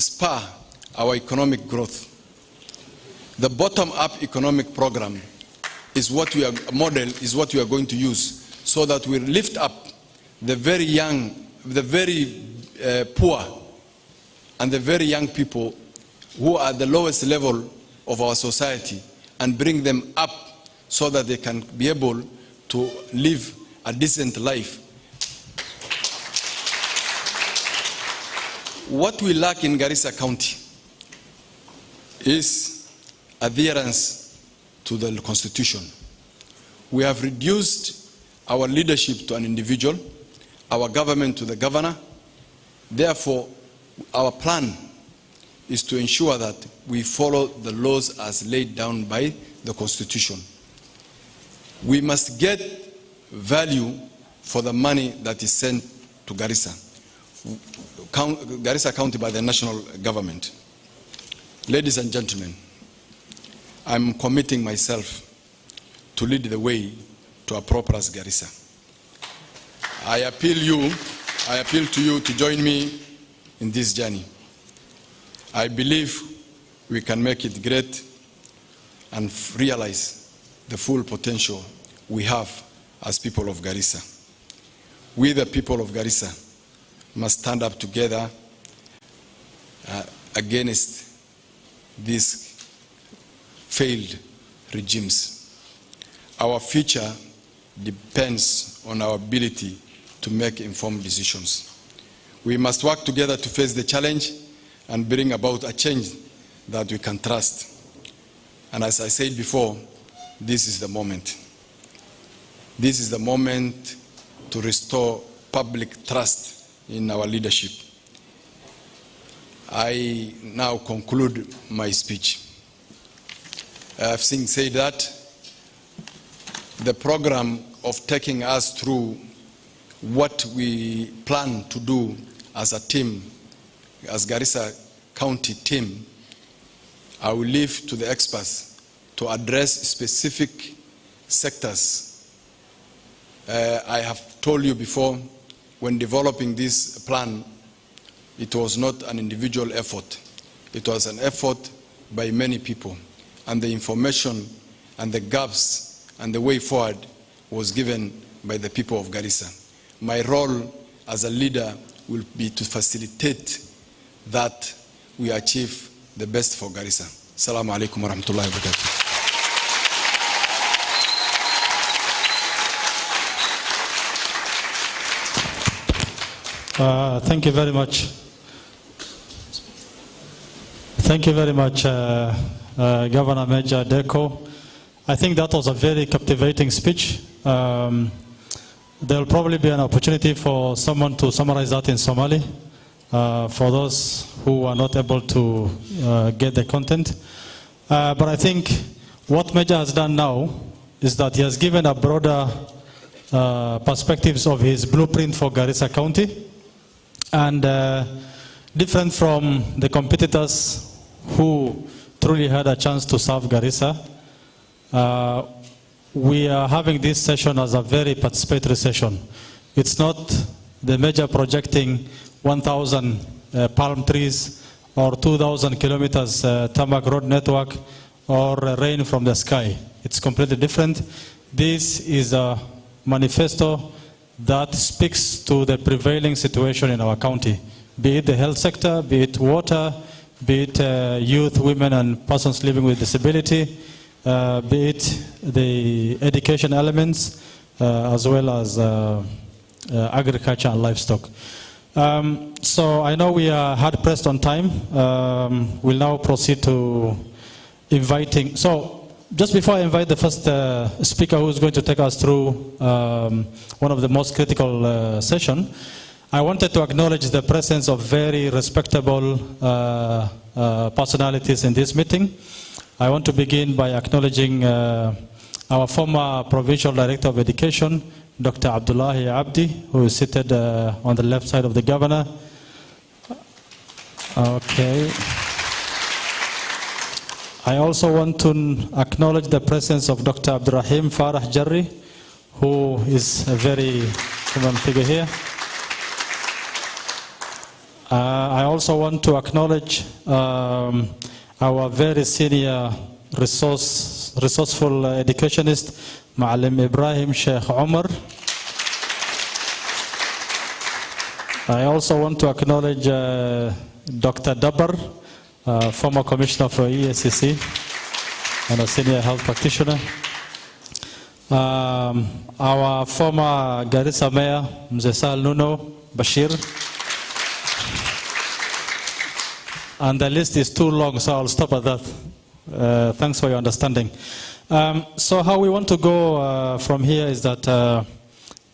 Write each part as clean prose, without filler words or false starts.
spur our economic growth. The bottom-up economic program is what we are going to use so that we lift up the very young, the very poor, and the very young people who are at the lowest level of our society and bring them up so that they can be able to live a decent life. What we lack in Garissa County is adherence to the Constitution. We have reduced our leadership to an individual, our government to the governor. Therefore, our plan is to ensure that we follow the laws as laid down by the Constitution. We must get value for the money that is sent to Garissa County by the national government. Ladies and gentlemen, I'm committing myself to lead the way to a prosperous Garissa. I appeal to you to join me in this journey. I believe we can make it great and realize the full potential we have as people of Garissa. We, the people of Garissa, must stand up together against these failed regimes. Our future depends on our ability to make informed decisions. We must work together to face the challenge and bring about a change that we can trust. And as I said before, this is the moment. This is the moment to restore public trust in our leadership. I now conclude my speech. I've said that the program of taking us through what we plan to do as a team, as Garissa County team, I will leave to the experts to address specific sectors. I have told you before, when developing this plan, it was not an individual effort. It was an effort by many people. And the information and the gaps and the way forward was given by the people of Garissa. My role as a leader will be to facilitate that we achieve the best for Garissa. Assalamu alaikum wa rahmatullahi wa barakatuh. Thank you very much. Thank you very much, Governor Major DEKO. I think that was a very captivating speech. There will probably be an opportunity for someone to summarize that in Somali for those who are not able to get the content. But I think what Major has done now is that he has given a broader perspectives of his blueprint for Garissa County. And different from the competitors who truly had a chance to serve Garissa, we are having this session as a very participatory session. It's not the Major projecting 1,000 palm trees or 2,000 kilometers tarmac road network or rain from the sky. It's completely different. This is a manifesto that speaks to the prevailing situation in our county, be it the health sector, be it water, be it youth, women, and persons living with disability, be it the education elements, as well as agriculture and livestock. So I know we are hard pressed on time. We'll now proceed to inviting. So just before I invite the first speaker who is going to take us through one of the most critical sessions, I wanted to acknowledge the presence of very respectable personalities in this meeting. I want to begin by acknowledging our former Provincial Director of Education, Dr. Abdullahi Abdi, who is seated on the left side of the Governor. Okay. I also want to acknowledge the presence of Dr. Abdurrahim Farah Jarri, who is a very common figure here. I also want to acknowledge our very senior resourceful educationist, Ma'alim Ibrahim Sheikh Omar. I also want to acknowledge Dr. Dabar, former commissioner for EACC and a senior health practitioner. Our former Garissa Mayor, Mzesal Nuno Bashir. And the list is too long, so I'll stop at that. Thanks for your understanding. So how we want to go from here is that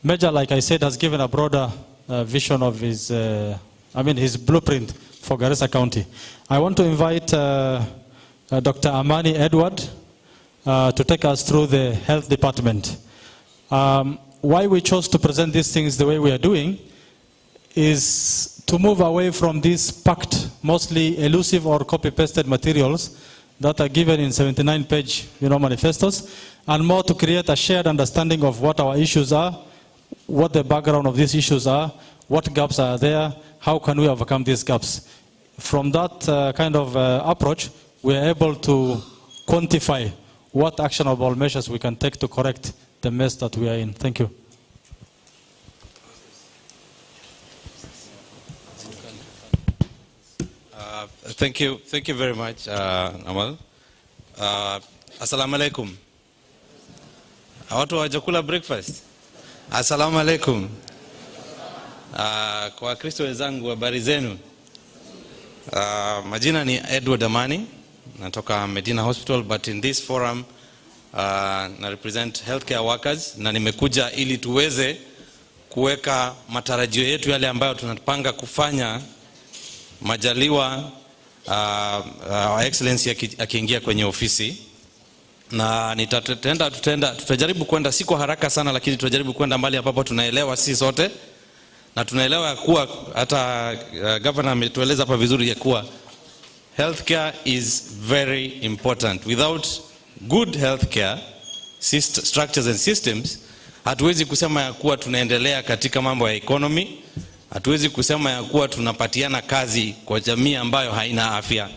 Major, like I said, has given a broader vision of his, his blueprint for Garissa County. I want to invite Dr. Amani Edward to take us through the health department. Why we chose to present these things the way we are doing is to move away from these packed, mostly elusive or copy-pasted materials that are given in 79-page manifestos, and more to create a shared understanding of what our issues are, what the background of these issues are, what gaps are there, how can we overcome these gaps. From that kind of approach, we are able to quantify what actionable measures we can take to correct the mess that we are in. Thank you. Thank you very much, Amal. Assalamu alaikum. Watu hawajakula breakfast? Assalamu alaikum. Kwa Kristo wenzangu, habari zenu? Majina ni Edward Amani, natoka Medina Hospital, but in this forum na represent healthcare workers, na nimekuja ili tuweze kuweka matarajio yetu yale ambayo tunapanga kufanya majaliwa excellency akiingia kwenye ofisi. Na tutajaribu kwenda si kwa haraka sana, lakini tutajaribu kwenda mbali ambapo tunaelewa sisi sote, na tunaelewa ya kuwa hata governor ametueleza hapa vizuri ya kuwa healthcare is very important. Without good healthcare structures and systems, hatuwezi kusema ya kuwa tunaendelea katika mambo ya economy, hatuwezi kusema ya kuwa tunapatiana kazi kwa jamii ambayo haina afya.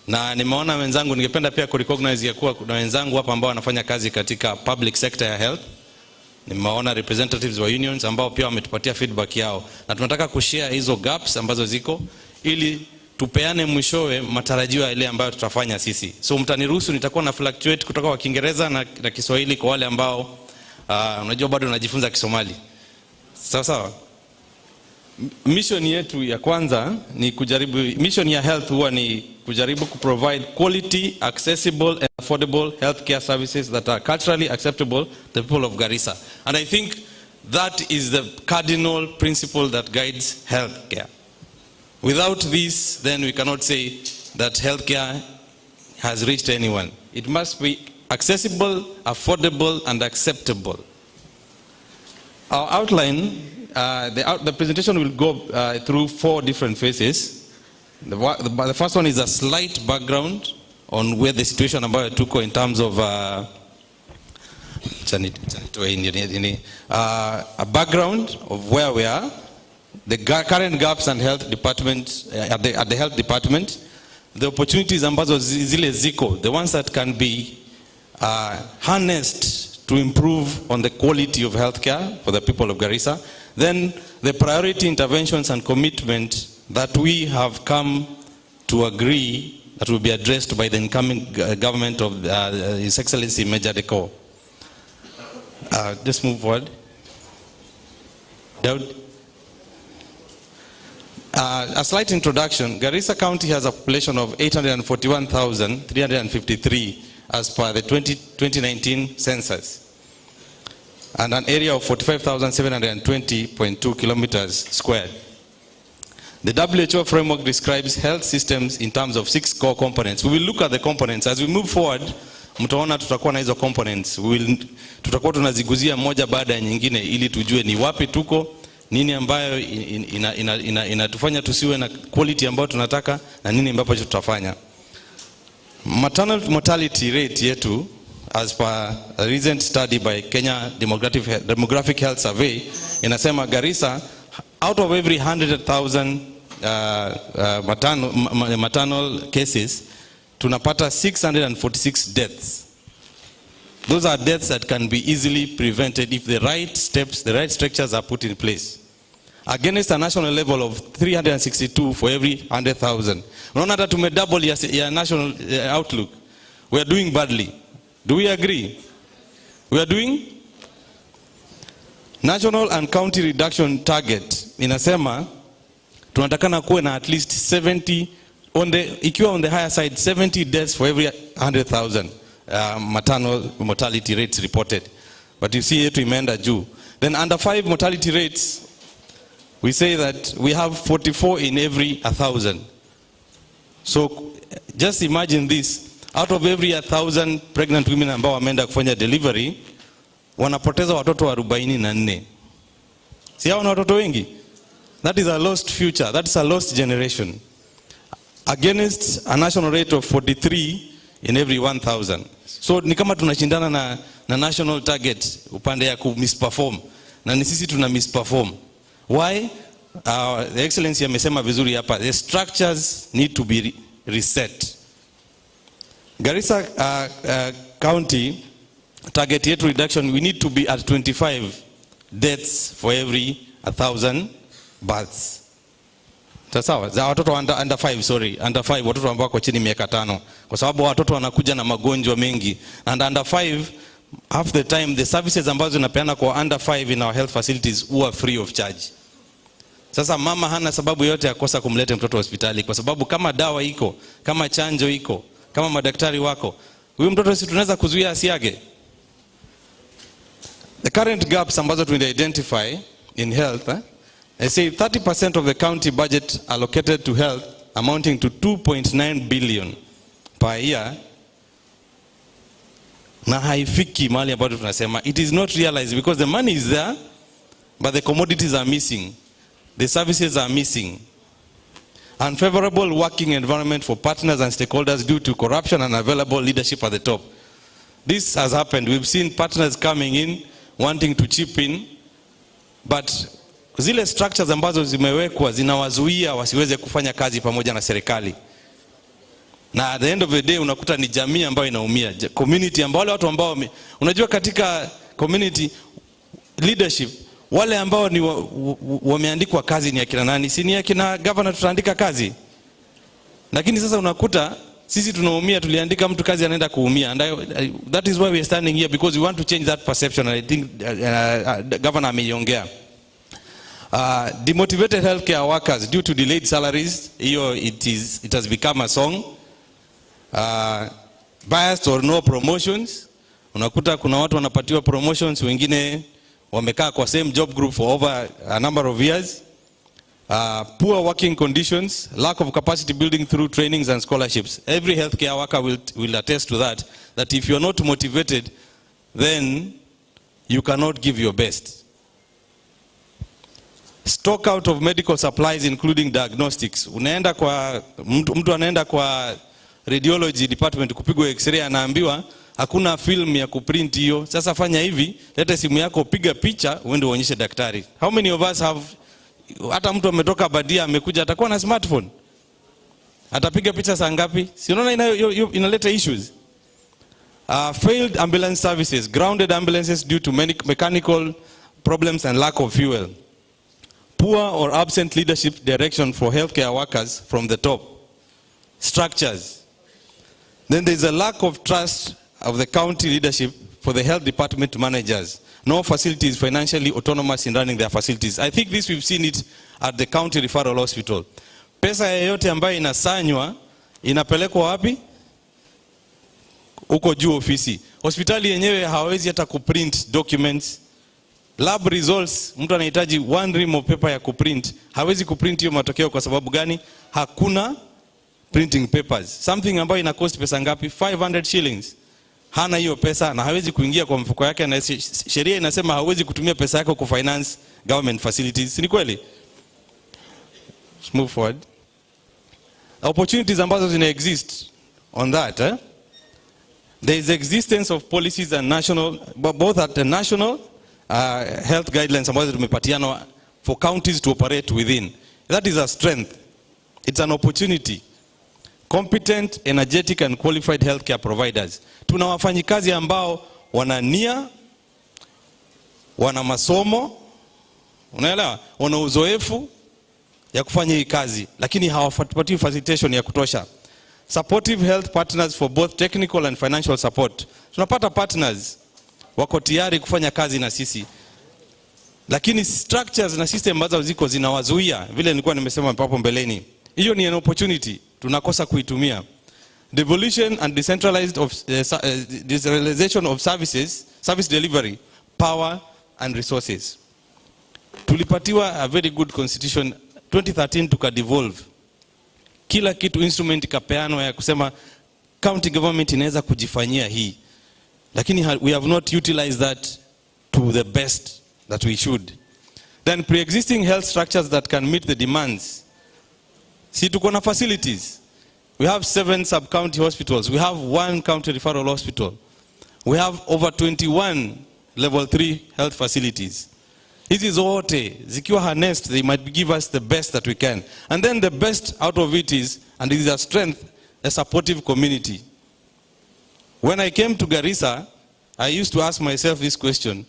Na nimeona wenzangu, ningependa pia kurecognize ya kuwa kuna wenzangu hapa ambao wanafanya kazi katika public sector ya health. Nimeona representatives wa unions ambao pia wametupatia feedback yao, na tunataka kushare hizo gaps ambazo ziko ili tupeane mwishowe matarajio ile ambayo tutafanya sisi. So mtaniruhusu nitakuwa na fluctuate kutoka kwa Kiingereza na Kiswahili kwa wale ambao unajua bado najifunza Kisomali. Sawa sawa. Mission yetu ya kwanza ni kujaribu, mission ya health huwa ni kujaribu kuprovide quality, accessible and affordable healthcare services that are culturally acceptable to the people of Garissa. And I think that is the cardinal principle that guides healthcare. Without this, then we cannot say that healthcare has reached anyone. It must be accessible, affordable and acceptable. Our outline, the presentation will go through 4 different phases. The first one is a slight background on where the situation ambayo tuko in terms of a background of where we are, the current gaps and health department at the health department, the opportunities ambazo zile ziko, the ones that can be harnessed to improve on the quality of healthcare for the people of Garissa. Then the priority interventions and commitment that we have come to agree that will be addressed by the incoming government of His Excellency Major DEKO. Just move forward. A slight introduction. Garissa County has a population of 841,353 as per the 2019 census, and an area of 45,720.2 kilometers squared. The WHO framework describes health systems in terms of 6 core components. We will look at the components. As we move forward, mtaona tutakuwa na hizo components. Tutakuwa tunaziguzia moja baada ya nyingine ili tujue ni wapi tuko, nini ambayo inatufanya tusiwe na quality ambayo tunataka, na nini ambapo tutafanya. Maternal mortality rate yetu, as per a recent study by Kenya Demographic Health Survey, inasema Garissa, out of every 100,000 maternal cases, tunapata 646 deaths. Those are deaths that can be easily prevented if the right steps, the right structures are put in place. Against a national level of 362 for every 100,000. Unaona hata tumedouble ya national outlook. We are doing badly. Do we agree? We are doing? National and county reduction target inasema tunatakana kuwe na at least 70 ikiwa on the higher side 70 deaths for every 100,000 maternal mortality rates reported. But you see yetu imeenda juu. Then under 5 mortality rates, we say that we have 44 in every 1,000. So just imagine this, out of every 1,000 pregnant women ambao wameenda kufanya delivery, wanapoteza watoto 44. Si hao na watoto wengi? That is a lost future, that is a lost generation. Against a national rate of 43 in every 1,000. So ni kama tunashindana na national target upande ya misperform. Na ni sisi tuna misperform. Why? The Excellency amesema vizuri hapa. The structures need to be reset. Garissa County target rate reduction, we need to be at 25 deaths for every 1,000 births. Sawa, za watoto under 5, watoto ambao wako chini miaka 5. Kwa sababu watoto wanakuja na magonjwa mengi. And under 5, half the time the services ambazo zinapeana kwa under 5 in our health facilities huwa free of charge. Sasa mama hana sababu yote ya kosa kumleta mtoto hospitali, kwa sababu kama dawa iko, kama chanjo iko, kama madaktari wako, huyu mtoto si tunaweza kuzuia asiage. The current gaps ambazo identify in health, I say 30% of the county budget allocated to health amounting to 2.9 billion per year, na haifiki mahali ambapo tunasema. It is not realized because the money is there, but the commodities are missing. The services are missing. Unfavorable working environment for partners and stakeholders due to corruption and unavailable leadership at the top. This has happened. We've seen partners coming in, wanting to chip in, but zile structures ambazo zimewekwa zinawazuia wasiweze kufanya kazi pamoja na serikali. Na at the end of the day unakuta ni jamii ambayo inaumia. Community ambao wale watu ambao unajua katika community leadership wale ambao ni wameandikwa kazi ni akina nani? Si ni akina governor tutaandika kazi. Lakini sasa unakuta sisi tunaumia, tuliandika mtu kazi anaenda kuumia. And that is why we are standing here, because we want to change that perception, and I think governor ameiongea. Demotivated healthcare workers due to delayed salaries, it has become a song. Biased or no promotions, unakuta kuna watu wanapatiwa promotions, wengine wamekaa kwa same job group for over a number of years. Poor working conditions, lack of capacity building through trainings and scholarships. Every healthcare worker will attest to that if you're not motivated, then you cannot give your best. Stock out of medical supplies including diagnostics. Unaenda kwa mtu anaenda kwa radiology department kupigwa x-ray, anaambiwa hakuna film ya kuprint hiyo. Sasa fanya hivi, leta simu yako, piga picha uende uonyeshe daktari. How many of us have, hata mtu ametoka Badia amekuja atakuwa na smartphone, atapiga picha saa ngapi? Si unaona inaleta issues. Failed ambulance services, grounded ambulances due to mechanical problems and lack of fuel. Poor or absent leadership direction for healthcare workers from the top. Structures. Then there is a lack of trust of the county leadership for the health department managers. No facilities financially autonomous in running their facilities. I think this we've seen it at the county referral hospital. Pesa yoyote ambayo inasanywa inapelekwa wapi? Uko juu ofisi. Hospitali yenyewe hawezi hata kuprint documents. Lab results, mtu anahitaji 1 ream of paper ya kuprint, hawezi kuprint hiyo matokeo. Kwa sababu gani? Hakuna printing papers. Something ambayo ina cost pesa ngapi? 500 shillings. Hana hiyo pesa na hawezi kuingia kwa mfuko yake, na sheria inasema hawezi kutumia pesa yako ku finance government facilities. Ni kweli? Let's move forward. Opportunities ambazo zina exist on that, there is existence of policies and national, both at the national health guidelines ambazo tumepatiana for counties to operate within. That is a strength. It's an opportunity. Competent, energetic and qualified healthcare providers. Tuna wafanyikazi ambao wana nia, wana masomo, unaelewa, wana uzoefu ya kufanya hii kazi, lakini hawapati facilitation ya kutosha. Supportive health partners for both technical and financial support. Tunapata partners wako tayari kufanya kazi na sisi, lakini structures na system ambazo ziko zinawazuia, vile nilikuwa nimesema hapo mbeleni. Hiyo ni an opportunity, tunakosa kuitumia. Devolution and decentralization of services, service delivery, power and resources. Tulipatiwa a very good constitution 2013 tukadevolve. Kila kitu instrument kapeano ya kusema county government inaweza kujifanyia hii. Lakini we have not utilized that to the best that we should. Then pre-existing health structures that can meet the demands. Si tuko na facilities. We have 7 sub-county hospitals. We have 1 county referral hospital. We have over 21 level 3 health facilities. Hizi zote zikiwa harnessed, they might give us the best that we can. And then the best out of it is, and it is a strength, a supportive community. When I came to Garissa, I used to ask myself this question: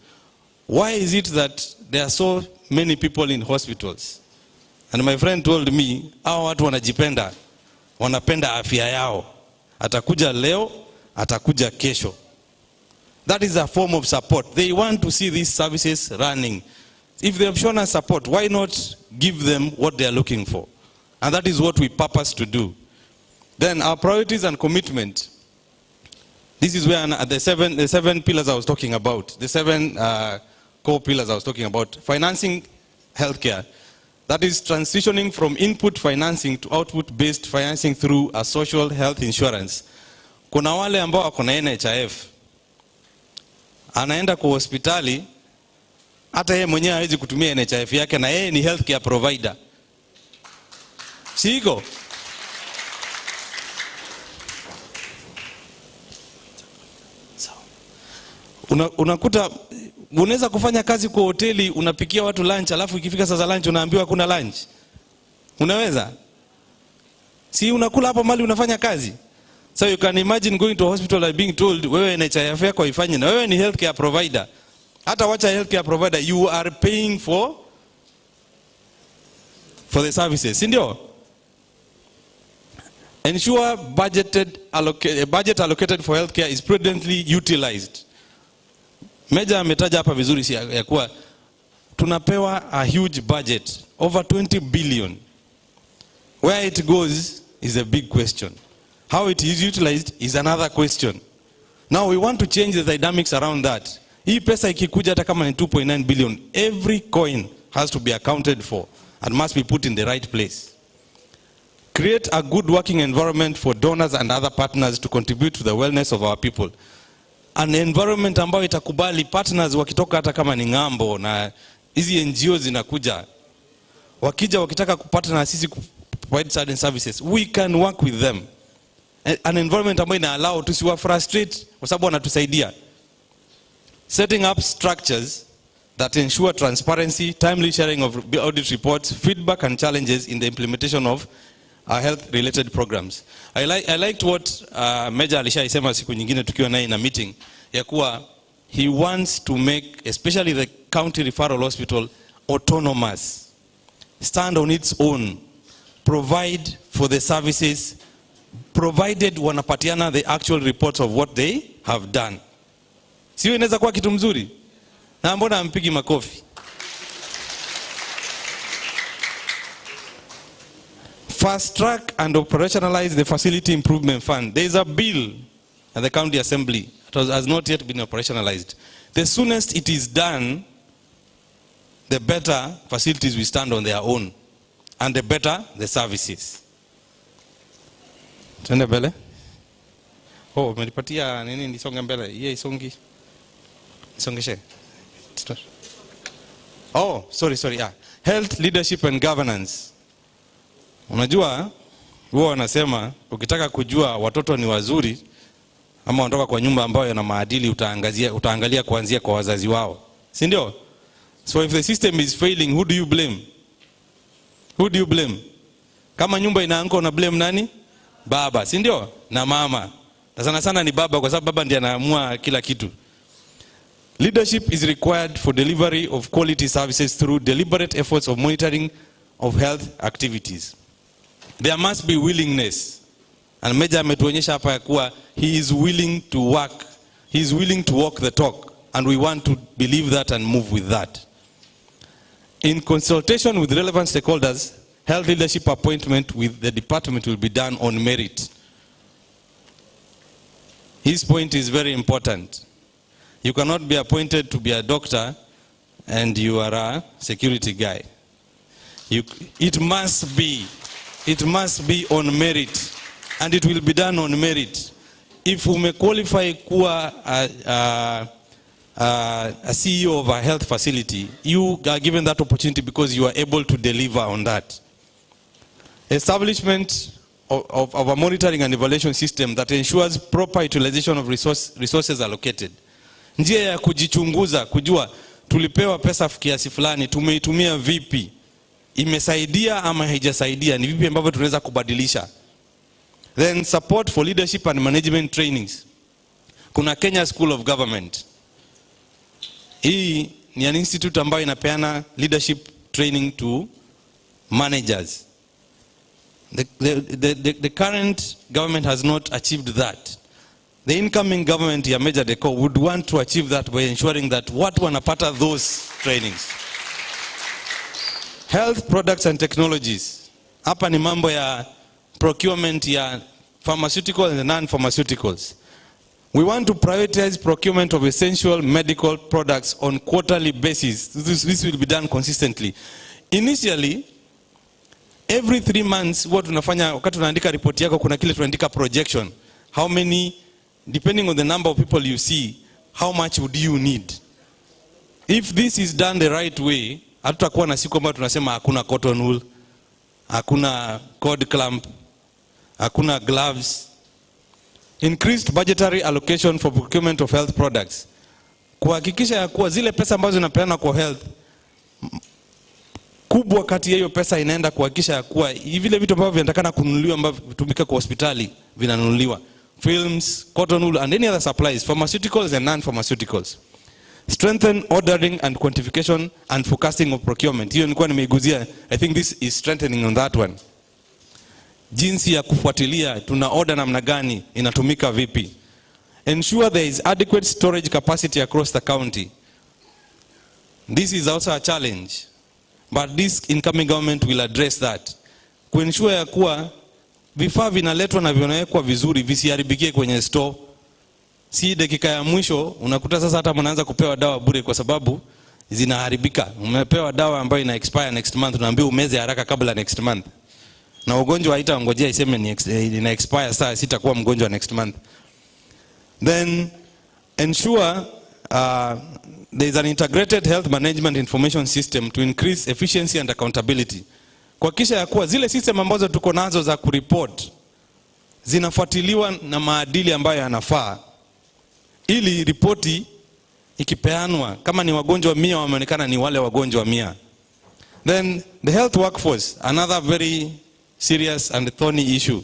why is it that there are so many people in hospitals? And my friend told me, hao watu wanajipenda, wanapenda afya yao. Atakuja leo, atakuja kesho. That is a form of support. They want to see these services running. If they have shown us support, why not give them what they are looking for? And that is what we purpose to do. Then our priorities and commitment. This is where the seven pillars I was talking about, the 7 core pillars I was talking about. Financing healthcare. That is transitioning from input financing to output-based financing through a social health insurance. Kuna wale ambao wako na NHIF. Anaenda kwa hospitali, hata yeye mwenyewe hawezi kutumia NHIF yake, na yeye ni healthcare provider. Siko. Unakuta unaweza kufanya kazi kwa hoteli, unapikia watu lunch, alafu ikifika saa za lunch unaambiwa kuna lunch. Unaweza? Si unakula hapo mali unafanya kazi? So you can imagine going to a hospital and being told, wewe NHIF yako ifanye, na wewe ni healthcare provider. Hata wacha healthcare provider, you are paying for the services, si ndio? Ensure budget allocated for healthcare is prudently utilized. Meja ametaja hapa vizuri si ya kuwa tunapewa a huge budget, over 20 billion. Where it goes is a big question. How it is utilized is another question. Now we want to change the dynamics around that. Hii pesa ikikuja hata kama ni 2.9 billion, every coin has to be accounted for and must be put in the right place. Create a good working environment for donors and other partners to contribute to the wellness of our people. An environment ambayo itakubali partners wakitoka hata kama ni ngambo, na hizi NGOs zinakuja, wakija wakitaka kupata na sisi provide certain services, we can work with them. An environment ambayo ina allow tusiwa frustrate kwa sababu wanatusaidia. Setting up structures that ensure transparency, timely sharing of audit reports, feedback and challenges in the implementation of our health-related programs. I liked what Meja alishaisema siku nyingine tukiwa naye in a meeting, ya kuwa he wants to make especially the county referral hospital autonomous, stand on its own, provide for the services, provided wanapatiana the actual reports of what they have done. Sio inaweza kuwa kitu mzuri? Na mbona ampigi makofi? Fast track and operationalize the facility improvement fund. There is a bill at the county assembly that has not yet been operationalized. The soonest it is done, the better facilities will stand on their own, and the better the services. Twende mbele. Oh, umenipatia nini nisonge mbele? Yeye isongi. Isongeshe. Oh, sorry. Yeah. Health, leadership and governance. Unajua, wao wanasema ukitaka kujua watoto ni wazuri ama wanatoka kwa nyumba ambayo yana maadili, utaangalia kuanzia kwa wazazi wao. Si ndio? So if the system is failing, who do you blame? Who do you blame? Kama nyumba inaanguka una blame nani? Baba, si ndio? Na mama. Na sana sana ni baba kwa sababu baba ndiye anaamua kila kitu. Leadership is required for delivery of quality services through deliberate efforts of monitoring of health activities. There must be willingness. And Meja ametuonyesha hapa ya kuwa he is willing to work. He is willing to walk the talk. And we want to believe that and move with that. In consultation with relevant stakeholders, health leadership appointment with the department will be done on merit. His point is very important. You cannot be appointed to be a doctor and you are a security guy. It must be on merit, and it will be done on merit. If you may qualify kuwa a CEO of a health facility, you are given that opportunity because you are able to deliver on that. Establishment of a monitoring and evaluation system that ensures proper utilization of resources allocated. Njia ya kujichunguza, kujua tulipewa pesa kiasi fulani, tumeitumia vipi, imesaidia ama haijasaidia, ni vipi ambavyo tunaweza kubadilisha. Then support for leadership and management trainings. Kuna Kenya School of Government. Hii ni an institute ambayo inapeana leadership training to managers. The current government has not achieved that. The incoming government ya Major DEKO would want to achieve that by ensuring that watu wanapata those trainings. Health products and technologies. Hapa ni mambo ya procurement ya pharmaceuticals and non-pharmaceuticals. We want to prioritize procurement of essential medical products on quarterly basis. This will be done consistently. Initially, every 3 months, what tunafanya wakati tunaandika report yako, kuna kile tunaandika projection. How many, depending on the number of people you see, how much would you need? If this is done the right way, hatutakuwa na siku ambayo tunasema hakuna cotton wool, hakuna cord clamp, hakuna gloves. Increased budgetary allocation for procurement of health products. Kuhakikisha ya kuwa zile pesa ambazo zinapeana kwa health, kubwa kati ya hiyo pesa inaenda kuhakikisha ya kuwa vile vitu ambavyo vinatakana kununuliwa ambavyo vitumika kwa hospitali vinanunuliwa. Films, cotton wool and any other supplies, pharmaceuticals and non-pharmaceuticals. Strengthen ordering and quantification and forecasting of procurement. Hiyo nilikuwa nimeiguzia. I think this is strengthening on that one. Jinsi ya kufuatilia, tuna order namna gani, inatumika vipi. Ensure there is adequate storage capacity across the county. This is also a challenge, but this incoming government will address that. Kuensure ya kuwa vifaa vinaletwa na vinawekwa vizuri, visiharibikie kwenye store. Si dakika ya mwisho unakuta sasa hata mnaanza kupewa dawa bure kwa sababu zinaharibika. Umepewa dawa ambayo ina expire next month, unaambiwa umeze haraka kabla next month. Na ugonjwa haitangojea iseme ina expire sasa sitakuwa mgonjwa next month. Then ensure there is an integrated health management information system to increase efficiency and accountability. Kuhakikisha ya kuwa zile system ambazo tuko nazo za kureport zinafuatiliwa na maadili ambayo yanafaa, ili ripoti ikipeanwa kama ni wagonjwa 100 wameonekana ni wale wagonjwa 100. Then the health workforce, another very serious and thorny issue.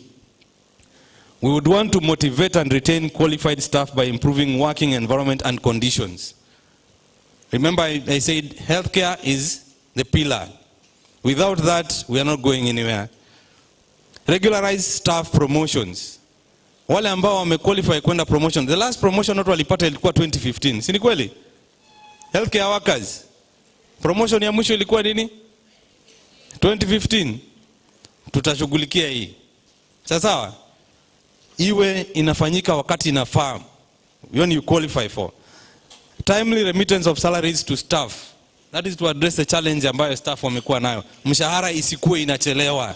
We would want to motivate and retain qualified staff by improving working environment and conditions. Remember, I said healthcare is the pillar. Without that, we are not going anywhere. Regularize staff promotions. Wale ambao wamequalify kwenda promotion. The last promotion watu walipata ilikuwa 2015. Si ni kweli? Healthcare workers. Promotion ya mwisho ilikuwa nini? 2015. Tutashughulikia hii. Sawa? Iwe inafanyika wakati inafaa. When you qualify for. Timely remittance of salaries to staff. That is to address the challenge ambayo staff wamekuwa nayo. Mshahara isikuwe inachelewa.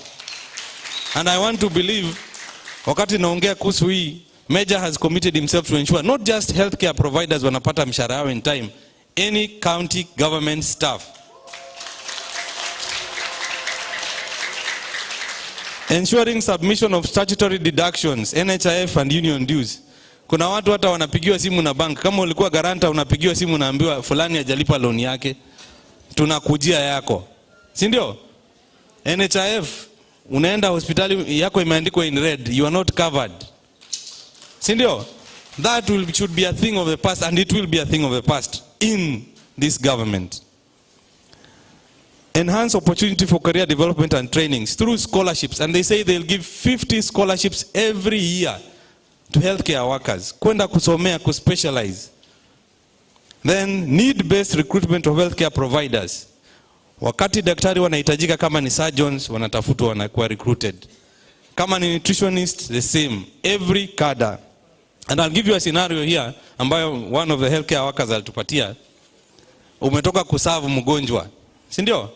And I want to believe, wakati naongea kuhusu hii, Major has committed himself to ensure not just healthcare providers wanapata mshahara yao in time, any county government staff. Ensuring submission of statutory deductions, NHIF and union dues. Kuna watu hata wanapigiwa simu na bank. Kama ulikuwa garanta unapigiwa simu unaambiwa fulani hajalipa loan yake, tunakujia yako. Si ndio? NHIF unaenda hospitali yako imeandikwa in red, you are not covered. Si ndio? That should be a thing of the past, and it will be a thing of the past in this government. Enhance opportunity for career development and trainings through scholarships, and they say they'll give 50 scholarships every year to healthcare workers kwenda kusomea kuspecialize. Then need-based recruitment of healthcare providers. Wakati daktari wanahitajika, kama ni surgeons wanatafutwa, wanakuwa recruited. Kama ni nutritionist, the same, every cadre. And I'll give you a scenario here ambayo one of the healthcare workers alitupatia. Umetoka kuserve mgonjwa, si ndio?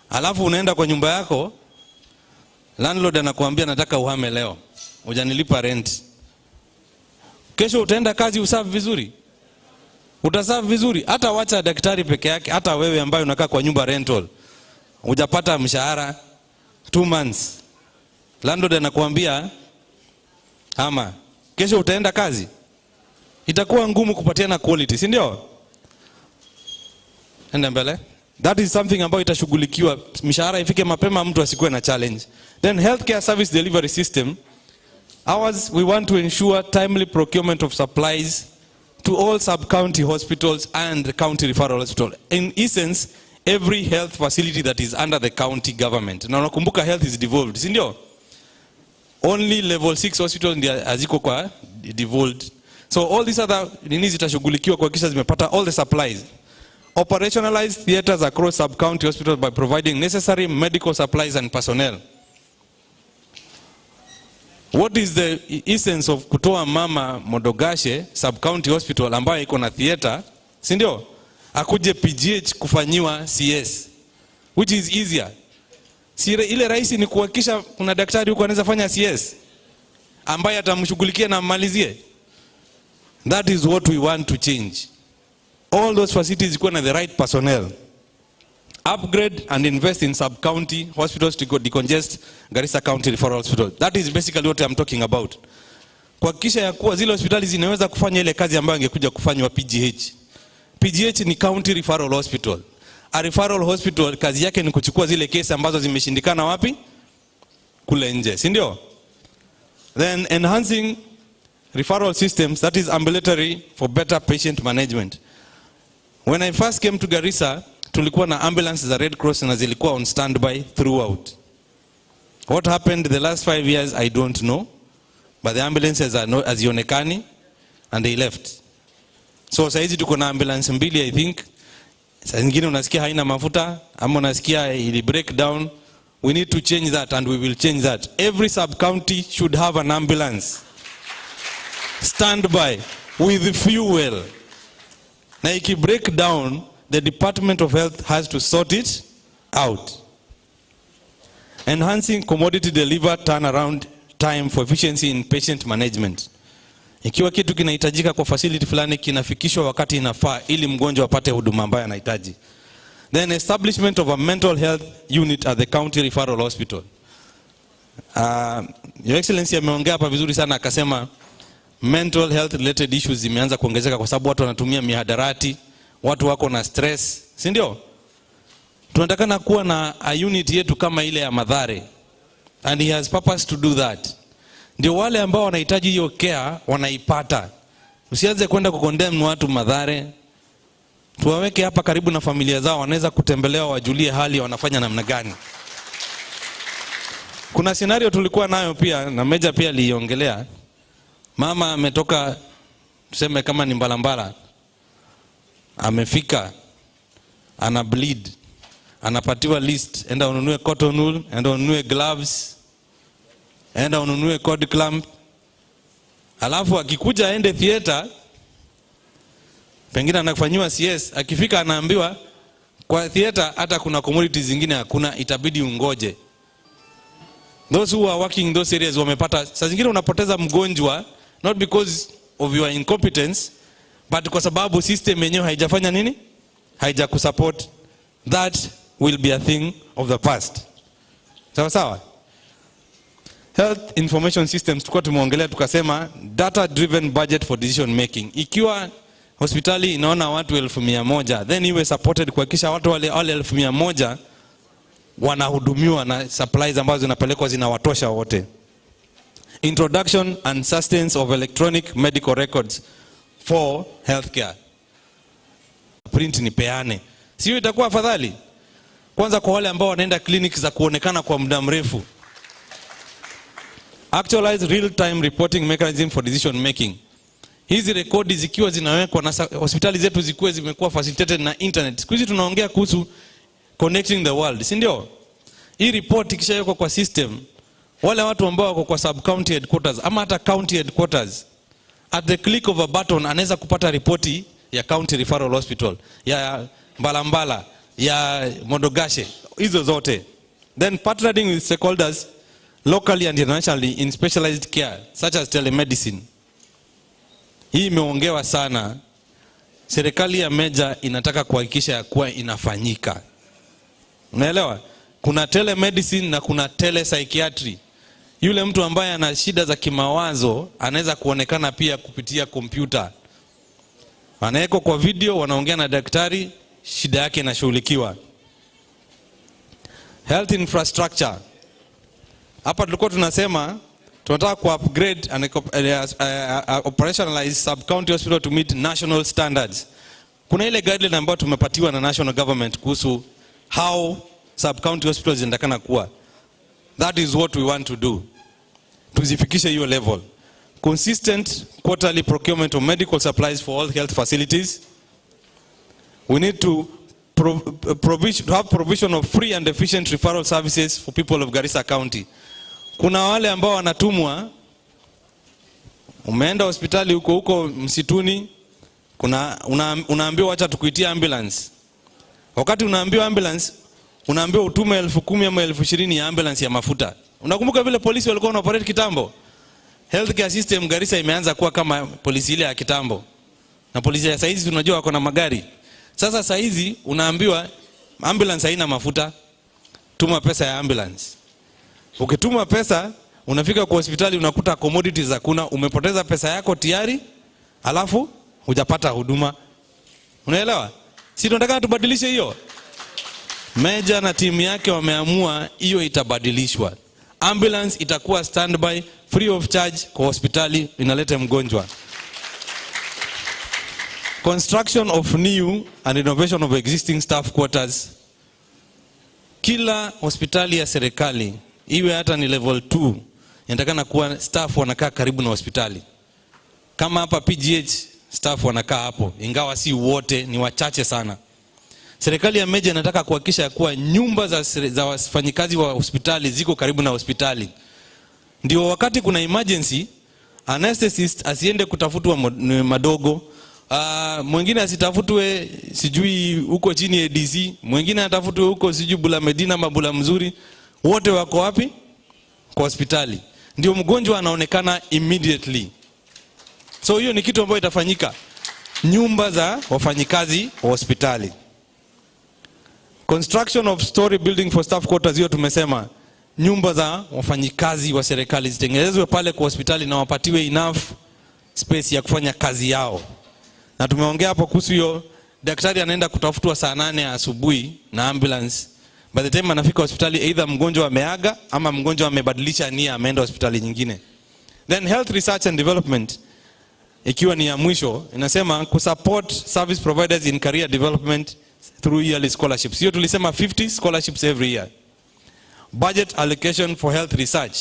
Alafu unaenda kwa nyumba yako, landlord anakuambia nataka uhame leo, hujanilipa rent. Kesho utaenda kazi userve vizuri? Utaserve vizuri? Hata wacha daktari peke yake, hata wewe ambaye unakaa kwa nyumba rental, hujapata mshahara 2 months. Landlord anakuambia ama kesho utaenda kazi, itakuwa ngumu kupatiana quality, si ndio? Enda mbele. That is something ambayo itashughulikiwa, mishahara ifike mapema, mtu asikuwe na challenge. Then healthcare service delivery system. Ours, we want to ensure timely procurement of supplies to all sub-county hospitals and county referral hospital. In essence, every health facility that is under the county government. Na unakumbuka health is devolved, si ndio? Only level 6 hospitals ndio haziko kwa devolved. So all these other nini zitashughulikiwa kwa kisha zimepata all the supplies. Operationalize theaters across sub-county hospitals by providing necessary medical supplies and personnel. What is the essence of kutoa mama Modogashe sub-county hospital ambayo iko na theater, si ndio? Akuje PGH kufanyiwa CS, which is easier. Ile rahisi ni kuhakikisha kuna daktari huko anaweza fanya CS ambaye atamshughulikia na mmalizie. That is what we want to change. All those facilities ikuwe na the right personnel. Upgrade and invest in sub-county hospitals to decongest Garissa County Referral Hospital. That is basically what I'm talking about. Kuhakikisha ya kuwa zile hospitali zinaweza kufanya ile kazi ambayo ingekuja kufanywa PGH. PGH ni County Referral Hospital. A referral hospital kazi yake ni kuchukua zile kesi ambazo zimeshindikana wapi? Kule nje, si ndio? Then enhancing referral systems, that is ambulatory for better patient management. When I first came to Garissa, tulikuwa na ambulances za Red Cross na zilikuwa on standby throughout. What happened the last 5 years, I don't know. But the ambulances are not hazionekani and they left. So saizi tuko na ambulance 2, I think. Saa nyingine unasikia haina mafuta ama unasikia ili break down. We need to change that, and we will change that. Every sub-county should have an ambulance standby with fuel. Na iki break down, the Department of Health has to sort it out. Enhancing commodity deliver turnaround time for efficiency in patient management. Ikiwa kitu kinahitajika kwa facility fulani kinafikishwa wakati inafaa ili mgonjwa apate huduma ambayo anahitaji. Then establishment of a mental health unit at the county referral hospital. Your Excellency ameongea hapa vizuri sana, akasema mental health related issues zimeanza kuongezeka kwa sababu watu wanatumia mihadarati, watu wako na stress, si ndio? Tunataka kuwa na a unit yetu kama ile ya Mathare, and he has purpose to do that. Ndio wale ambao wanahitaji hiyo care wanaipata. Usianze kwenda kukondemn watu Mathare. Tuwaweke hapa karibu na familia zao, wanaweza kutembelewa, wajulie hali wanafanya namna gani. Kuna scenario tulikuwa nayo pia na Meja pia aliongelea. Mama ametoka tuseme kama ni Mbalambala, amefika, ana bleed, anapatiwa list, enda ununue cotton wool, enda ununue gloves, enda ununue cord clamp. Alafu akikuja aende theater, pengine anafanyiwa CS, akifika anaambiwa kwa theater hata kuna commodities zingine hakuna, itabidi ungoje. Those who are working in those areas wamepata, saa zingine unapoteza mgonjwa not because of your incompetence, but kwa sababu system yenyewe haijafanya nini? Haijakusupport. That will be a thing of the past. Sawa sawa? Health information systems tukua tumeongelea tukasema data driven budget for decision making. Ikiwa hospitali inaona watu 1,100, then iwe supported kuhakikisha watu wale 1,100 wanahudumiwa na supplies ambazo zinapelekwa zinawatosha wote. Introduction and sustenance of electronic medical records for healthcare. Print ni peane. Sio itakuwa afadhali? Kwanza kwa wale ambao wanaenda clinic za kuonekana kwa muda mrefu. Actualize real-time reporting mechanism for decision making. Hizi rekodi zikiwa zinawekwa na hospitali zetu zikuwe zimekuwa facilitated na internet. Siku hizi tunaongea kuhusu connecting the world, si ndio? Hii report ikishawekwa kwa system, wale watu ambao wako kwa sub county headquarters ama hata county headquarters, at the click of a button anaweza kupata ripoti ya county referral hospital, ya Mbalambala, ya Modogashe, hizo zote. Then partnering with stakeholders locally and internationally in specialized care such as telemedicine. Hii imeongewa sana. Serikali ya Meja inataka kuhakikisha ya kuwa inafanyika. Unaelewa? Kuna telemedicine na kuna telepsychiatry. Yule mtu ambaye ana shida za kimawazo anaweza kuonekana pia kupitia kompyuta. Anawekwa kwa video, wanaongea na daktari, shida yake inashughulikiwa. Health infrastructure. Hapa tulikuwa tunasema tunataka ku upgrade and operationalize sub county hospital to meet national standards. Kuna ile guideline ambayo tumepatiwa na national government kuhusu how sub county hospitals zinatakana kuwa. That is what we want to do. Tuzifikishe hiyo level. Consistent quarterly procurement of medical supplies for all health facilities. We need to have provision of free and efficient referral services for people of Garissa County. Kuna wale ambao wanatumwa, umeenda hospitali huko msituni, unaambiwa acha tukuitie ambulance. Wakati unaambiwa ambulance, unaambiwa utume 10,000 ama 20,000 ya ambulance ya mafuta. Unakumbuka vile polisi walikuwa wanaoperate kitambo? Healthcare system Garissa imeanza kuwa kama polisi ile ya kitambo. Na polisi ya saizi tunajua wako na magari. Sasa saizi unaambiwa ambulance haina mafuta, tuma pesa ya ambulance. Ukituma pesa, unafika kwa hospitali unakuta commodities hakuna, umepoteza pesa yako tayari, alafu hujapata huduma. Unaelewa? Si tunataka tubadilishe hiyo. Meja na timu yake wameamua hiyo itabadilishwa. Ambulance itakuwa standby free of charge kwa hospitali inaleta mgonjwa. Construction of new and renovation of existing staff quarters. Kila hospitali ya serikali iwe hata ni level 2 inatakana kuwa staff wanakaa karibu na hospitali. Kama hapa PGH staff wanakaa hapo, ingawa si wote, ni wachache sana. Serikali ya Meja inataka kuhakikisha kuwa nyumba za wafanyikazi wa hospitali ziko karibu na hospitali. Ndio wakati kuna emergency, anesthetist asiende kutafutwa madogo, mwingine asitafutwe sijui huko chini ya DC, mwingine atafutwe huko sijui Bula Medina ama Bula Mzuri, wote wako wapi? Kwa hospitali. Ndio mgonjwa anaonekana immediately. So hiyo ni kitu ambayo itafanyika. Nyumba za wafanyikazi wa hospitali. Construction of story building for staff quarters, hiyo tumesema. Nyumba za wafanyikazi wa serikali zitengenezwe pale kwa hospitali na wapatiwe enough space ya kufanya kazi yao. Na tumeongea hapo kuhusu hiyo, daktari anaenda kutafutwa saa 8 asubuhi na ambulance. By the time anafika hospitali, either mgonjwa ameaga ama mgonjwa amebadilisha nia ameenda hospitali nyingine. Then health research and development, ikiwa ni ya mwisho, inasema kusupport service providers in career development through yearly scholarships. Hiyo tulisema 50 scholarships every year. Budget allocation for health research.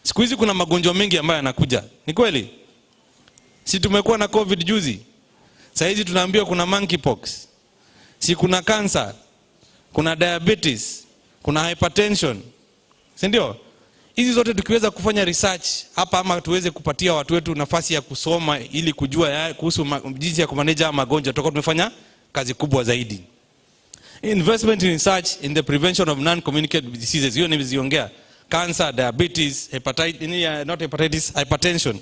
Siku hizi kuna magonjwa mengi ambayo yanakuja. Ni kweli? Si tumekuwa na COVID juzi? Sasa hizi tunaambiwa kuna monkeypox. Si kuna cancer, kuna diabetes, kuna hypertension. Si ndio? Hizi zote tukiweza kufanya research hapa ama tuweze kupatia watu wetu nafasi ya kusoma ili kujua kuhusu jinsi ya kumanage magonjwa, tutakuwa tumefanya kazi kubwa zaidi. Investment in research in the prevention of non-communicable diseases. Hiyo nimeziongea. Cancer, diabetes, hypertension.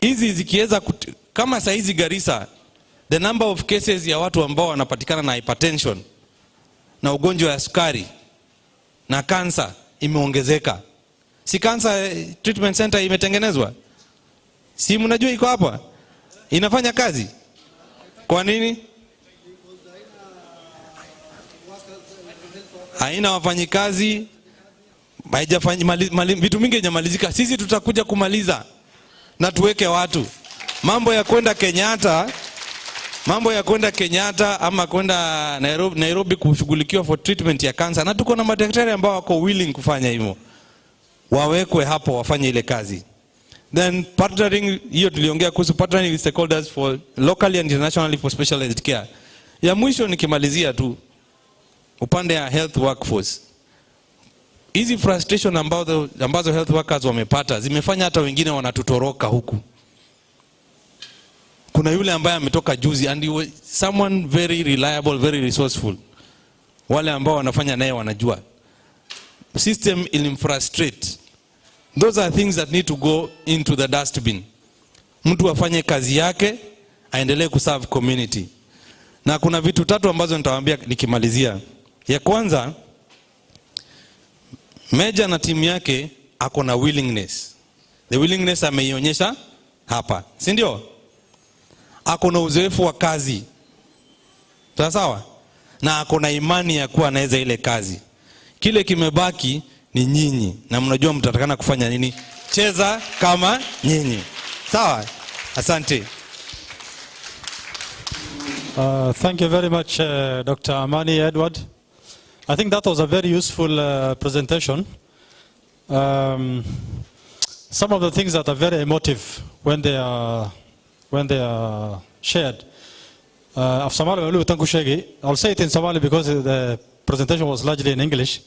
Hizi zikiweza kama saa hizi Garissa, the number of cases ya watu ambao wanapatikana na hypertension na ugonjwa wa sukari na cancer imeongezeka. Si cancer treatment center imetengenezwa? Si mnajua iko hapa? Inafanya kazi? Kwa nini? haina wafanyikazi, vitu mingi haijamalizika. Sisi tutakuja kumaliza na tuweke watu. Mambo ya kwenda Kenyatta ama kwenda Nairobi kushughulikiwa for treatment ya cancer, na tuko na madaktari ambao wako willing kufanya hivyo, wawekwe hapo wafanye ile kazi. Then partnering, hiyo tuliongea kuhusu partnering with stakeholders for locally and internationally for specialized care. Ya mwisho nikimalizia tu, upande ya health workforce, hizi frustration ambazo health workers wamepata zimefanya hata wengine wanatutoroka huku. Kuna yule ambaye ametoka juzi and he was someone very reliable, very resourceful. Wale ambao wanafanya naye wanajua. System ilimfrustrate. Those are things that need to go into the dustbin. Mtu afanye kazi yake, aendelee kuserve community. Na kuna vitu tatu ambazo nitawaambia nikimalizia. Ya kwanza, Meja na timu yake ako na willingness. The willingness ameionyesha hapa, si ndio? Ako na uzoefu wa kazi. Sawa? Na ako na imani ya kuwa anaweza ile kazi. Kile kimebaki ni nyinyi, na mnajua mtatakana kufanya nini. Cheza kama nyinyi. Sawa? Asante. Thank you very much, Dr. Amani Edward. I think that was a very useful presentation. Some of the things that are very emotive when they are shared. I'll say it in Somali because the presentation was largely in English.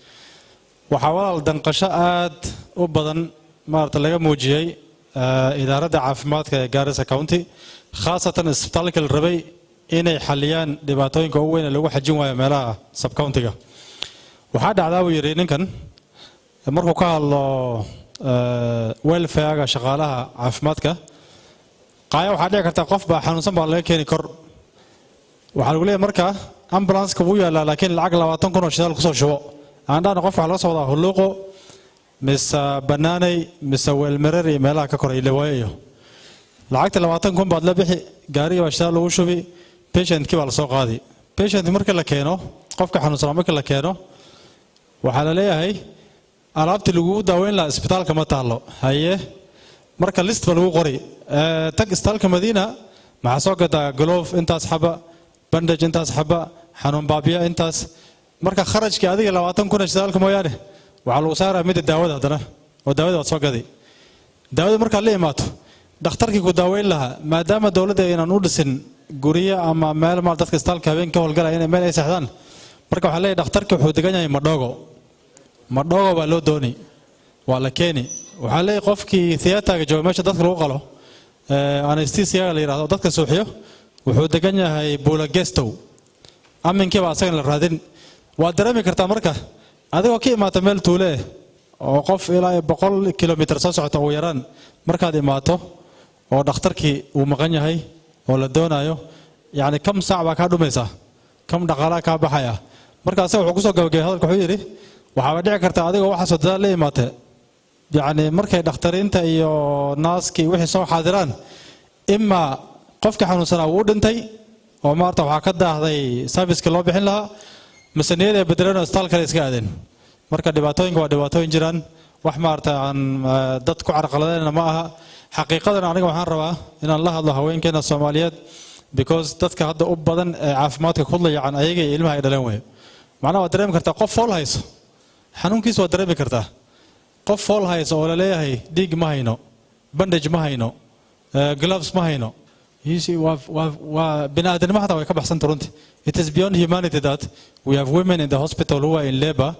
وحاول دنقشات وبدن مارت لقى موجي إدارة عافمات Garissa County خاصة إسبتالك الربي إني حاليا دباتوين كوين اللي هو حجين ويملا سب كاونتيga. وحد عداوي يرينين كان مركو كهالله welfare شغالها عافماتك قايا وحد كرتا قف بحنوسن بالله كيني كر وحلو ليه مركا أمبلانس كبويا لكن العقل لواتن كنا شغال كسر شو عندنا قف على صودا هلوقو مس بناني مس والمرري ملا ككر يلويه العقل لواتن كن بعد لبحي جاري واشتغل وشوفي patient كيف على سوق هذه patient مركا لكينه قف كحنوسن مركا لكينه وحلاليه هاي ألعبت الوجود وين لا إسبتال كما تعلو هاي مركا ليست بالوجود قري تك إسبتال كمدينة مع سوق دا جلوف أنت أصحابه بندج أنت أصحابه حنون بابيا أنت مركا خرج كهذه لو أتم كنا إسبتال كما ياره وعلى وسارة ميد الدعوة هذا والدعوة سوق هذه دعوة مركا ليه ماتوا دكتور كي كداوين لها ما دام الدولة إن نودسن جوريا أما مال تك إسبتال كابين كهول قال يعني مال إسحدان مركا حلاه دكتور كي حودجاني مردوغو بالو دوني ولا كيني وحالي قفكي ثياتا جو ماشي دادك لو قالو انستيسيا اللي يراهدو دادك سوخيو وحو دغان yahay بولا جيستو امنكي با اسغن لرادين وا دريمي كرتا marka adigo ka imaata meel tuule oo qof ilaa 100 kilometer soo socota oo yaraan markaad imaato oo dhakhtarkii uu maqan yahay oo la doonayo yaani kam saac ba ka dhumaysa kam dhaqaala ka baxaya markaas wuxuu ku soo gabagabay hadalku wuxuu yiri waxaa dhici karta adiga waxa soo dadaal leeyahay yaani markay dhakhtarinta iyo naaski wixii soo xaadiraan imma qofka xanuunsan uu dhintay oo maarta waxa ka daahday service loo bixin lahaa masaniyada beddelana isbitaalka iska aadeen marka dhibaatooyinka waa dhibaatooyin jiraan wax maarta aan dad ku carqaladeena ma aha xaqiiqadan aniga waxaan rabaa inaan la hadlo haweenkeena Soomaaliyeed because dadka hadda u badan caafimaadka ku layacan ayaga ilmaha ay dhaleen way macnaha waa dareemi kartaa qof fool hayso xanuunkiisa waa dareemi kartaa qof fool hayso oo la leeyahay dhiig ma hayno bandage ma hayno gloves ma hayno waa bini'aadanimo xataa way ka baxsan runtii it is beyond humanity that we have women in the hospital who are in labor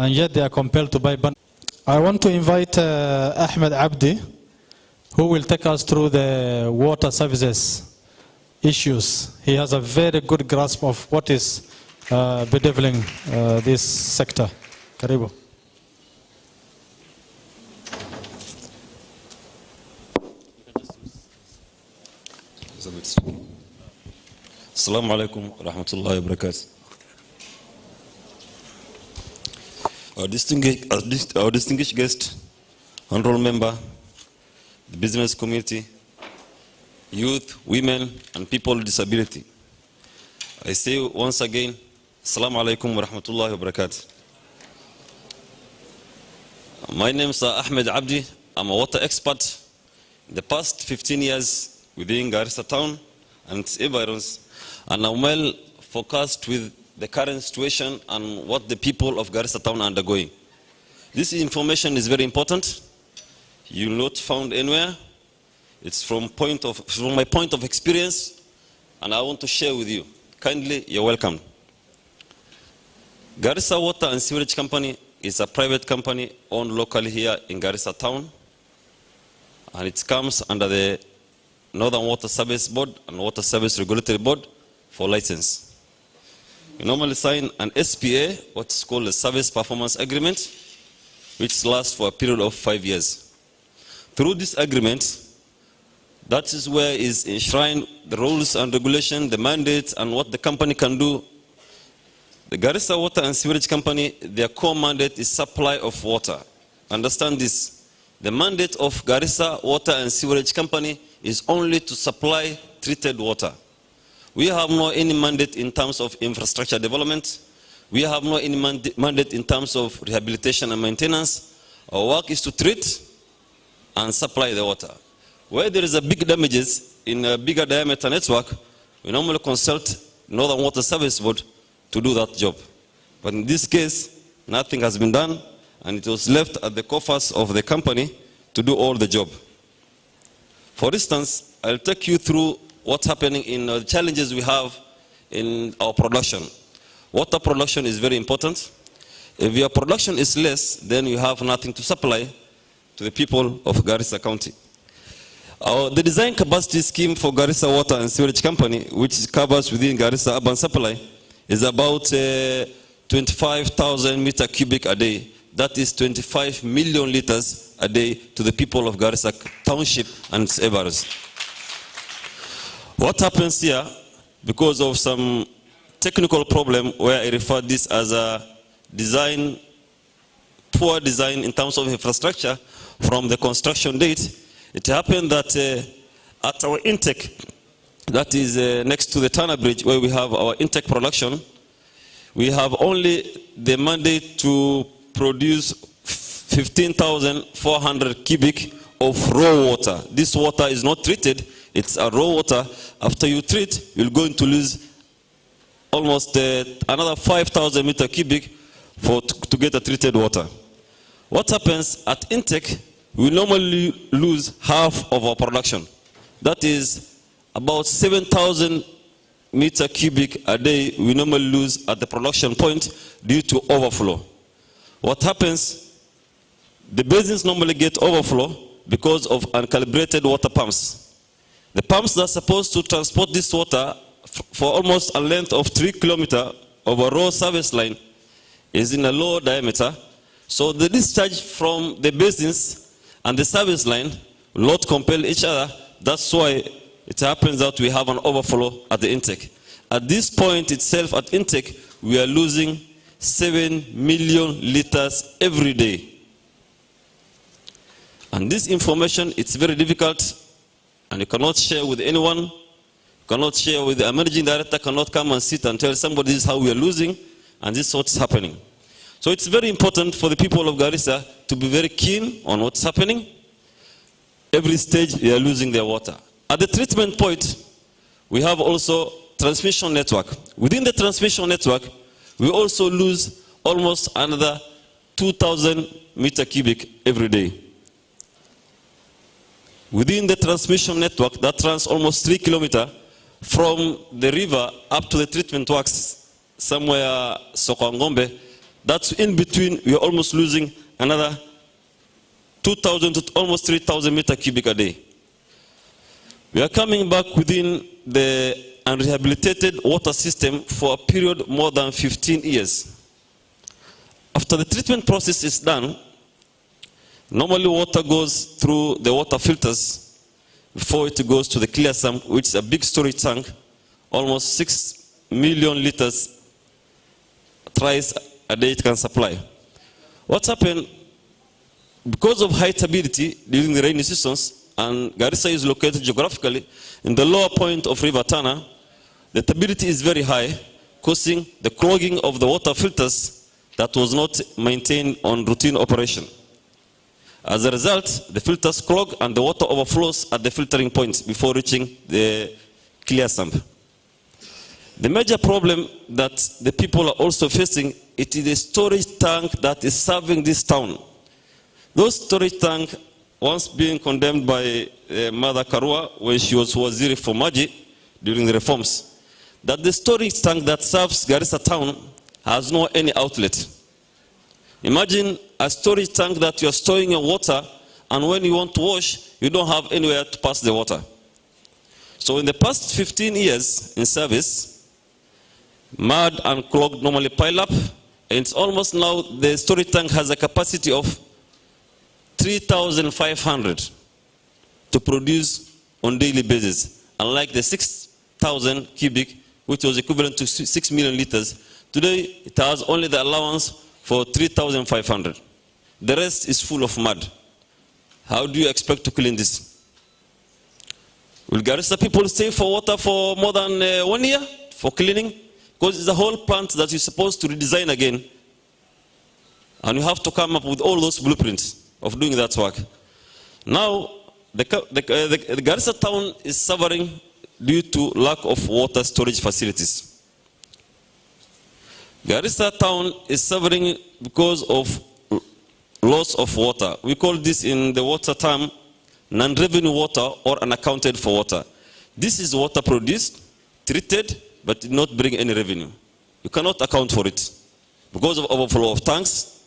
and yet they are compelled to buy I want to invite Ahmed Abdi who will take us through the water services issues. He has a very good grasp of what is bedeviling this sector. Karibu. Assalamu alaikum wa rahmatullahi wa barakatuh. Our distinguished guest, honorable member, the business community, youth, women, and people with disability. I say once again, Assalamu alaikum wa rahmatullahi wa barakatuh. My name is Ahmed Abdi. I'm a water expert. In the past 15 years within Garissa town and its environs, and I'm well focused with the current situation and what the people of Garissa town are undergoing. This information is very important. You'll not found anywhere. It's from my point of experience, and I want to share with you. Kindly, you're welcome. Garissa Water and Sewerage Company is a private company owned locally here in Garissa town, and it comes under the Northern Water Service Board and Water Service Regulatory Board for license. We normally sign an SPA, what's called a Service Performance Agreement, which lasts for a period of 5 years. Through this agreement, that is where is enshrined the rules and regulation, the mandates, and what the company can do. The Garissa Water and Sewerage Company, their core mandate is supply of water. Understand this. The mandate of Garissa Water and Sewerage Company is only to supply treated water. We have no any mandate in terms of infrastructure development. We have no any mandate in terms of rehabilitation and maintenance. Our work is to treat and supply the water. Where there is a big damages in a bigger diameter network, we normally consult Northern Water Service Board to do that job. But in this case, nothing has been done, and it was left at the coffers of the company to do all the job. For instance, I'll take you through what's happening in the challenges we have in our production. Water production is very important. If your production is less, then you have nothing to supply to the people of Garissa County. The design capacity scheme for Garissa Water and Sewerage Company, which covers within Garissa urban supply, is about 25,000 meter cubic a day. That is 25 million liters a day to the people of Garissa Township and its environs. What happens here, because of some technical problem where I refer this as a design, poor design in terms of infrastructure from the construction date, it happened that at our intake, that is next to the Tana Bridge where we have our intake production, we have only the mandate to produce 15,400 cubic of raw water. This water is not treated, it's a raw water. After you treat, you're going to lose almost another 5,000 meter cubic to get a treated water. What happens at intake, we normally lose half of our production. That is about 7,000 meter cubic a day we normally lose at the production point due to overflow. What happens, the basins normally get overflow because of uncalibrated water pumps. The pumps that are supposed to transport this water for almost a length of 3 kilometers of a raw service line is in a low diameter. So the discharge from the basins and the service line will not compel each other. That's why it happens that we have an overflow at the intake. At this point itself at intake, we are losing 7 million liters every day. And this information, it's very difficult, and you cannot share with anyone, you cannot share with the managing director, cannot come and sit and tell somebody this is how we are losing, and this is what's happening. So it's very important for the people of Garissa to be very keen on what's happening. Every stage, they are losing their water. At the treatment point, we have also transmission network. Within the transmission network, we also lose almost another 2,000 meter cubic every day. Within the transmission network, that runs almost 3 kilometers from the river up to the treatment works, somewhere Sokongombe. That's in between, we are almost losing another 2,000 to almost 3,000 meter cubic a day. We are coming back within the unrehabilitated water system for a period more than 15 years. After the treatment process is done, normally water goes through the water filters before it goes to the clear sump, which is a big storage tank, almost 6 million liters thrice a day it can supply. What's happened, because of high turbidity during the rainy seasons, and Garissa is located geographically in the lower point of River Tana, the turbidity is very high, causing the clogging of the water filters that was not maintained on routine operation. As a result, the filters clog and the water overflows at the filtering point before reaching the clear sump. The major problem that the people are also facing, it is a storage tank that is serving this town. Those storage tanks, once being condemned by Mother Karua when she was Waziri for Maji during the reforms, that the storage tank that serves Garissa town has no any outlet. Imagine a storage tank that you are storing your water, and when you want to wash, you don't have anywhere to pass the water. So in the past 15 years in service, mud and clog normally pile up, and it's almost now the storage tank has a capacity of 3,500 to produce on daily basis, unlike the 6,000 cubic, which was equivalent to 6 million liters. Today, it has only the allowance for 3,500. The rest is full of mud. How do you expect to clean this? Will Garissa people stay for water for more than 1 year for cleaning? Because it's a whole plant that you're supposed to redesign again. And you have to come up with all those blueprints of doing that work. Now, the Garissa town is suffering due to lack of water storage facilities. Garissa town is suffering because of loss of water. We call this in the water term non-revenue water or unaccounted for water. This is water produced, treated, but did not bring any revenue. You cannot account for it because of overflow of tanks,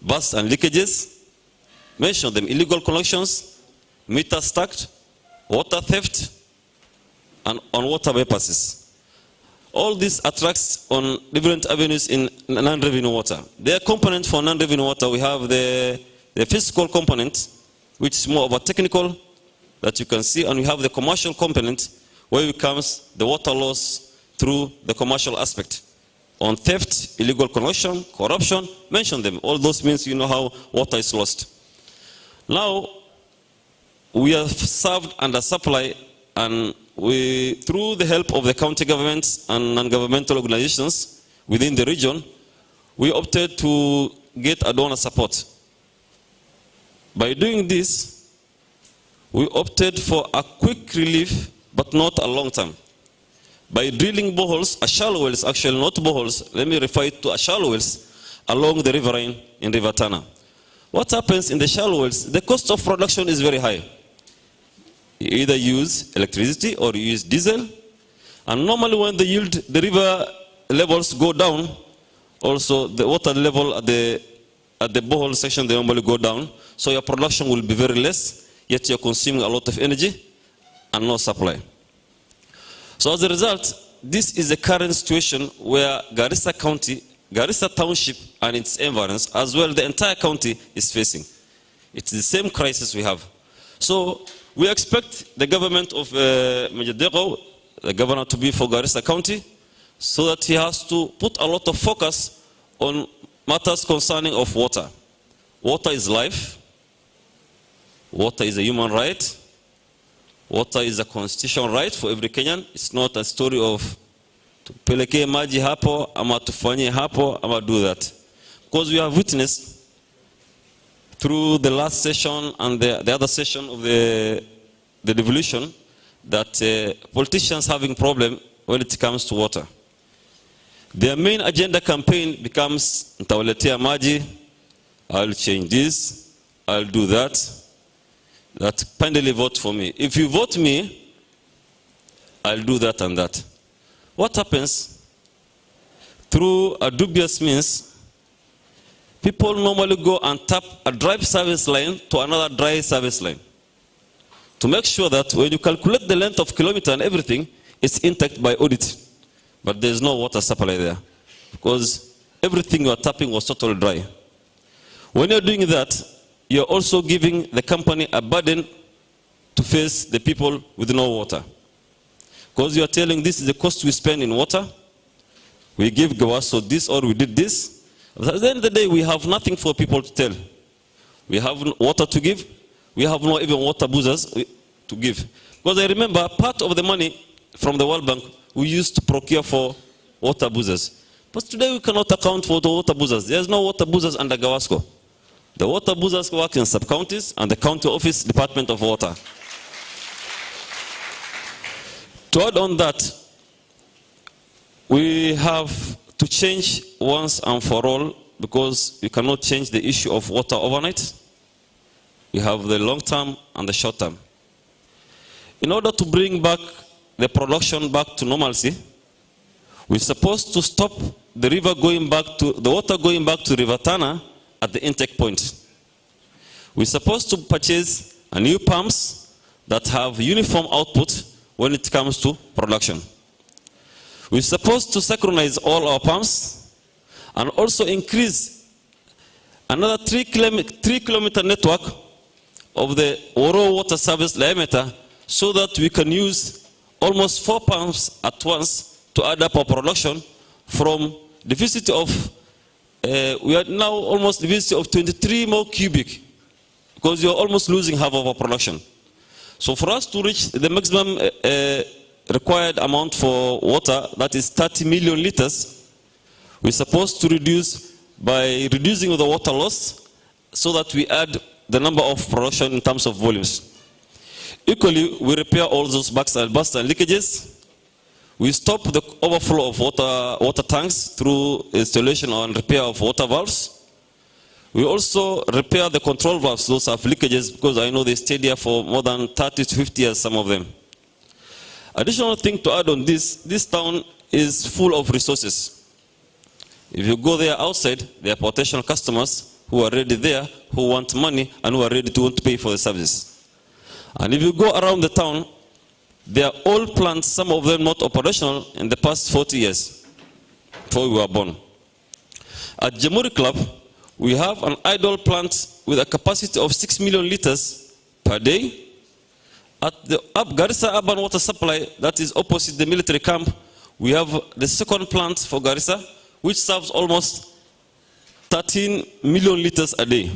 bursts and leakages. Mention them: illegal connections, meter stacked, water theft, and on water bypasses. All this attracts on different avenues in non-revenue water. There are components for non-revenue water. We have the physical component, which is more of a technical that you can see, and we have the commercial component, where it comes the water loss through the commercial aspect. On theft, illegal connection, corruption, mention them. All those means you know how water is lost. Now, we have served under supply, and we, through the help of the county governments and non-governmental organizations within the region, we opted to get a donor support. By doing this, we opted for a quick relief, but not a long term. By drilling boreholes, shallow wells, actually not boreholes, let me refer it to a shallow wells along the riverine in River Tana. What happens in the shallow wells? The cost of production is very high. You either use electricity or you use diesel. And normally when the river levels go down, also the water level at the borehole section, they normally go down. So your production will be very less, yet you're consuming a lot of energy and no supply. So as a result, this is the current situation where Garissa County, Garissa Township and its environs, as well the entire county is facing. It's the same crisis we have. So we expect the government of Major DEKO, the governor, to be for Garissa County, so that he has to put a lot of focus on matters concerning of water. Water is life. Water is a human right. Water is a constitutional right for every Kenyan. It's not a story of tupeleke maji hapo, ama tufanye hapo, ama do that. Because we have witnessed through the last session and the other session of the devolution that politicians having problem when it comes to water. Their main agenda campaign becomes nitawaletea maji, I'll change this, I'll do that. That kindly vote for me. If you vote me, I'll do that and that. What happens? Through a dubious means, people normally go and tap a dry service line to another dry service line to make sure that when you calculate the length of kilometer and everything, it's intact by audit. But there's no water supply there because everything you are tapping was totally dry. When you're doing that, you're also giving the company a burden to face the people with no water. Because you're telling this is the cost we spend in water. We give Gawaso this or we did this. But at the end of the day, we have nothing for people to tell. We have water to give. We have no even water boozers to give. Because I remember part of the money from the World Bank we used to procure for water boozers. But today we cannot account for the water boozers. There's no water boozers under Gawasco. The water boozers work in sub-counties and the county office Department of Water. To add on that, we have to change once and for all, because we cannot change the issue of water overnight. We have the long term and the short term. In order to bring back the production back to normalcy, we're supposed to stop the water going back to River Tana at the intake point. We're supposed to purchase new pumps that have uniform output when it comes to production. We're supposed to synchronize all our pumps and also increase another 3-kilometer network of the BAROW water service diameter so that we can use almost 4 pumps at once to add up our production from deficit of, we are now almost deficit of 23 more cubic, because you're almost losing half of our production. So for us to reach the maximum required amount for water, that is 30 million liters, we're supposed to reduce by reducing the water loss so that we add the number of production in terms of volumes. Equally, we repair all those bursts and leakages. We stop the overflow of water tanks through installation and repair of water valves. We also repair the control valves. Those have leakages because I know they stayed there for more than 30 to 50 years, some of them. Additional thing to add on this town is full of resources. If you go there outside, there are potential customers who are already there, who want money and who are ready to pay for the service. And if you go around the town, they are all plants, some of them not operational, in the past 40 years, before we were born. At Jamhuri Club, we have an idle plant with a capacity of 6 million liters per day. At the Garissa Urban Water Supply, that is opposite the military camp, we have the second plant for Garissa, which serves almost 13 million liters a day.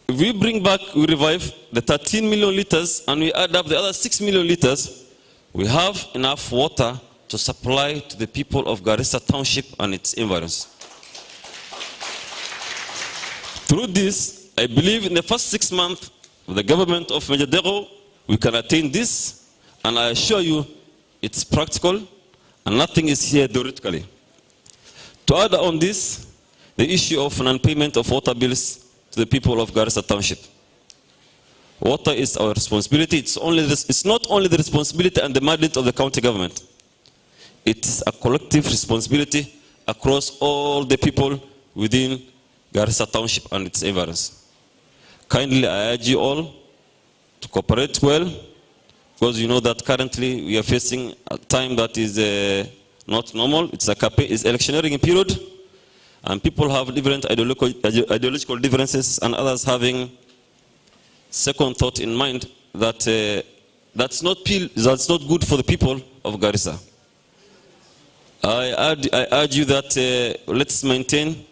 If we bring back, we revive the 13 million liters and we add up the other 6 million liters, we have enough water to supply to the people of Garissa Township and its environs. Through this, I believe in the first 6 months of the government of Major DEKO, we can attain this, and I assure you it's practical and nothing is here theoretically. To add on this, the issue of non-payment of water bills to the people of Garissa Township. Water is our responsibility. It's not only the responsibility and the mandate of the county government. It is a collective responsibility across all the people within Garissa Township and its environs. Kindly, I urge you all to cooperate well, because you know that currently we are facing a time that is not normal. It's electioneering period, and people have different ideological differences, and others having second thought in mind that that's not good for the people of Garissa. I urge you that let's maintain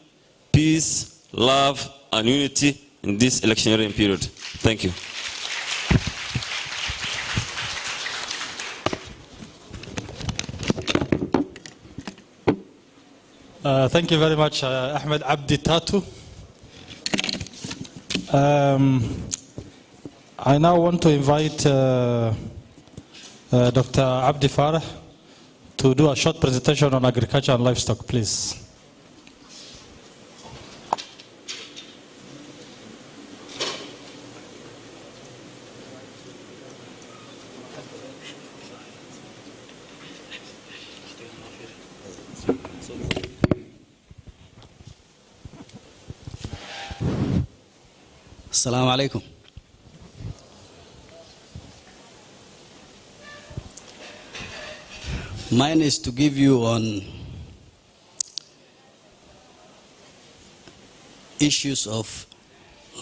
peace, love, and unity in this electioneering period. Thank you. Thank you very much, Ahmed Abdi Tatu. I now want to invite Dr. Abdi Farah to do a short presentation on agriculture and livestock, please. Assalamu alaikum. Mine is to give you on issues of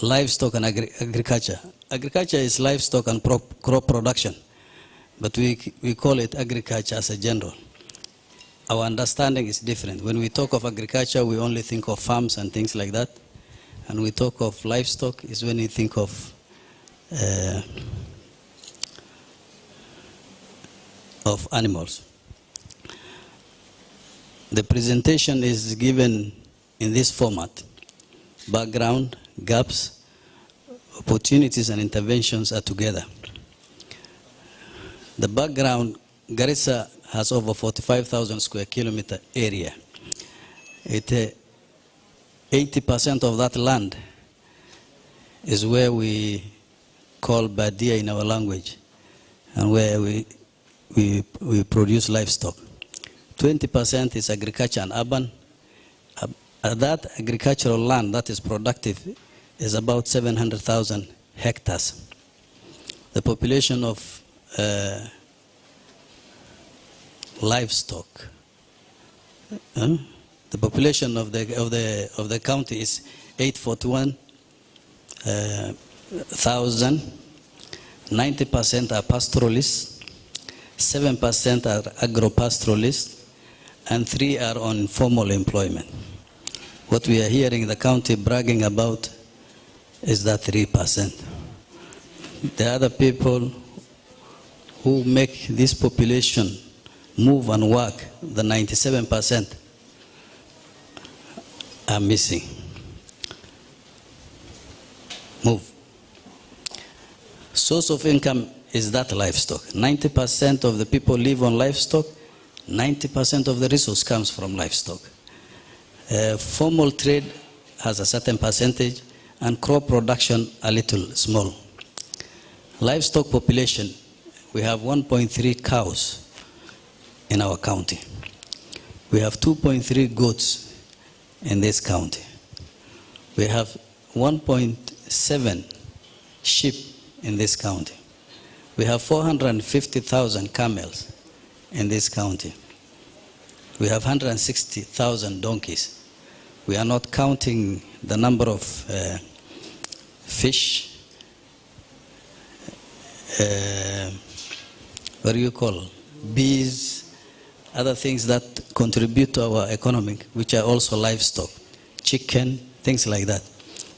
livestock and agriculture. Agriculture is livestock and crop production, but we call it agriculture as a general. Our understanding is different. When we talk of agriculture, we only think of farms and things like that. And we talk of livestock is when you think of animals. The presentation is given in this format: background, gaps, opportunities, and interventions are together. The background, Garissa has over 45,000 square kilometer area. 80% of that land is where we call Badia in our language, and where we produce livestock. 20% is agriculture and urban. That agricultural land that is productive is about 700,000 hectares. The population of livestock, the population of the county is 841,000. 90% are pastoralists, 7% are agro-pastoralists, and 3 are on formal employment. What we are hearing the county bragging about is that 3%. The other people who make this population move and work, the 97%, are missing. Move. Source of income is that livestock. 90% of the people live on livestock. 90% of the resource comes from livestock. Formal trade has a certain percentage, and crop production a little small. Livestock population, we have 1.3 cows in our county. We have 2.3 goats in this county. We have 1.7 sheep in this county. We have 450,000 camels in this county. We have 160,000 donkeys. We are not counting the number of fish, what do you call, bees, other things that contribute to our economy, which are also livestock, chicken, things like that.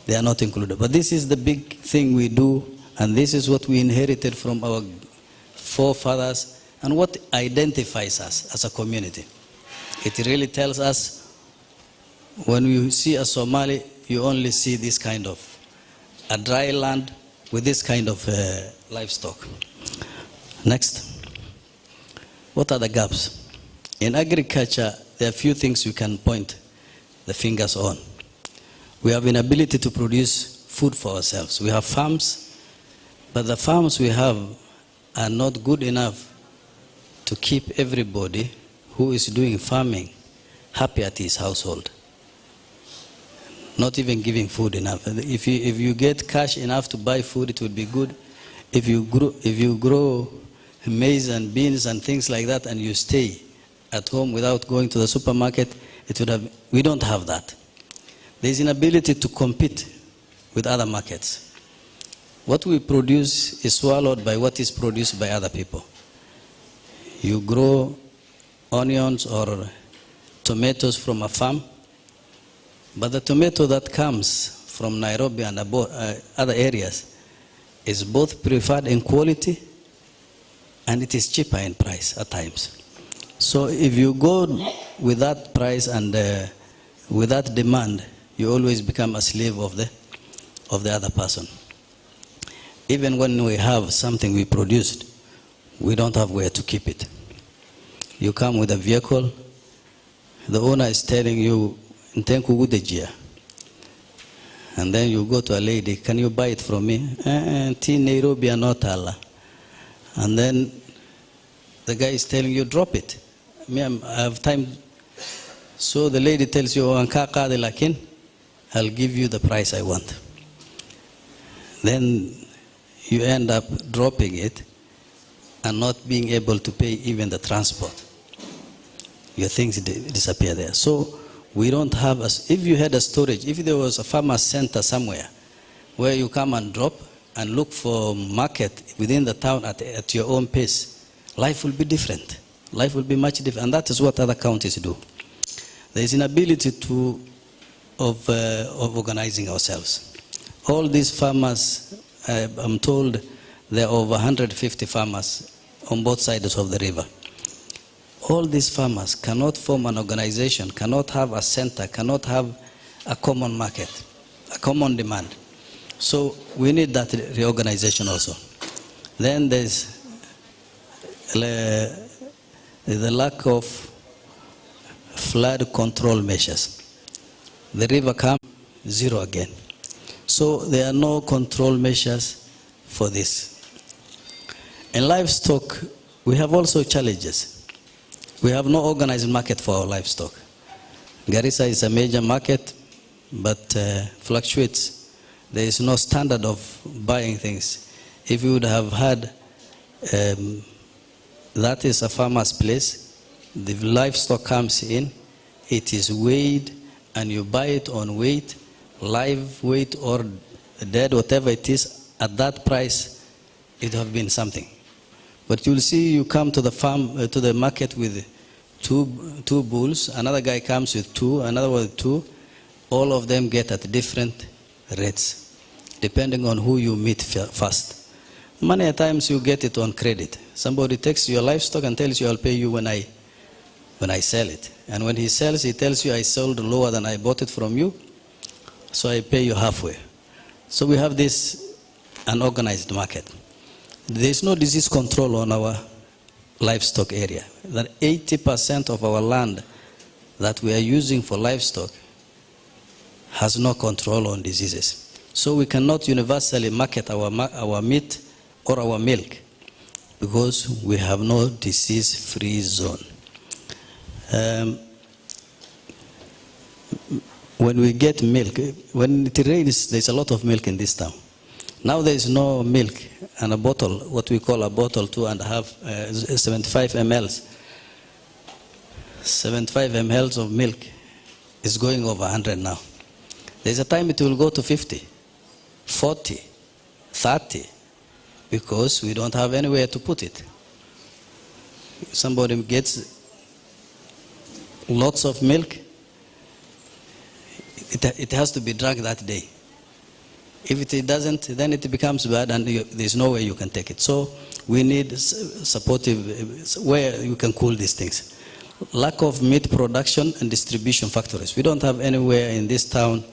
They are not included. But this is the big thing we do, and this is what we inherited from our forefathers, and what identifies us as a community. It really tells us, when you see a Somali, you only see this kind of a dry land with this kind of livestock. Next. What are the gaps? In agriculture, there are few things you can point the fingers on. We have an ability to produce food for ourselves. We have farms, but the farms we have are not good enough to keep everybody who is doing farming happy at his household. Not even giving food enough. If you get cash enough to buy food, it would be good. If you grow maize and beans and things like that, and you stay at home without going to the supermarket, we don't have that. There's an ability to compete with other markets. What we produce is swallowed by what is produced by other people. You grow onions or tomatoes from a farm, but the tomato that comes from Nairobi and other areas is both preferred in quality, and it is cheaper in price at times. So if you go with that price and with that demand, you always become a slave of the other person. Even when we have something we produced, we don't have where to keep it. You come with a vehicle, the owner is telling you, and then you go to a lady, can you buy it from me? Nairobi and not Allah. And then the guy is telling you, drop it. I have time. So the lady tells you, I'll give you the price I want. Then you end up dropping it and not being able to pay even the transport. Your things disappear there. So we don't have, if you had a storage, if there was a farmer's center somewhere where you come and drop and look for market within the town at your own pace, life will be different. Life will be much different. And that is what other counties do. There is an ability of organizing ourselves. All these farmers, I'm told there are over 150 farmers on both sides of the river. All these farmers cannot form an organization, cannot have a center, cannot have a common market a common demand. So we need that reorganization also. Then there's the lack of flood control measures. The river comes zero again. So there are no control measures for this. In livestock, we have also challenges. We have no organized market for our livestock. Garissa is a major market, but fluctuates. There is no standard of buying things. If you would have had, that is a farmer's place, the livestock comes in, it is weighed, and you buy it on weight, live weight or dead, whatever it is, at that price, it would have been something. But you'll see you come to the farm, to the market with two bulls, another guy comes with two, another with two, all of them get at different rates, depending on who you meet first. Many times you get it on credit. Somebody takes your livestock and tells you, I'll pay you when I sell it. And when he sells, he tells you, I sold lower than I bought it from you, so I pay you halfway. So we have this unorganized market. There is no disease control on our livestock area. That 80% of our land that we are using for livestock has no control on diseases. So we cannot universally market our meat or our milk because we have no disease-free zone. When we get milk, when it rains, there's a lot of milk in this town. Now there is no milk, and a bottle, what we call a bottle, 2.5, 75 mLs. 75 mLs of milk is going over 100 now. There's a time it will go to 50, 40, 30, because we don't have anywhere to put it. Somebody gets lots of milk, it has to be drunk that day. If it doesn't, then it becomes bad and there's no way you can take it. So we need supportive, where you can cool these things. Lack of meat production and distribution factories. We don't have anywhere in this town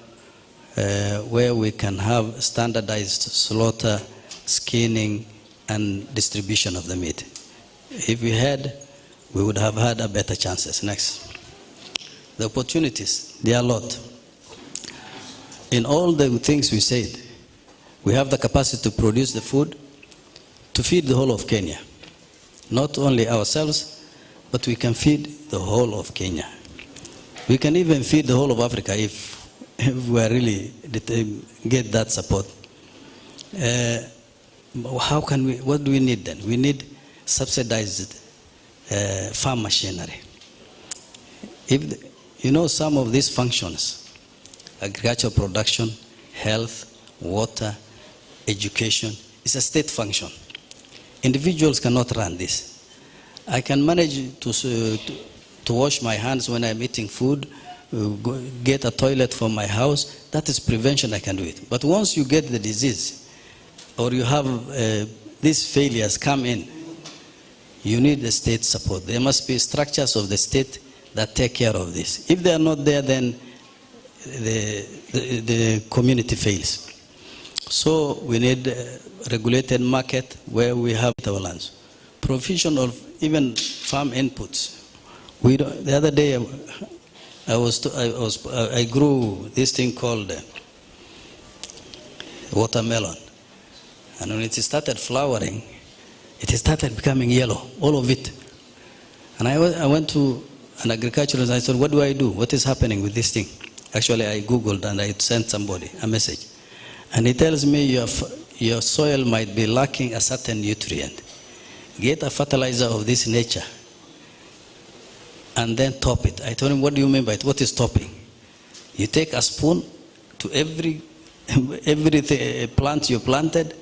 where we can have standardized slaughter, skinning, and distribution of the meat. If we had, we would have had a better chances. Next. The opportunities, there are a lot. In all the things we said, we have the capacity to produce the food to feed the whole of Kenya. Not only ourselves, but we can feed the whole of Kenya. We can even feed the whole of Africa if we really get that support. How can we, what do we need then? We need subsidized farm machinery. If, you know, some of these functions, agricultural production, health, water, education, is a state function. Individuals cannot run this. I can manage to wash my hands when I'm eating food, get a toilet for my house. That is prevention, I can do it. But once you get the disease, or you have these failures come in, you need the state support. There must be structures of the state that take care of this. If they are not there, then the community fails. So we need a regulated market where we have our lands. Provision of even farm inputs. The other day I grew this thing called watermelon. And when it started flowering, it started becoming yellow, all of it. And I went to an agriculturalist and I said, what do I do? What is happening with this thing? Actually, I Googled and I sent somebody a message. And he tells me your soil might be lacking a certain nutrient. Get a fertilizer of this nature and then top it. I told him, what do you mean by it? What is topping? You take a spoon to every plant you planted,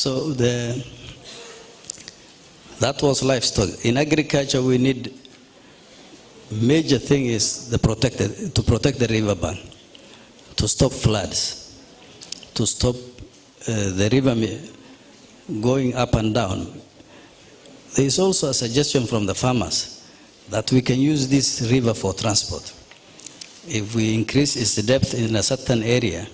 So that was livestock. In agriculture, we need, major thing is to protect the riverbank, to stop floods, to stop the river going up and down. There is also a suggestion from the farmers that we can use this river for transport. If we increase its depth in a certain area,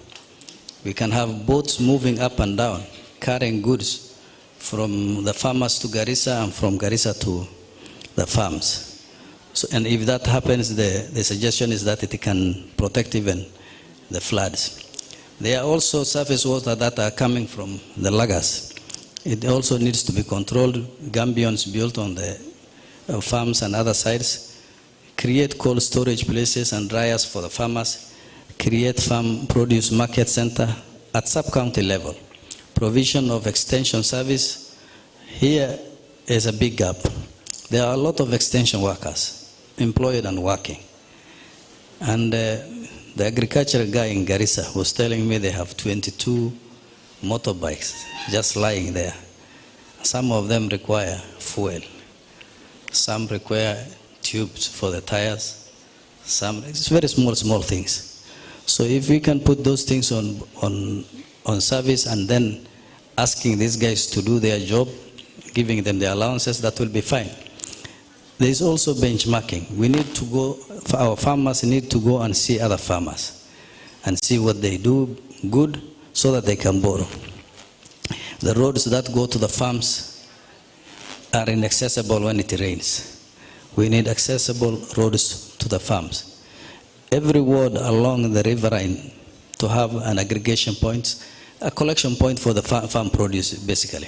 we can have boats moving up and down, carrying goods from the farmers to Garissa and from Garissa to the farms. So, and if that happens, the suggestion is that it can protect even the floods. There are also surface water that are coming from the lagers. It also needs to be controlled. Gambions built on the farms and other sites. Create cold storage places and dryers for the farmers. Create farm produce market center at sub-county level. Provision of extension service. Here is a big gap. There are a lot of extension workers employed and working. And the agricultural guy in Garissa was telling me they have 22 motorbikes just lying there. Some of them require fuel. Some require tubes for the tires. Some, it's very small things. So if we can put those things on service and then asking these guys to do their job, giving them the allowances, that will be fine. There is also benchmarking. We need to go, our farmers need to go and see other farmers and see what they do good so that they can borrow. The roads that go to the farms are inaccessible when it rains. We need accessible roads to the farms. Every ward along the riverine to have an aggregation point, a collection point for the farm produce, basically.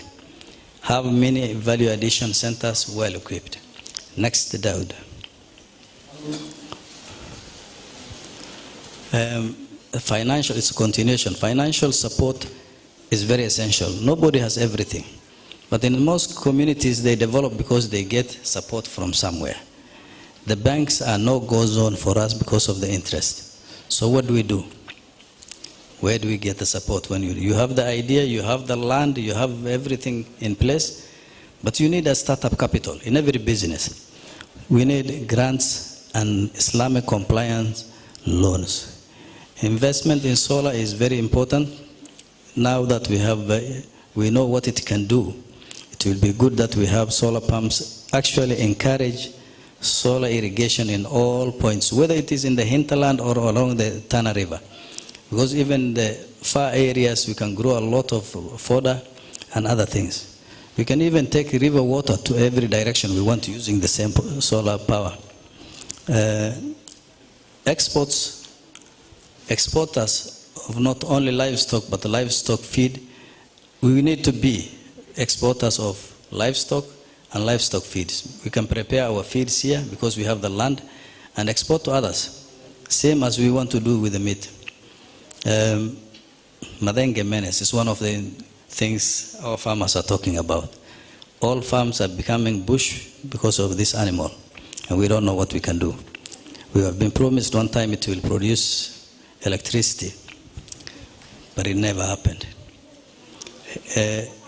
Have many value addition centers well equipped. Next, Daud. Financial, it's a continuation. Financial support is very essential. Nobody has everything. But in most communities, they develop because they get support from somewhere. The banks are no-go zone for us because of the interest. So what do we do? Where do we get the support? When you have the idea, you have the land, you have everything in place, but you need a startup capital in every business. We need grants and Islamic compliance loans. Investment in solar is very important. Now that we know what it can do, it will be good that we have solar pumps. Actually encourage solar irrigation in all points, whether it is in the hinterland or along the Tana River. Because even the far areas, we can grow a lot of fodder and other things. We can even take river water to every direction we want using the same solar power. Exporters of not only livestock, but livestock feed, we need to be exporters of livestock and livestock feeds. We can prepare our feeds here because we have the land and export to others, same as we want to do with the meat. Madenge menace is one of the things our farmers are talking about. All farms are becoming bush because of this animal, and we don't know what we can do. We have been promised one time it will produce electricity, but it never happened.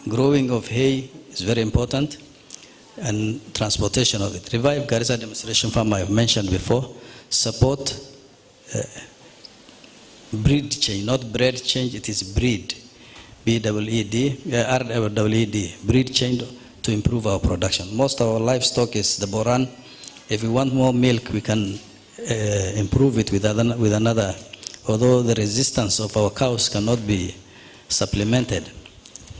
Growing of hay is very important, and transportation of it. Revive Garissa Demonstration Farm, I have mentioned before. Support breed change, not bread change, it is breed. B-E-E-D, R-E-E-D, breed change to improve our production. Most of our livestock is the boran. If we want more milk, we can improve it with another, although the resistance of our cows cannot be supplemented.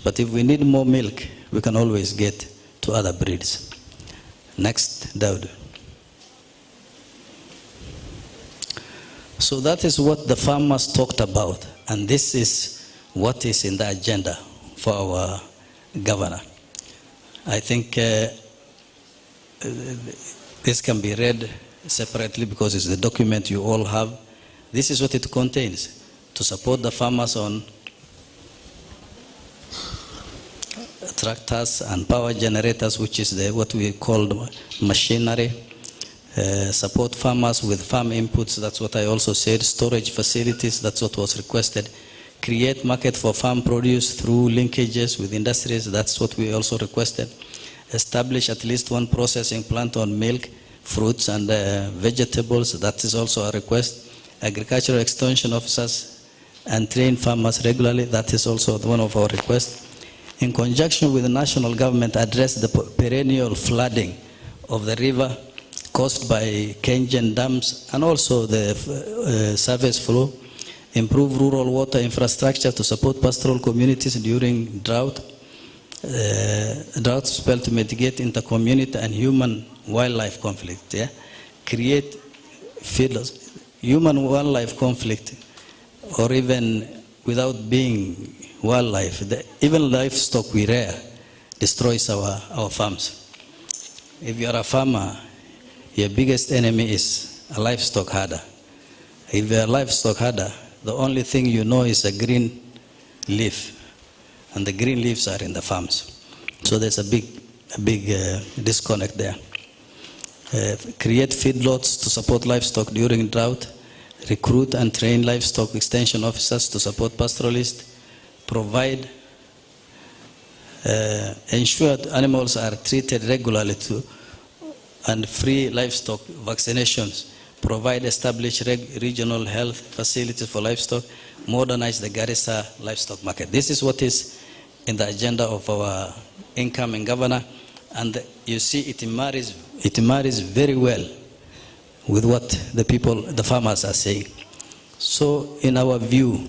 But if we need more milk, we can always get to other breeds. Next, Daud. So that is what the farmers talked about, and this is what is in the agenda for our governor. I think this can be read separately because it's the document you all have. This is what it contains: to support the farmers on tractors and power generators, which is what we call machinery. Support farmers with farm inputs, that's what I also said. Storage facilities, that's what was requested. create market for farm produce through linkages with industries. That's what we also requested. Establish at least one processing plant on milk, fruits, and vegetables. That is also a request. Agricultural extension officers and train farmers regularly. That is also one of our requests. In conjunction with the national government, address the perennial flooding of the river caused by Kenyan dams and also the surface flow. Improve rural water infrastructure to support pastoral communities during drought. Drought spell to mitigate inter-community and human-wildlife conflict. Yeah? Create human-wildlife conflict, or even without being wildlife, even livestock we rear destroys our farms. If you are a farmer, your biggest enemy is a livestock herder. If you are a livestock herder, the only thing you know is a green leaf, and the green leaves are in the farms. So there's a big disconnect there. Create feedlots to support livestock during drought. Recruit and train livestock extension officers to support pastoralists. Provide, ensure animals are treated regularly and free livestock vaccinations. Provide established regional health facilities for livestock. Modernize the Garissa livestock market. This is what is in the agenda of our incoming governor, and you see it marries very well with what the farmers are saying. So in our view,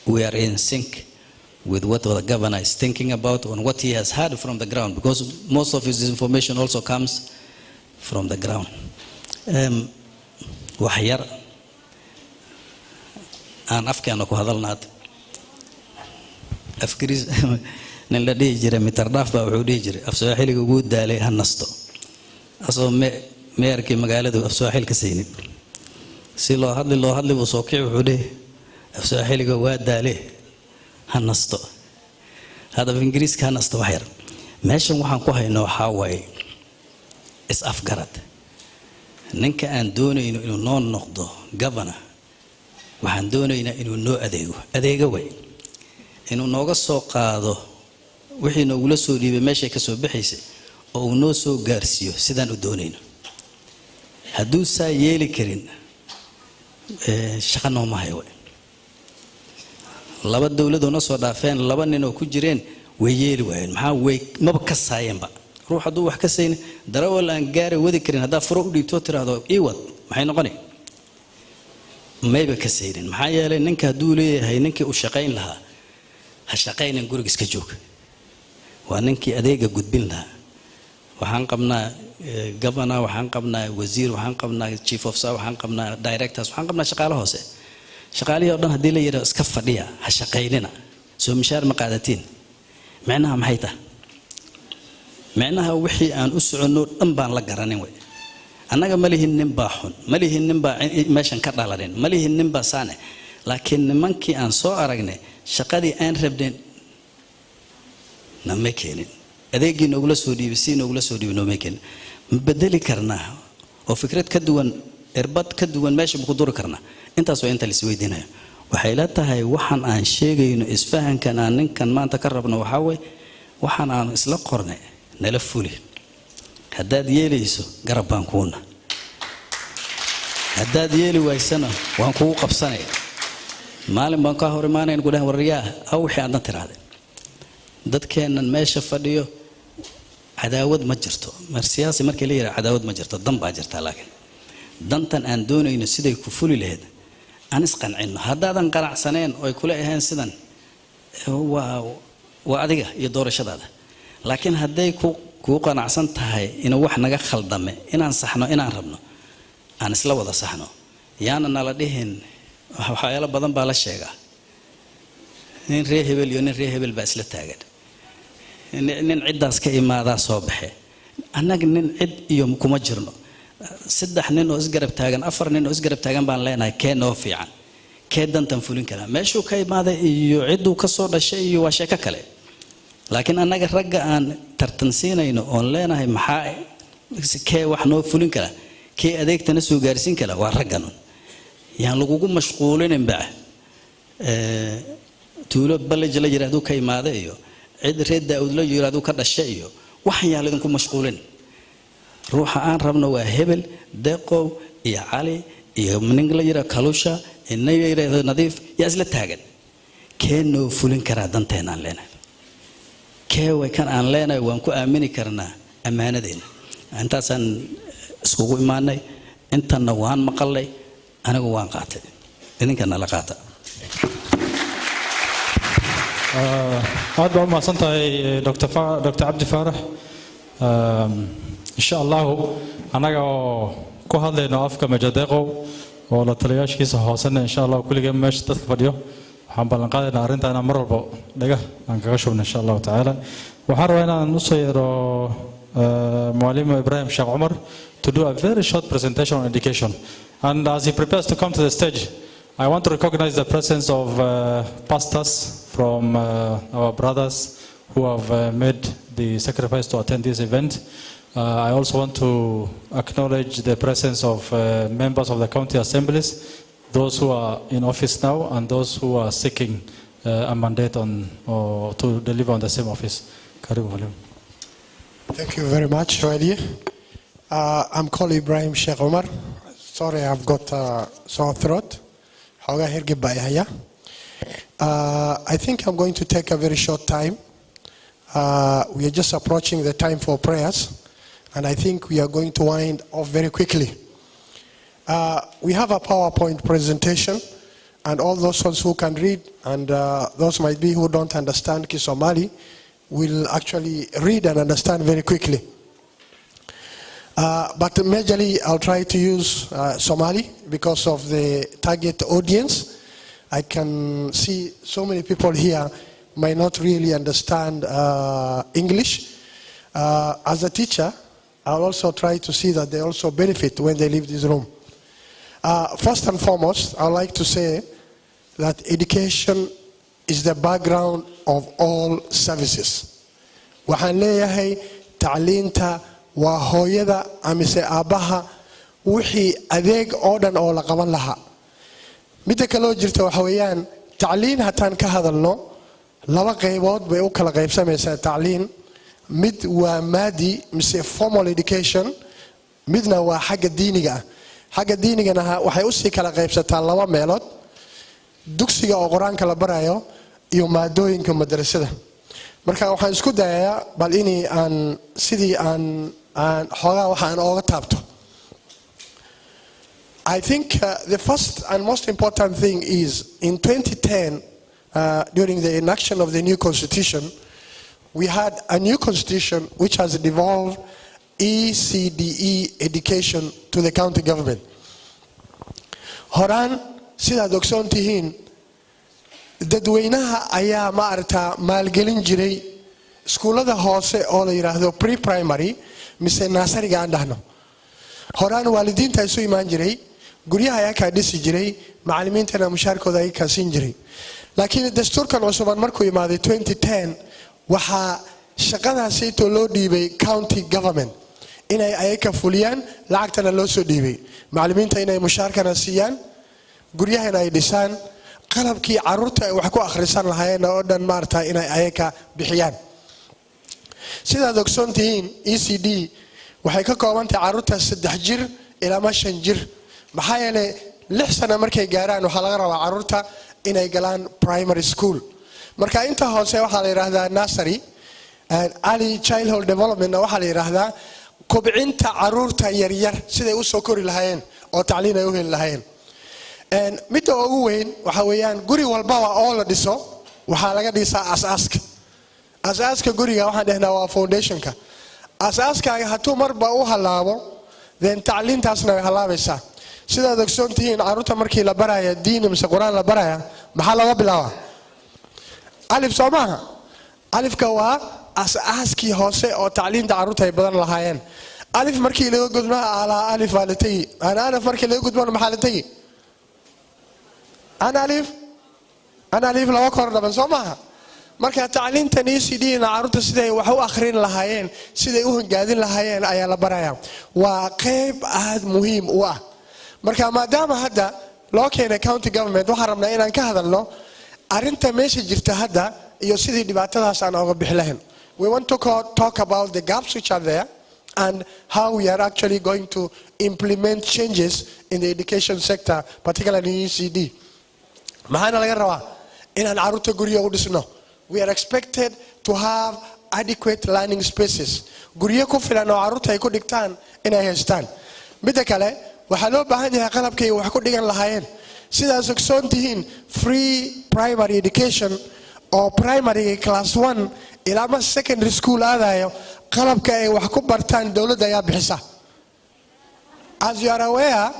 we are in sync with what the governor is thinking about and what he has heard from the ground, because most of his information also comes from the ground. Waxyar aan afkeena ku hadalnaad afkiris nin la dhihi jiray mitardhaaf baa wuxuu dhihi jiray af Soomaaliga ugu daalay ha nasto asoo meerkii magaaladu af Soomaaliga saynin si loo hadli buu soo kici wuxuu dhihi af Soomaaliga waa daalay ha nasto hada Ingiriiska ha nasto waxyar meeshan waxaan ku haynaa waxa way is afgarad ninka aan doonayno inuu noo noqdo governor waxaan doonaynaa inuu noo adeego way inuu nooga soo qaado wixii noogula soo dhiibay meesha ka soo bixisay oo uu noo soo gaarsiyo sidaan u doonayno hadduu saa yeeli karin shaqo nooma hayo laba dawladoo na soo dhaafeen laba nin oo ku jireen way yeeli waayeen maxaa way maba ka saayeenba ruux hadduu wax ka saynin darawal aan gaari wadi karin haddaa furo u dhiibto tiraahdo iwad maxay noqonay mayba ka saynin maxaa yeelay ninka hadduu leeyahay ninkii u shaqayn lahaa ha shaqaynin guriga iska joog waa ninkii adeega gudbin lahaa waxaan qabnaa governor waxaan qabnaa wasiir waxaan qabnaa chief of staff waxaan qabnaa directors waxaan qabnaa shaqaale hoose shaqaalihii oo dhan haddii la yidhaahdo iska fadhiya ha shaqaynina soo mishaar ma qaadatiin macnaha maxay tahay macnaha wixii aan u soconno dhan baan la garanin way annaga ma lihin nin baa xun ma lihin nin baa meeshan ka dhalanin ma lihin nin baa saane laakiin nimankii aan soo aragnay shaqadii aan rabneen nama keenin adeegii noogula soo dhiibay si noogula soo dhiibay nooma keenin ma bedeli karnaa oo fikrad ka duwan irbad ka duwan meesha ku duri karnaa intaas waa inta la isweydiinayo waxay la tahay waxaan aan sheegayno isfahankan aan ninkan maanta ka rabno waxa way waxaan aan isla qornay nala fuli haddaad yeelayso garab baan kuuna haddaad yeeli waysana waan kugu qabsanay maalin baan ka hor imaanayn ku dhahan warriyaa aw wixii aadna tiraahday dadkeennan meesha fadhiyo cadaawad ma jirto siyaasi markii la yiraahdo cadaawad ma jirto dan baa jirta laakiin dantan aan doonayno siday ku fuli lahayd aan isqancino haddaadan qanacsaneen oo ay kula ahayn sidan waa adiga iyo doorashadaada laakiin hadday ku qanacsan tahay inuu wax naga khaldame inaan saxno inaan rabno aan isla wada saxno yaana nala dhihin waxyaalo badan baa la sheegaa nin reer hebel iyo nin reer hebel baa isla taagan nin ciddaas ka imaadaa soo baxe annaga nin cid iyo kuma jirno saddex nin oo isgarab taagan afar nin oo isgarab taagan baan leenahay kee noo fiican kee dantan fulin karaa meeshuu ka imaaday iyo cidduu ka soo dhashay iyo waa sheeko kale laakiin annaga ragga aan tartansiinayno oon leenahay maxaa kee wax noo fulin kara kee adeegtana soo gaarsiin kara waa raggan yaan lagugu mashquulinin baa tuulo balaj la yiraahdo ka imaada iyo cid reed daawud la yiraahdo ka dhashay iyo waxan yaa idinku mashquulin ruuxa aan rabno waa hebel deeqo iyo cali iyo nin la yiraahdo kalusha inay yiraahdo nadiif yaa isla taagan keeno fulin kara danteena aan leenahay keeway kan aan leenahay waan ku aamini karnaa amaanadeena intaasan iskugu imaanay intana waan maqalay anigu waan qaatay idinkana la qaata aad baa mahadsan tahay Dr. Abdi Faarax insha Allah anaga oo ku hadlayno afka majadeeqo oo la taliyaashiisa hoosana insha Allah kulliga meesha dadka fadhiyo waxaan ballan qaadaynaa arrinta inaan mar walba dhaga aan kaga shubno insha Allah taala waxaan rabaa inaan u soo yeero Muallim Ibrahim Sheikh Umar to do a very short presentation on education. And as he prepares to come to the stage, I want to recognize the presence of pastors from our brothers who have made the sacrifice to attend this event. I also want to acknowledge the presence of members of the county assemblies, those who are in office now and those who are seeking a mandate on or to deliver on the same office. Karibu Muallim. Thank you very much, Wadi. I'm called Ibrahim Sheikh Umar. Sorry, I've got a sore throat. I think I'm going to take a very short time. We are just approaching the time for prayers, and I think we are going to wind off very quickly. We have a PowerPoint presentation, and all those ones who can read, and those might be who don't understand Kisomali, will actually read and understand very quickly. But majorly, I'll try to use Somali because of the target audience. I can see so many people here might not really understand English. As a teacher, I'll also try to see that they also benefit when they leave this room. First and foremost, I'd like to say that education is the background of all services. Waxaan leeyahay tacliinta waa hooyada amise aabaha wixii adeeg oo dhan oo la qaban lahaa. Midda kale oo jirta waxa weeyaan tacliin hataan ka hadalno laba qaybood bay u kala qaybsamaysaa tacliin. Mid waa maadi mise formal education, midna waa xagga diiniga ah. Xagga diinigana waxay u sii kala qaybsataa laba meelood. Dugsiga oo quraanka la barayo iyo maadooyinka madrasada. Marka waxaan isku dayayaa bal inii aan sidii aan xoogaa waxaan ooga taabto. I think the first and most important thing is in 2010, during the enaction of the new constitution, we had a new constitution which has devolved ECDE education to the county government. Horaan sidaad ogsoon tihiin dadweynaha ayaa ma aragtaa maalgelin jiray iskuullada hoose oo la yiraahdo pre-primary mise naasariga aan dhahno. Horaan waalidiinta isu imaan jiray, guryaha ayaa ka dhisi jiray, macallimiintana mushaarkooda ay ka siin jiray. Laakiin dastuurkan cusuban markuu imaaday 2010 waxaa shaqadaasi to loo dhiibay county government inay ayaga fuliyaan, lacagtana loo soo dhiibay. Macallimiinta inay mushaarkana siiyaan, guryahana ay dhisaan, qalabkii caruurta ay wax ku akhrisan lahaayeen oo dhan maartaa inay ayaga bixiyaan. Sidaad ogsoon tihiin ECD waxay ka kooban tahay caruurta 3 jir ilaa 5 jir. Maxaa yeelay 6 sano markay gaaraan waxa laga rabaa caruurta inay galaan primary school. Marka inta hoose waxa la yiraahdaa nursery and early childhood development waxa la yiraahdaa kobcinta caruurta yar yar siday u soo kori lahaayeen oo tacliin ay u heli lahaayeen. Midda ugu weyn waxa weeyaan guri walba oo la dhiso waxa laga dhisaa asaaska. Asaaska guriga waxaan dhahnaa waa foundationka. Asaaskaaga hadduu marba u halaabo then tacliintaasna way halaabaysaa. Sidaad ogsoon tihiin caruurta markii la barayo diin mise quraan la barayo maxaa laga bilaabaa? Alif soo maaha. Alifka waa asaaskii hoose oo tacliinta caruurta ay badan lahaayeen. Alif markii laga gudbo ala alif waa la tagi. Alif markii laga gudbo maxaa la tagi? Ana alif laba kor dhaban soo maaha. Marka tacliinta ECD na caruurta siday wax u akhrin lahaayeen, siday u hangaadin lahaayeen ayaa la barayaa. Waa qayb aad muhiim u ah. Marka maadaama hadda loo keenay county government waxaan rabnaa inaan ka hadalno arinta meesha jirta hadda iyo sidii dhibaatadaas aan uga bixi lahayn. We want to talk about the gaps which are there and how we are actually going to implement changes in the education sector, particularly in ECD. Maxaana laga rabaa inaan caruurta guryo u dhisno. We are expected to have adequate learning spaces. Guryo ku filan oo caruurta ay ku dhigtaan inay haystaan. Midda kale waxaa loo baahan yahay qalabkay wax ku dhigan lahaayeen. Sidaas ogsoon tihiin free primary education or primary class 1 ilaa ma secondary school aadayo qalabka ay wax ku bartaan dawladda ayaa bixisa. As you are aware,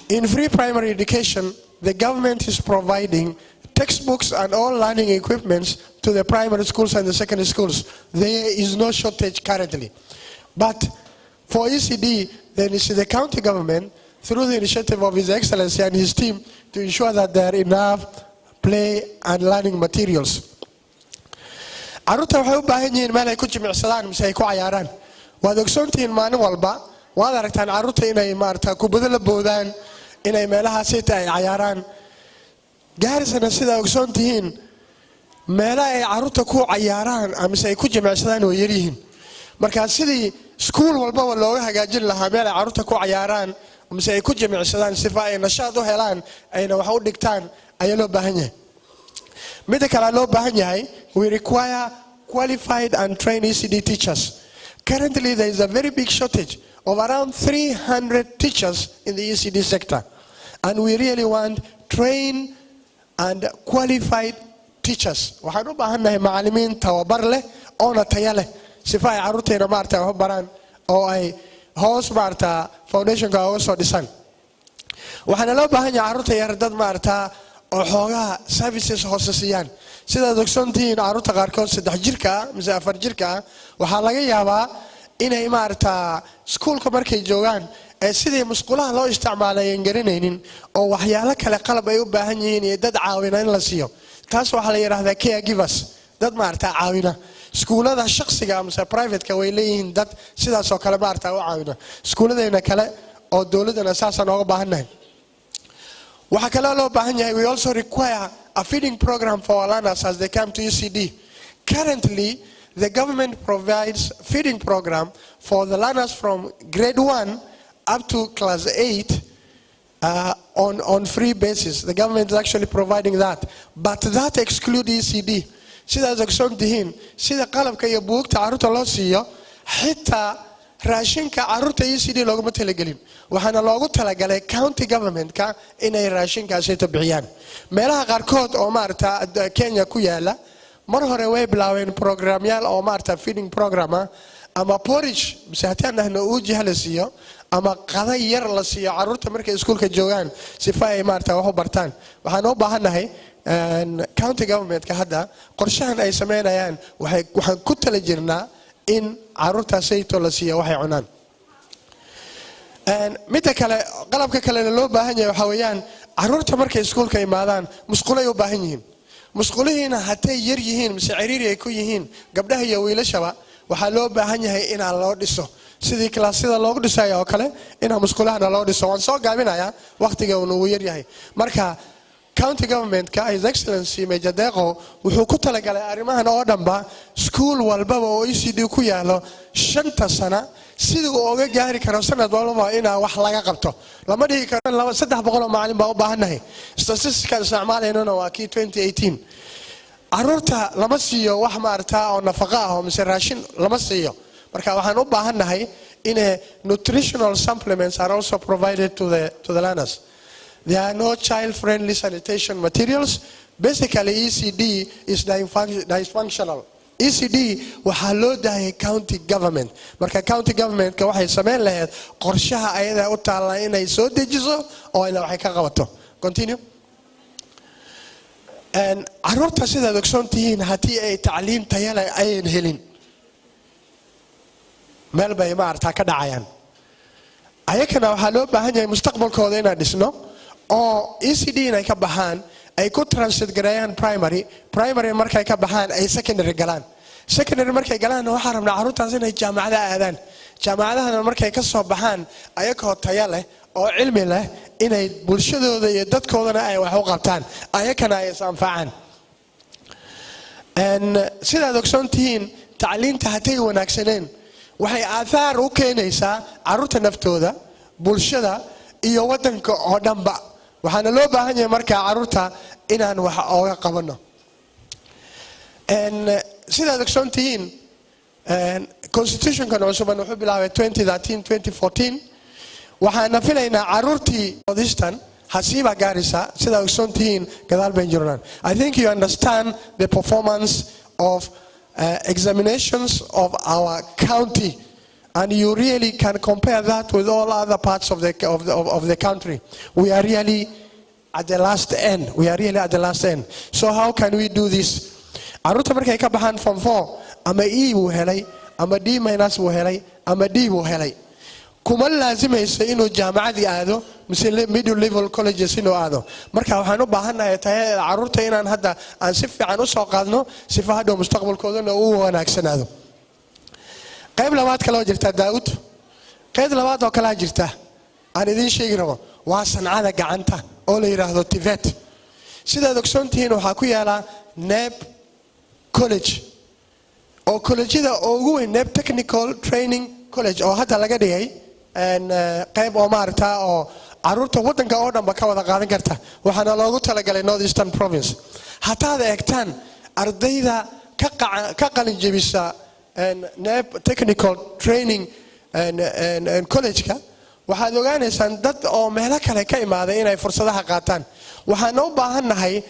in free primary education, the government is providing textbooks and all learning equipments to the primary schools and the secondary schools. There is no shortage currently. But for ECD, then it's the county government, through the initiative of His Excellency and his team, to ensure that there are enough play and learning materials. Caruurta waxay u baahan yihiin meel ay ku jimicsadaan mise ay ku cayaaraan. Waad ogsoontihiin maalin walba waad aragtaan caruurta inay maarta kubada la boodaan, inay meelahaas ay cayaaraan. Garissa sida ogsoontihiin meelaha ay caruurta ku cayaaraan ama ay ku jimicsadaan way yar yihiin. Marka sidii school walba looga hagaajin lahaa meel ay caruurta ku cayaaraan ama ay ku jimicsadaan si ay nashaad u helaan ayna wax u dhigtaan ayaa loo baahan yahay. Midda kale loo baahan yahay, we require qualified and trained ECD teachers. Currently there is a very big shortage of around 300 teachers in the ECD sector, and we really want trained and qualified teachers. Waxaan u baahannahay macallimiin tababar leh oo tayo leh si ay caruurteena maarta wax baraan oo ay hoos maarta foundationka uga soo dhisan. Waxaan loo baahan yahay caruurta yar dad maarta oo xoogaa services hoosasiyaan. Sida ogsoontihiin caruurta qaarkood 3 jirka mise 4 jirka waxaa laga yaabaa inay maarta schoolka markay joogaan sidii musqulaha loo isticmaalay garanaynin oo waxyaalo kale qalab ay u baahan yihiin iyo dad caawina in la siiyo. Taas waxaa la yiraahdaa caregivers, dad maarta caawina. Iskuulada shakhsiga ama private ka way leeyihiin dad sidaas oo kale maarta u caawina. Iskuuladeena kale oo dawladana asaasan uga baahannahay. Waxa kale loo baahan yahay, we also require a feeding program for our learners as they come to ECD. Currently, the government provides feeding program for the learners from grade 1 up to class 8 on free basis. The government is actually providing that. But that excludes ECD. Sida ogsoontihiin sida qalabka iyo buugta caruurta loo siiyo xitaa raashinka caruurta ECD looguma talagelin. Waxaana loogu talagalay county government-ka inay raashinkaas ay bixiyaan. Meelaha qaarkood oo maarta Kenya ku yaala mar hore way bilaaween programyaal oo maarta feeding program ama porridge bisaataan ahna uu jihalasiyo ama qada yar la siiyo caruurta markay iskuulka joogaan si ay maarta wax u bartaan. Waxaan u baahanahay county government-ka hadda qorshahan ay sameynayaan waxaan ku tala jirnaa in caruurta sayto la siiyo waxay cunaan. Midda kale qalabka kale loo baahan yahay waxa weeyaan caruurta markay iskuulka imaadaan musqulay u baahan yihiin. Musqulihiina hatay yar yihiin mise ciriiri ay ku yihiin gabdhaha iyo wiilashaba waxaa loo baahan yahay in loo dhiso sidii klaasyada loogu dhisayo oo kale in musqulahana loo dhiso. Waan soo gaabinayaa waqtiga uu yar yahay. Marka county government-ka His Excellency Major DEKO wuxuu ku talagalay arrimahan oo dhanba school walba oo ECD ku yaalo 5 sano sidii uu uga gaari karo sanad walba in wax laga qabto. Lama dhigi karo 300 macallin baa u baahannahay. Statistics isticmaalayna waa kii 2018. Caruurta lama siiyo wax maarta oo nafaqo ah oo mise raashin lama siiyo. Marka waxaan u baahannahay in nutritional supplements are also provided to the learners. There are no child-friendly sanitation materials. Basically, ECD is dysfunctional. ECD waxaa loo daayay county government. Marka county government-ka waxay sameyn lahayd qorshaha ayada u taala inay soo dejiso oo ay waxay ka qabato. Continue. Caruurta sida ogsoontihiin haddii ay tacliin tayo leh ayaan helin meel bay maarta ka dhacayaan. Ayakana waxaa loo baahan yahay mustaqbalkooda inaan dhisno oo ECD inay ka baxaan ay ku transit gareeyaan primary markay ka baxaan ay secondary galaan. Secondary markay galaan waxaa rabnaa caruurtaas inay jaamacada aadaan. jaamacadahan markay ka soo baxaan ayagoo tayo leh oo cilmi leh inay bulshadooda iyo dadkoodana ay wax u qabtaan ayakana ay anfacaan sidaad ogsoontihiin tacliinta hatay wanaagsaneen waxay aathar u keenaysaa carruurta naftooda bulshada iyo wadanka oo dhanba waxaana loo baahan yahay markaa carruurta inaan wax ooga qabano sidaad ogsoontihiin constitutionkan cusuban wuxuu bilaabay 2013-2014 waxaana filaynaa carruurtii odistan hasiiba Garissa sidaad ogsoontihiin gadaal bayn jirnaan I think you understand the performance of examinations of our county and you really can compare that with all other parts of the country. We are really at the last end. So how can we do this? Arruta markay ka baxaan form 4 ama E buu helay ama D- buu helay ama D buu helay kuma laazimayso inuu jaamacad aado mise middle level colleges inuu aado marka waxaan u baahanahay tahay carruurta inaan hadda aan si fiican u soo qaadno sifa hadhow mustaqbalkoodana uu wanaagsanaado qayb labaad kale oo jirta Daawud qayb labaad oo kale jirta aan idin sheegi rabo waa sancada gacanta oo la yiraahdo TVET sidaad ogsoontihiin waxaa ku yaala NEB college oo collegeada ugu weyn NEB technical training college oo hadda laga dhigay qayb oo maarta oo carruurta wadanka oo dhanba ka wada qaadan karta waxaana loogu talagalay North Eastern Province hataad eegtaan ardayda ka qalin jebisa NEB technical training college-ka waxaad ogaanaysaan dad oo meelo kale ka imaaday inay fursadaha qaataan waxaan u baahanahay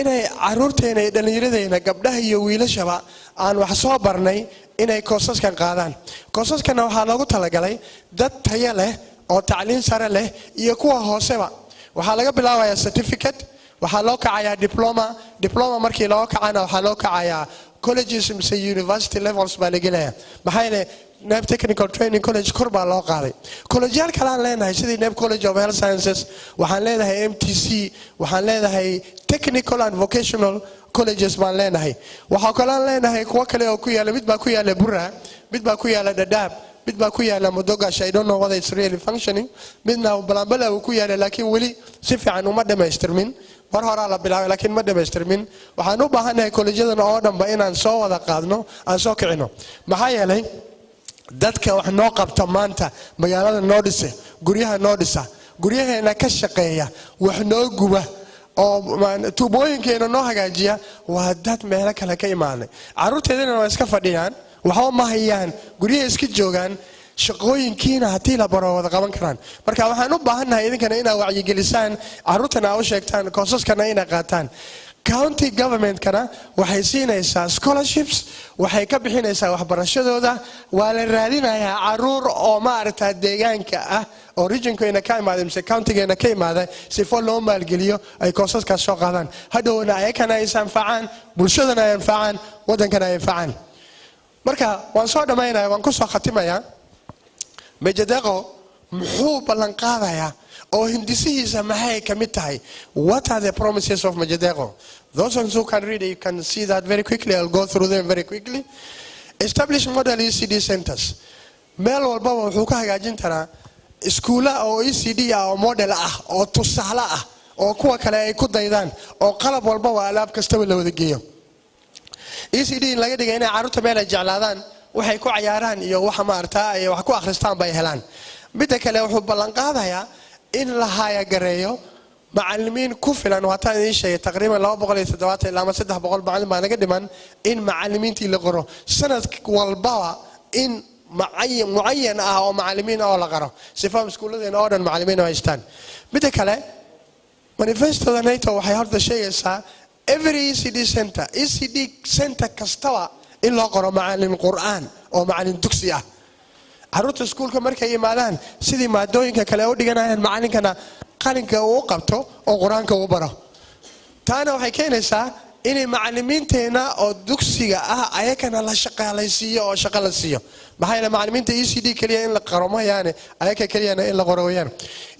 inay carruurteena iyo dhallinyaradeenna gabdhaha iyo wiilashaba aan wax soo barnay inay koosaskan qaadaan koosaskana waxaa loogu talagalay dad tayo leh oo tacliin sare leh iyo kuwa hooseba waxaa laga bilaabayaa certificate waxaa loo kacayaa diploma markii loo kacana waxaa loo kacayaa colleges and university levels baa la gelaya maxaa yeelay NEB technical training college kor baa loo qaaday collegeyaal kale aan leenahay sidii NEB college of health sciences waxaan leedahay MTC waxaan leedahay technical and vocational colleges baan leenahay waxaa kale aan leenahay kuwa kale oo ku yaala mid baa ku yaala Bura mid baa ku yaala Dadaab mid baa ku yaala Modogasha I don't know whether it's really functioning midna balambala uu ku yaala laakiin wali si fiican uma dhameystirmin war hore la bilaabay laakiin ma dhameystirmin waxaan u baahanahay collegeadan oo dhanba inaan soo wada qaadno aan soo kicino maxaa yeelay dadka wax noo qabta maanta magaalada noo dhisa guryaha noo dhisa guryaheena ka shaqeeya wax noo guba oo tuubooyinkeena noo hagaajiya waa dad meelo kale ka imaanay carruurteedana waa iska fadhiyaan waxba ma hayaan guryaha iska joogaan shaqooyinkiina haddii la baro wada qaban karaan marka waxaan u baahanahay idinkana inaad wacyigelisaan carruurtana u sheegtaan koosaskana inay qaataan county government-kana waxay siinaysaa scholarships waxay ka bixinaysaa waxbarashadooda waa la raadinayaa carruur oo maaragtaa deegaanka ah oo regionkeena ka imaaday mise countigeena ka imaaday sifo loo maalgeliyo ay koosaskaas soo qaadaan hadhowna ayakana ay anfacaan bulshadana ay anfacaan wadankana ay anfacaan marka waan soo dhammaynaya waan ku soo khatimayaa Major DEKO muxuu ballan qaadayaa oo hindisihiisa maxay ka mid tahay what are the promises of Major DEKO those ones who can read it, you can see that very quickly I'll go through them very quickly establish model ECD centers meel walba wuxuu ka hagaajin karaa iskuula oo ECD ah oo model ah oo tusaale ah oo kuwa kale ay ku daydaan oo qalab walba waa alaab kasta la wada geeyo ECD in laga dhigay inay carruurta meel ay jeclaadaan waxay ku ciyaaraan iyo waxa maartaa ay wax ku akhristaan bay helaan midda kale wuxuu ballan qaadayaa in la haya gareeyo macallimiin ku filan wataan idin sheegay taqriiban 270 ilaa 300 macallin baa naga dhiman in macallimiintii la qoro sanad walba in muayyan ah oo macallimiin oo la qoro sifa iskuuladeena oo dhan macallimiin oo haystaan midda kale manifesto NATO waxay horta sheegaysaa every ECD center kastaba in loo qoro macallin qur'aan oo macallin dugsi ah carruurta iskuulka markay yimaadaan sidii maadooyinka kale u dhiganayaan macallinkana qalinka uu qabto oo quraanka uu baro taana waxay keenaysaa in macallimiinteena oo dugsiga ah ayakana la shaqaalaysiiyo oo shaqo la siiyo maxay la macallimiinta ECD kaliya in la qaramo yaani ayaka kaliyana in la qorowayaan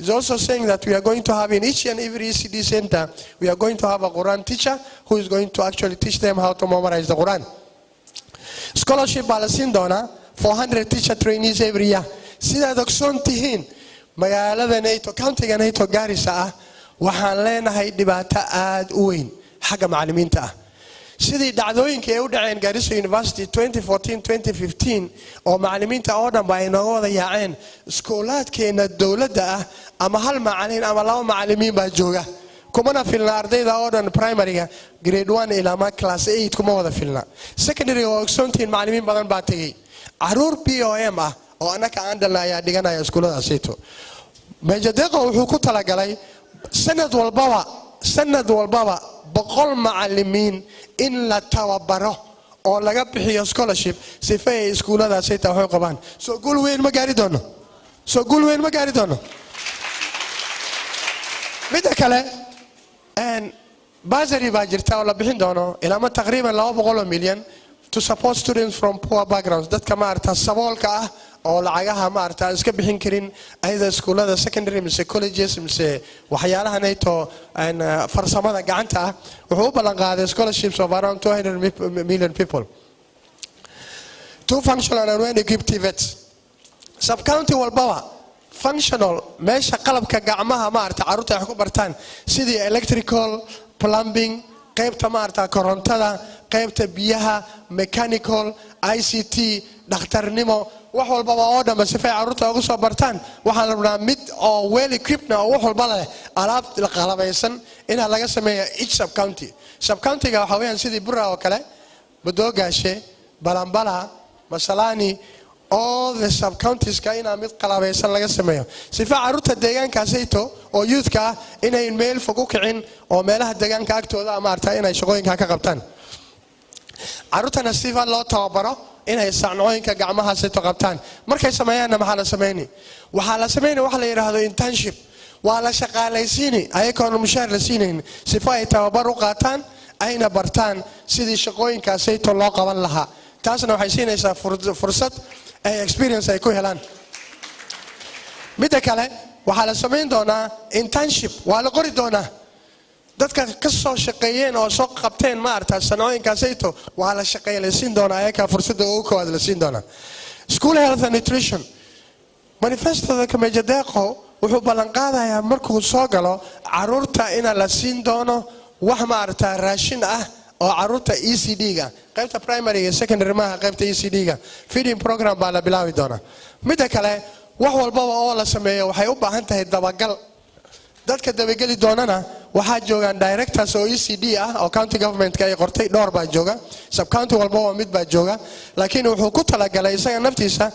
is also saying that we are going to have in each and every ECD center we are going to have a Quran teacher who is going to actually teach them how to memorize the Quran scholarship baa la siin doonaa 400 teacher trainees every year. Sidaad ogsoon tihiin magaalada NATO countiga NATO Garissa ah waxaan leenahay dhibaato aad u weyn xagga macallimiinta ah. sidii dhacdooyinka ay u dhaceen Garissa University 2014-2015 oo macallimiinta oo dhan ba ay nooga wada yaaceen iskoolaadkeena dawladda ah ama hal macallin ama laba macallimiin baa jooga kumana filna ardayda oo dhan primary-ga grade 1 ilaa class 8 kuma wada filna. Secondary oo ogsoontiin macallimiin badan baa tagay caruur BOM ah oo anaka aan dhalaya dhiganaya iskooladaasito. Major DEKO wuxuu ku talagalay sanad walbaba 100 macallimiin in la tababaro oo laga bixiyo scholarship sifa ay iskooladaasito wax u qabaan. Soo guul weyn ma gaari doono. Mid kale bursary baa jirta oo la bixin doono ilaa taqriiban 200 milyan to support students from poor backgrounds. Dadka maarta saboolka ah oo lacagaha maarta iska bixin karin ayda iskoolada secondary mise colleges mise waxyaalaha NATO farsamada gacanta ah wuxuu u ballan qaaday scholarships of around 200 million people. 2 functional and 1 equipped vets. Sub county walbaba functional meesha qalabka gacmaha maarta caruurta ay ku bartaan sidii electrical, plumbing, qaybta maarta korontada, qaybta biyaha, mechanical, ICT, dhakhtarnimo wax walbaba oo dhan si ay caruurta ugu soo bartaan. waxaan rabnaa mid oo well equipped oo wax walba leh alaab qalabaysan in laga sameeyo each sub county. Sub county-ga waxa weeyaan sidii Bura oo kale, Badoogaashe, Balambala, Masalani, all the sub counties ka ina mid qalabaysan laga sameeyo sifa caruurta deegaankaasayto oo youth-ka inay meel fog u kicin oo meelaha deegaanka agtooda ama arta inay shaqooyinka ka qabtaan. caruurtana sifa loo tababaro inay saacnooyinka gacmaha sito qabtaan. markay sameeyaan maxaa la sameeyay waxa la yiraahdo internship. waa la shaqaalaysiini ayagoon mushaar la siinayn sifa ay tababar u qaataan ayna bartaan sidii shaqooyinkaasayto loo qaban lahaa. taasna waxay siinaysaa fursad ay experience ay ku helaan. mid kale waxa la sameyn doonaa internship. waa la qori doonaa dadka ka soo shaqeeyeen oo soo qabteen maarta sanooyinkaasayto waa la shaqaalaysiin doonaa ayaga fursad ugu koowaad la siin doonaa. School health and nutrition. Manifesto Major DEKO wuxuu ballan qaadayaa markuu soo galo caruurta in la siin doono wax maarta raashin ah oo caruurta ECD-ga qaybta primary iyo secondary maaha qaybta ECD-ga feeding program baa la bilaabi doonaa. mid kale wax walbaba oo la sameeyo waxay u baahan tahay dabagal. dadka dabageli doonana waxaa joogan directors oo ECD ah oo county government-ka ay qortay dhowr baa jooga. Sub county walbaba mid baa jooga laakiin wuxuu ku talagalay isaga naftiisa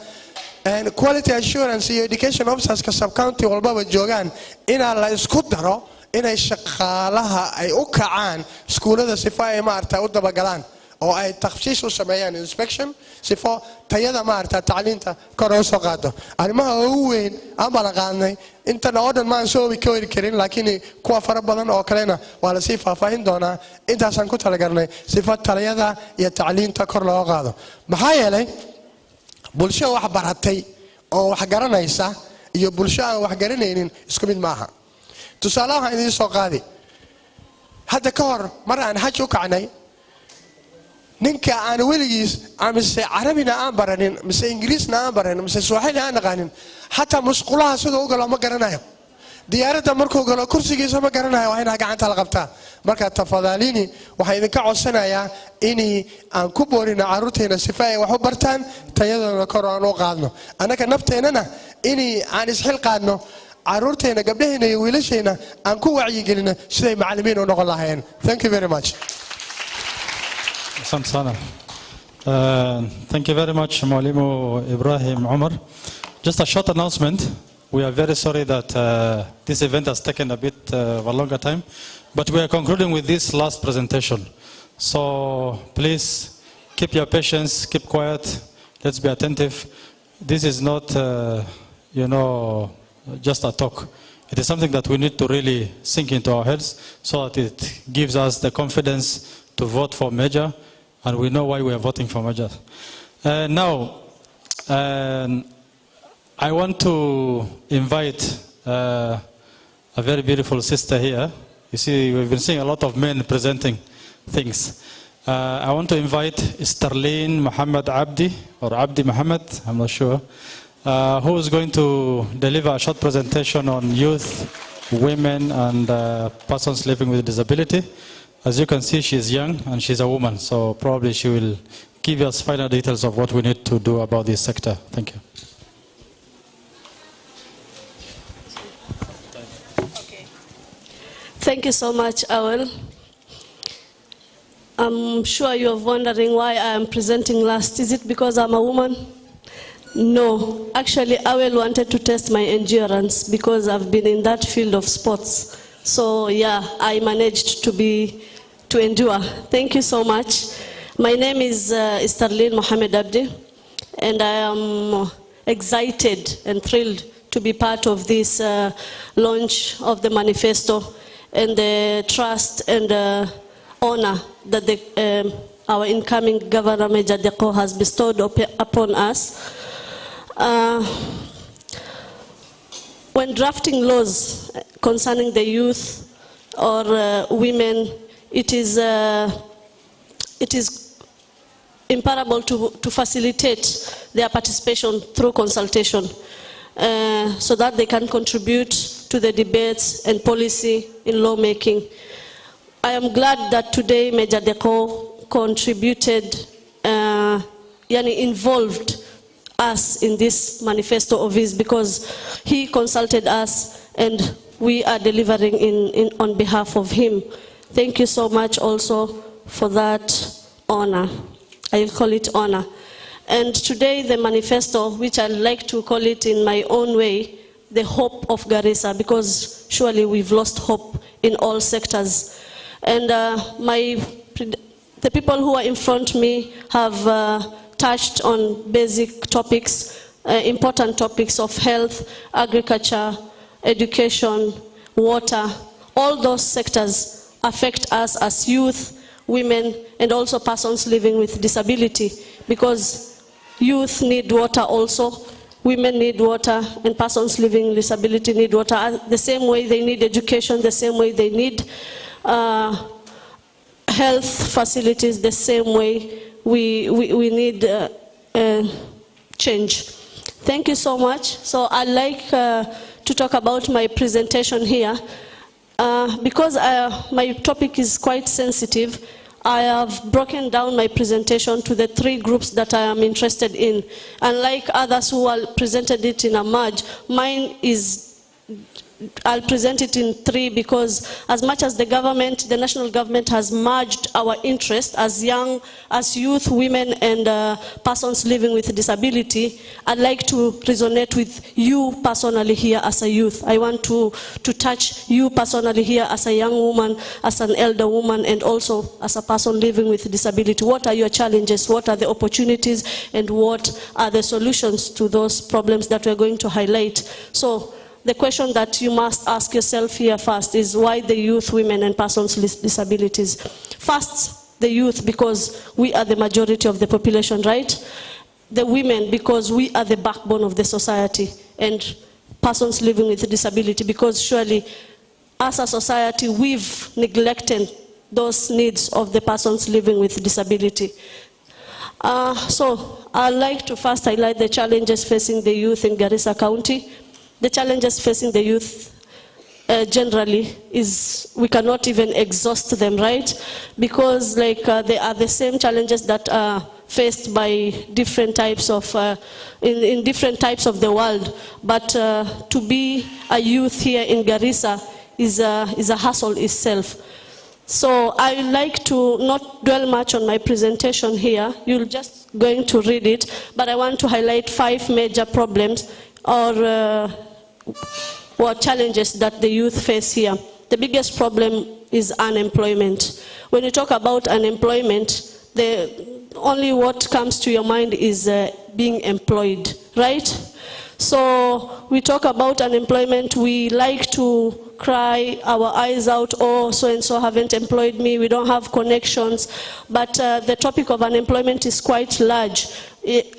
and quality assurance iyo education officers ka sub county walbaba joogan in la isku daro inay shaqaalaha ay u kacaan iskuulada sifa ay maarta u dabagalaan oo ay takhsiis u sameeyaan inspection sifo tayada maarta tacliinta kor u soo qaado. arrimaha ugu weyn aan bala qaadnay inta oo dhan ma soo wikooyi karin laakiin kuwa fara badan oo kalena waa la sii faahfaahin doonaa. intaasaan ku talagalnay sifo tayada iyo tacliinta kor loo qaado. maxaa yeelay bulsho wax baratay oo wax garanaysa iyo bulsho aan wax garanaynin isku mid maaha. tusaale waxaan idin soo qaadi hadda ka hor mar aan xaj u kacnay ninka aan weligiis mise carabina aan baranin mise ingiriisna aan baranin mise Swahili aan aqaanin hatta musqulaha sidoo galo ma garanayo. diyaaradda markuu galo kursigiisa ma garanayo waa inaa gacanta la qabtaa. marka tafadhalini waxaan idinka codsanayaa in aan ku boorino caruurteena sifa ay wax u bartaan tayadooda kor aan u qaadno. anaka nafteenana in aan isxil qaadno caruurteena gabdhaheena iyo wiilasheena aan ku wacyi gelino siday macallimiin u noqon lahaayeen. Thank you very much. Thank you very much, Mwalimu Ibrahim Umar. Just a short announcement. We are very sorry that this event has taken a bit of a longer time, but we are concluding with this last presentation. So please keep your patience, keep quiet, let's be attentive. This is not, just a talk. It is something that we need to really sink into our heads so that it gives us the confidence to vote for Major, and we know why we are voting for Major. Now, I want to invite a very beautiful sister here. You see, we've been seeing a lot of men presenting things. I want to invite Sterleen Mohammed Abdi, or Abdi Mohammed, I'm not sure, who is going to deliver a short presentation on youth, women, and persons living with disability. As you can see, she's young and she's a woman, so probably she will give us final details of what we need to do about this sector. Thank you. Thank you so much, Awel. I'm sure you're wondering why I am presenting last. Is it because I'm a woman? No. Actually, Awel wanted to test my endurance because I've been in that field of sports. So yeah, I managed to endure. Thank you so much. My name is Sterleen Mohammed Abdi, and I am excited and thrilled to be part of this launch of the manifesto and the trust and honor that our incoming Governor Major DEKO has bestowed upon us. When drafting laws concerning the youth or women, it is imparable to facilitate their participation through consultation so that they can contribute to the debates and policy in lawmaking. I am glad that today Major DEKO contributed, involved us in this manifesto of his, because he consulted us and we are delivering on behalf of him. Thank you so much also for that honor. I will call it honor. And today the manifesto, which I like to call it in my own way, the hope of Garissa, because surely we've lost hope in all sectors. And the people who are in front of me have touched on basic topics, important topics of health, agriculture, education, water. All those sectors affect us as youth, women, and also persons living with disability, because youth need water also, women need water, and persons living with disability need water. The same way they need education, the same way they need health facilities, the same way we need change. Thank you so much. So I'd like to talk about my presentation here. Because my topic is quite sensitive, I have broken down my presentation to the 3 groups that I am interested in. Unlike others who are presented it in a merge, mine is, I'll present it in 3, because as much as the government, the national government has merged our interests as youth, women, and persons living with disability, I'd like to resonate with you personally here as a youth. I want to touch you personally here as a young woman, as an elder woman, and also as a person living with disability. What are your challenges? What are the opportunities? And what are the solutions to those problems that we're going to highlight? So the question that you must ask yourself here first is, why the youth, women, and persons with disabilities? First, the youth, because we are the majority of the population, right? The women, because we are the backbone of the society, and persons living with disability, because surely as a society we've neglected those needs of the persons living with disability. So I'd like to first highlight the challenges facing the youth in Garissa County. The challenges facing the youth generally is, we cannot even exhaust them, right? Because they are the same challenges that are faced by different types of, in different types of the world. But to be a youth here in Garissa is a hassle itself. So I would like to not dwell much on my presentation here. You're just going to read it, but I want to highlight 5 major problems or challenges that the youth face here. The biggest problem is unemployment. When you talk about unemployment, only what comes to your mind is being employed, right? So we talk about unemployment, we like to cry our eyes out, oh, so-and-so haven't employed me, we don't have connections. But the topic of unemployment is quite large.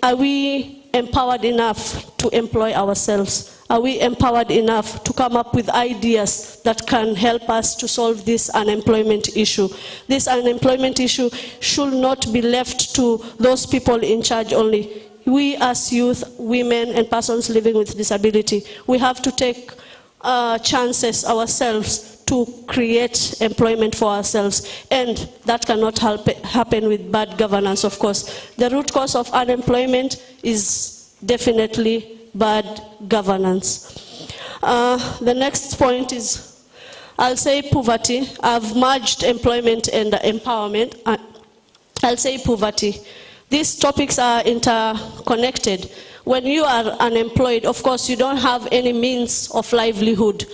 Are we empowered enough to employ ourselves? are we empowered enough to come up with ideas that can help us to solve this unemployment issue? This unemployment issue should not be left to those people in charge only. We as youth, women, and persons living with disability, we have to take chances ourselves to create employment for ourselves, and that cannot happen with bad governance, of course. The root cause of unemployment is definitely bad governance. The next point is, I'll say poverty. I've merged employment and empowerment. I'll say poverty. These topics are interconnected. When you are unemployed, of course, you don't have any means of livelihood.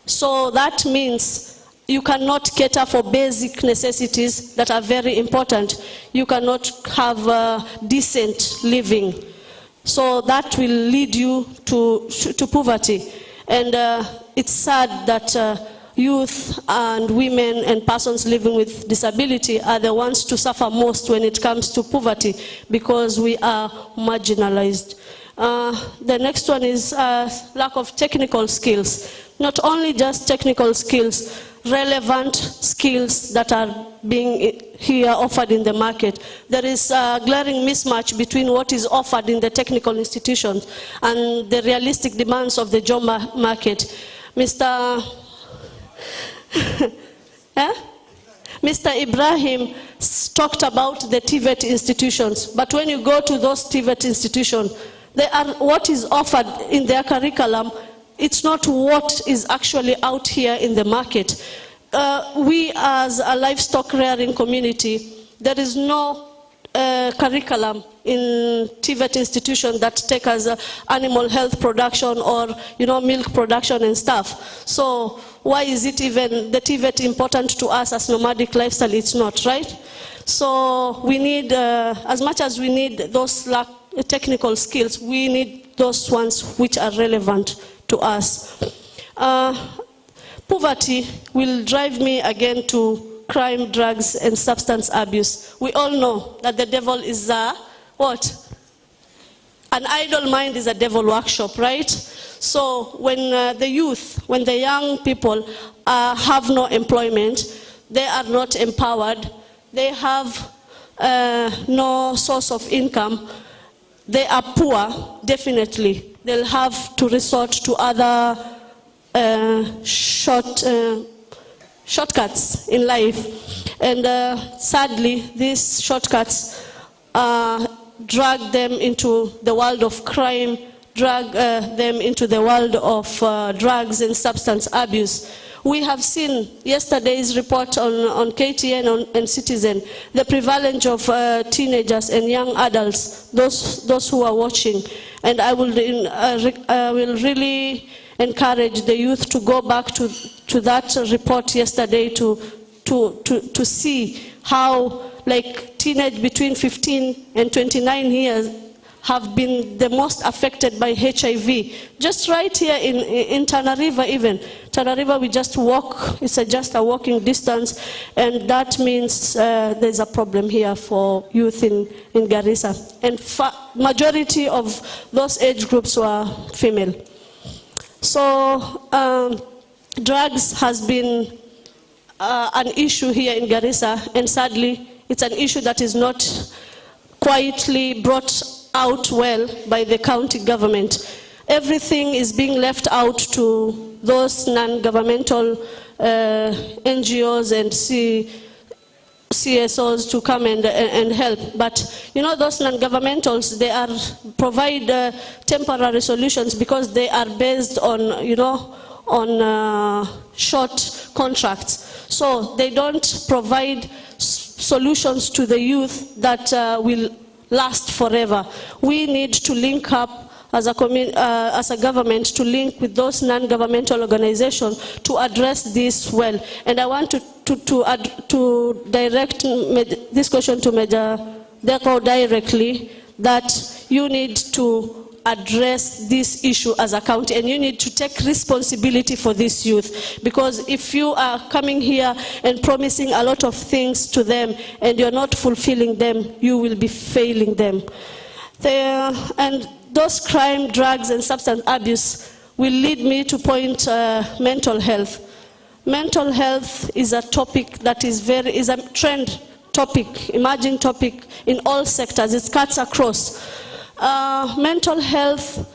So that means you cannot cater for basic necessities that are very important. You cannot have decent living. So that will lead you to poverty. And it's sad that youth and women and persons living with disability are the ones to suffer most when it comes to poverty, because we are marginalized. The next one is lack of technical skills. Not only just technical skills, relevant skills that are being here offered in the market. There is a glaring mismatch between what is offered in the technical institutions and the realistic demands of the job market. Mr. Ibrahim talked about the TVET institutions, but when you go to those TVET institutions, they are, what is offered in their curriculum, it's not what is actually out here in the market. We as a livestock rearing community, there is no curriculum in TVET institution that take us animal health production or milk production and stuff. So why is it even the TVET important to us as nomadic lifestyle? It's not, right? So we need, as much as we need those technical skills, we need those ones which are relevant to us. Poverty will drive me again to crime, drugs, and substance abuse. We all know that the devil is what? An idle mind is a devil workshop, right? So when the youth, when the young people have no employment, they are not empowered, they have no source of income, they are poor, definitely. They'll have to resort to other shortcuts in life. And sadly, these shortcuts drag them into the world of crime, drag them into the world of drugs and substance abuse. We have seen yesterday's report on KTN and Citizen, the prevalence of teenagers and young adults, those who are watching. And I will really encourage the youth to go back to that report yesterday to see how, like, teenage between 15 and 29 years have been the most affected by HIV. Just right here in Tana River even. Tana River, we just walk, it's just a walking distance, and that means there's a problem here for youth in Garissa. And majority of those age groups were female. So drugs has been an issue here in Garissa, and sadly, it's an issue that is not quietly brought out well by the county government. Everything is being left out to those non-governmental NGOs and CSOs to come and help. But those non-governmentals, they provide temporary solutions because they are based on short contracts. So they don't provide solutions to the youth that will last forever. We need to link up as a government, to link with those non-governmental organizations to address this well. And I want to direct this question to Major DEKO directly, that you need to address this issue as a county, and you need to take responsibility for this youth, because if you are coming here and promising a lot of things to them and you're not fulfilling them, you will be failing them. And those crime, drugs, and substance abuse, will lead me to point mental health. Mental health is a topic that is a trend topic, emerging topic in all sectors. It cuts across. Mental health,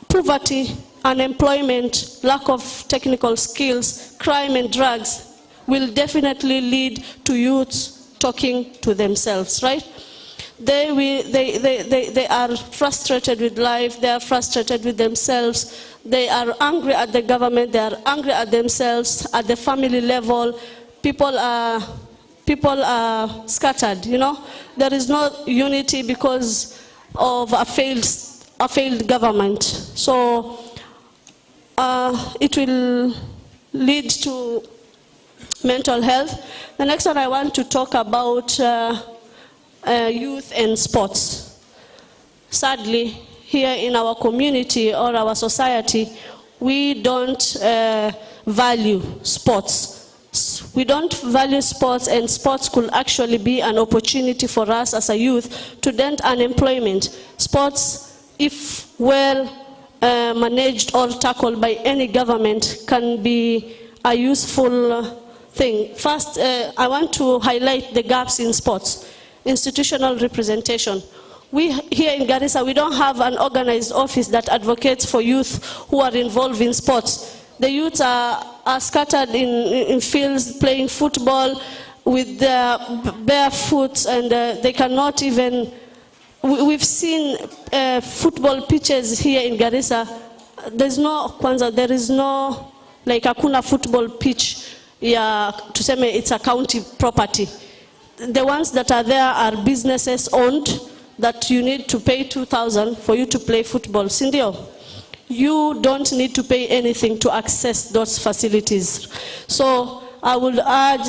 poverty, unemployment, lack of technical skills, crime and drugs will definitely lead to youths talking to themselves, right? They are frustrated with life, they are frustrated with themselves, they are angry at the government, they are angry at themselves, at the family level. People are scattered, you know. There is no unity because of a failed government. So it will lead to mental health. The next one I want to talk about youth and sports. Sadly, here in our community or our society, we don't value sports. We don't value sports, and sports could actually be an opportunity for us as a youth to dent unemployment. Sports, if well managed or tackled by any government, can be a useful thing. First, I want to highlight the gaps in sports. Institutional representation. We here in Garissa, we don't have an organized office that advocates for youth who are involved in sports. The youths are scattered in fields playing football with their bare foot, and they cannot even. We've seen football pitches here in Garissa. There is no like hakuna football pitch. Yeah, to say it's a county property. The ones that are there are businesses owned that you need to pay 2,000 for you to play football. Sindio, you don't need to pay anything to access those facilities. So I would urge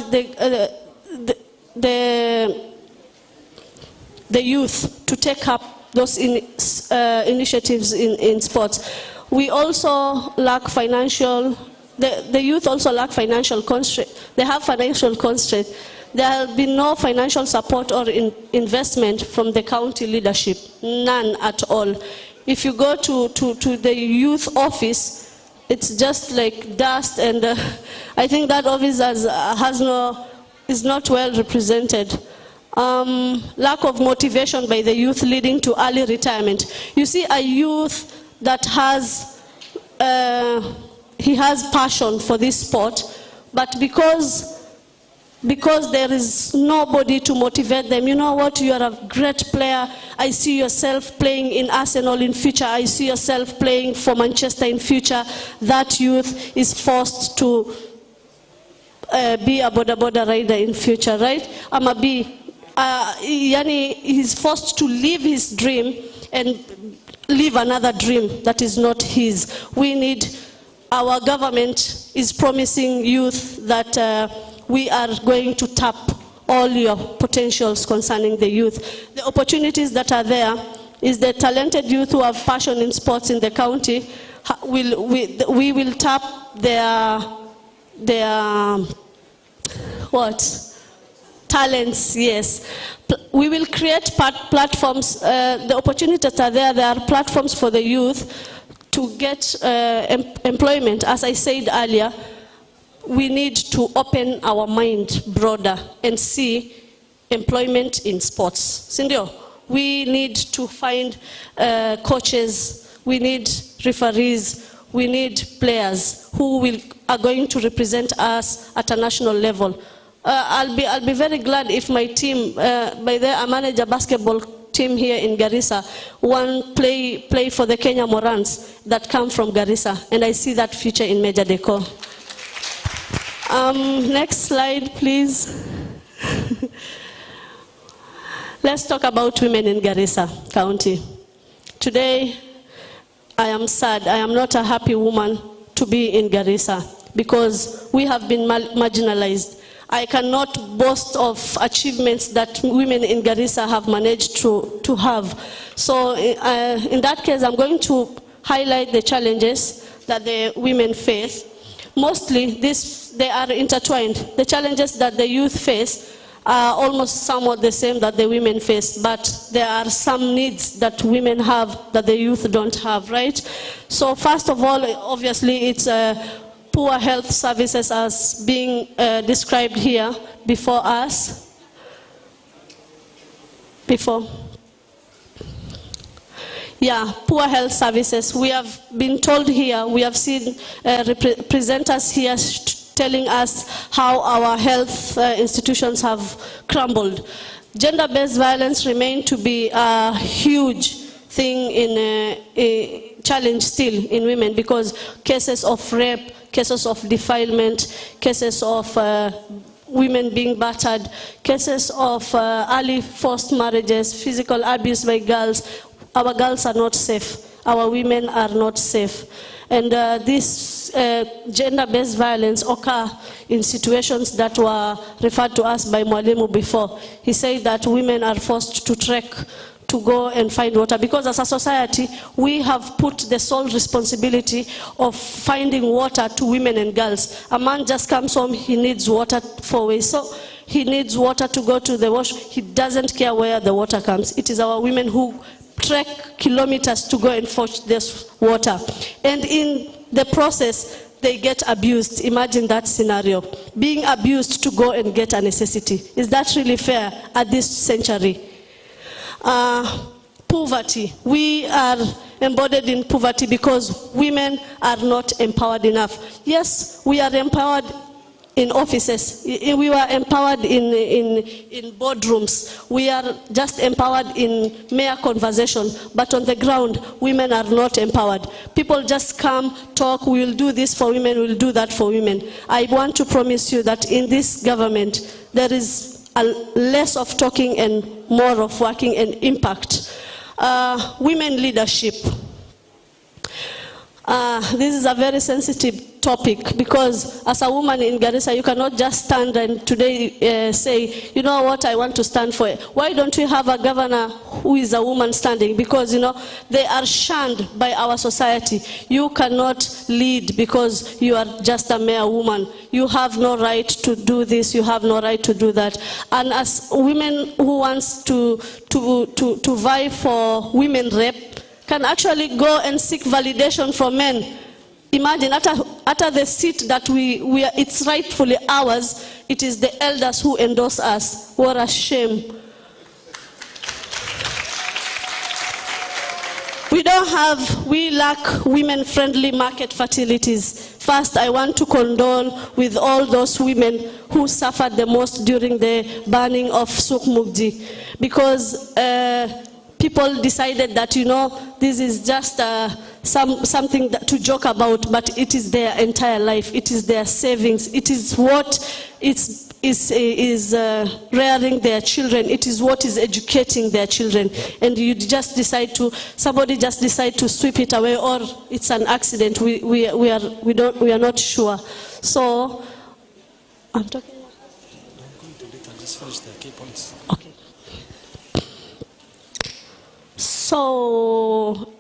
the youth to take up those initiatives in sports. We also lack financial. The youth also lack financial constraint. They have financial constraint. There will be no financial support or investment from the county leadership, none at all. If you go to the youth office, it's just like dust, and I think that office is not well represented. Lack of motivation by the youth leading to early retirement. You see a youth that he has passion for this sport, but because there is nobody to motivate them. You know what, you are a great player. I see yourself playing in Arsenal in future. I see yourself playing for Manchester in future. That youth is forced to be a boda rider in future, right? He's forced to live his dream and live another dream that is not his. Our government is promising youth that we are going to tap all your potentials concerning the youth. The opportunities that are there is the talented youth who have passion in sports in the county. We will tap their talents, yes. We will create platforms. The opportunities that are there, there are platforms for the youth to get employment. As I said earlier, we need to open our mind broader and see employment in sports. Sindio, we need to find coaches, we need referees, we need players who are going to represent us at a national level. I'll be very glad if my team, by the I manage a basketball team here in Garissa, play for the Kenya Morans that come from Garissa, and I see that future in Major DEKO. Next slide, please. Let's talk about women in Garissa County. Today, I am sad. I am not a happy woman to be in Garissa because we have been marginalized. I cannot boast of achievements that women in Garissa have managed to have. So in that case, I'm going to highlight the challenges that the women face. Mostly, they are intertwined. The challenges that the youth face are almost somewhat the same that the women face, but there are some needs that women have that the youth don't have, right? So first of all, obviously, it's poor health services as being described here before us. Yeah, poor health services. We have been told here, we have seen presenters here telling us how our health institutions have crumbled. Gender-based violence remains to be a huge thing in a challenge still in women, because cases of rape, cases of defilement, cases of women being battered, cases of early forced marriages, physical abuse by girls. Our girls are not safe. Our women are not safe. And this gender-based violence occur in situations that were referred to us by Mwalimu before. He said that women are forced to trek to go and find water, because as a society, we have put the sole responsibility of finding water to women and girls. A man just comes home, he needs water for waste. So he needs water to go to the wash. He doesn't care where the water comes. It is our women who trek kilometers to go and fetch this water. And in the process, they get abused. Imagine that scenario. Being abused to go and get a necessity. Is that really fair at this century? Poverty. We are embodied in poverty because women are not empowered enough. Yes, we are empowered in offices. We were empowered in boardrooms. We are just empowered in mere conversation. But on the ground, women are not empowered. People just come, talk, we will do this for women, we will do that for women. I want to promise you that in this government, there is less of talking and more of working and impact. Women leadership. This is a very sensitive topic, because as a woman in Garissa, you cannot just stand and today say, you know what, I want to stand for it. Why don't we have a governor who is a woman standing? Because, you know, they are shunned by our society. You cannot lead because you are just a mere woman. You have no right to do this, you have no right to do that. And as women who wants to vie for women rep, can actually go and seek validation from men. Imagine, after the seat that it's rightfully ours, it is the elders who endorse us. What a shame. We lack women-friendly market facilities. First, I want to condole with all those women who suffered the most during the burning of Souk Mugdi, because people decided that, you know, this is just something to joke about, but it is their entire life. It is their savings. It is what is rearing their children. It is what is educating their children. And you just decide somebody just decide to sweep it away, or it's an accident. We are not sure. So I'm talking. Just finish the key points. Okay. So,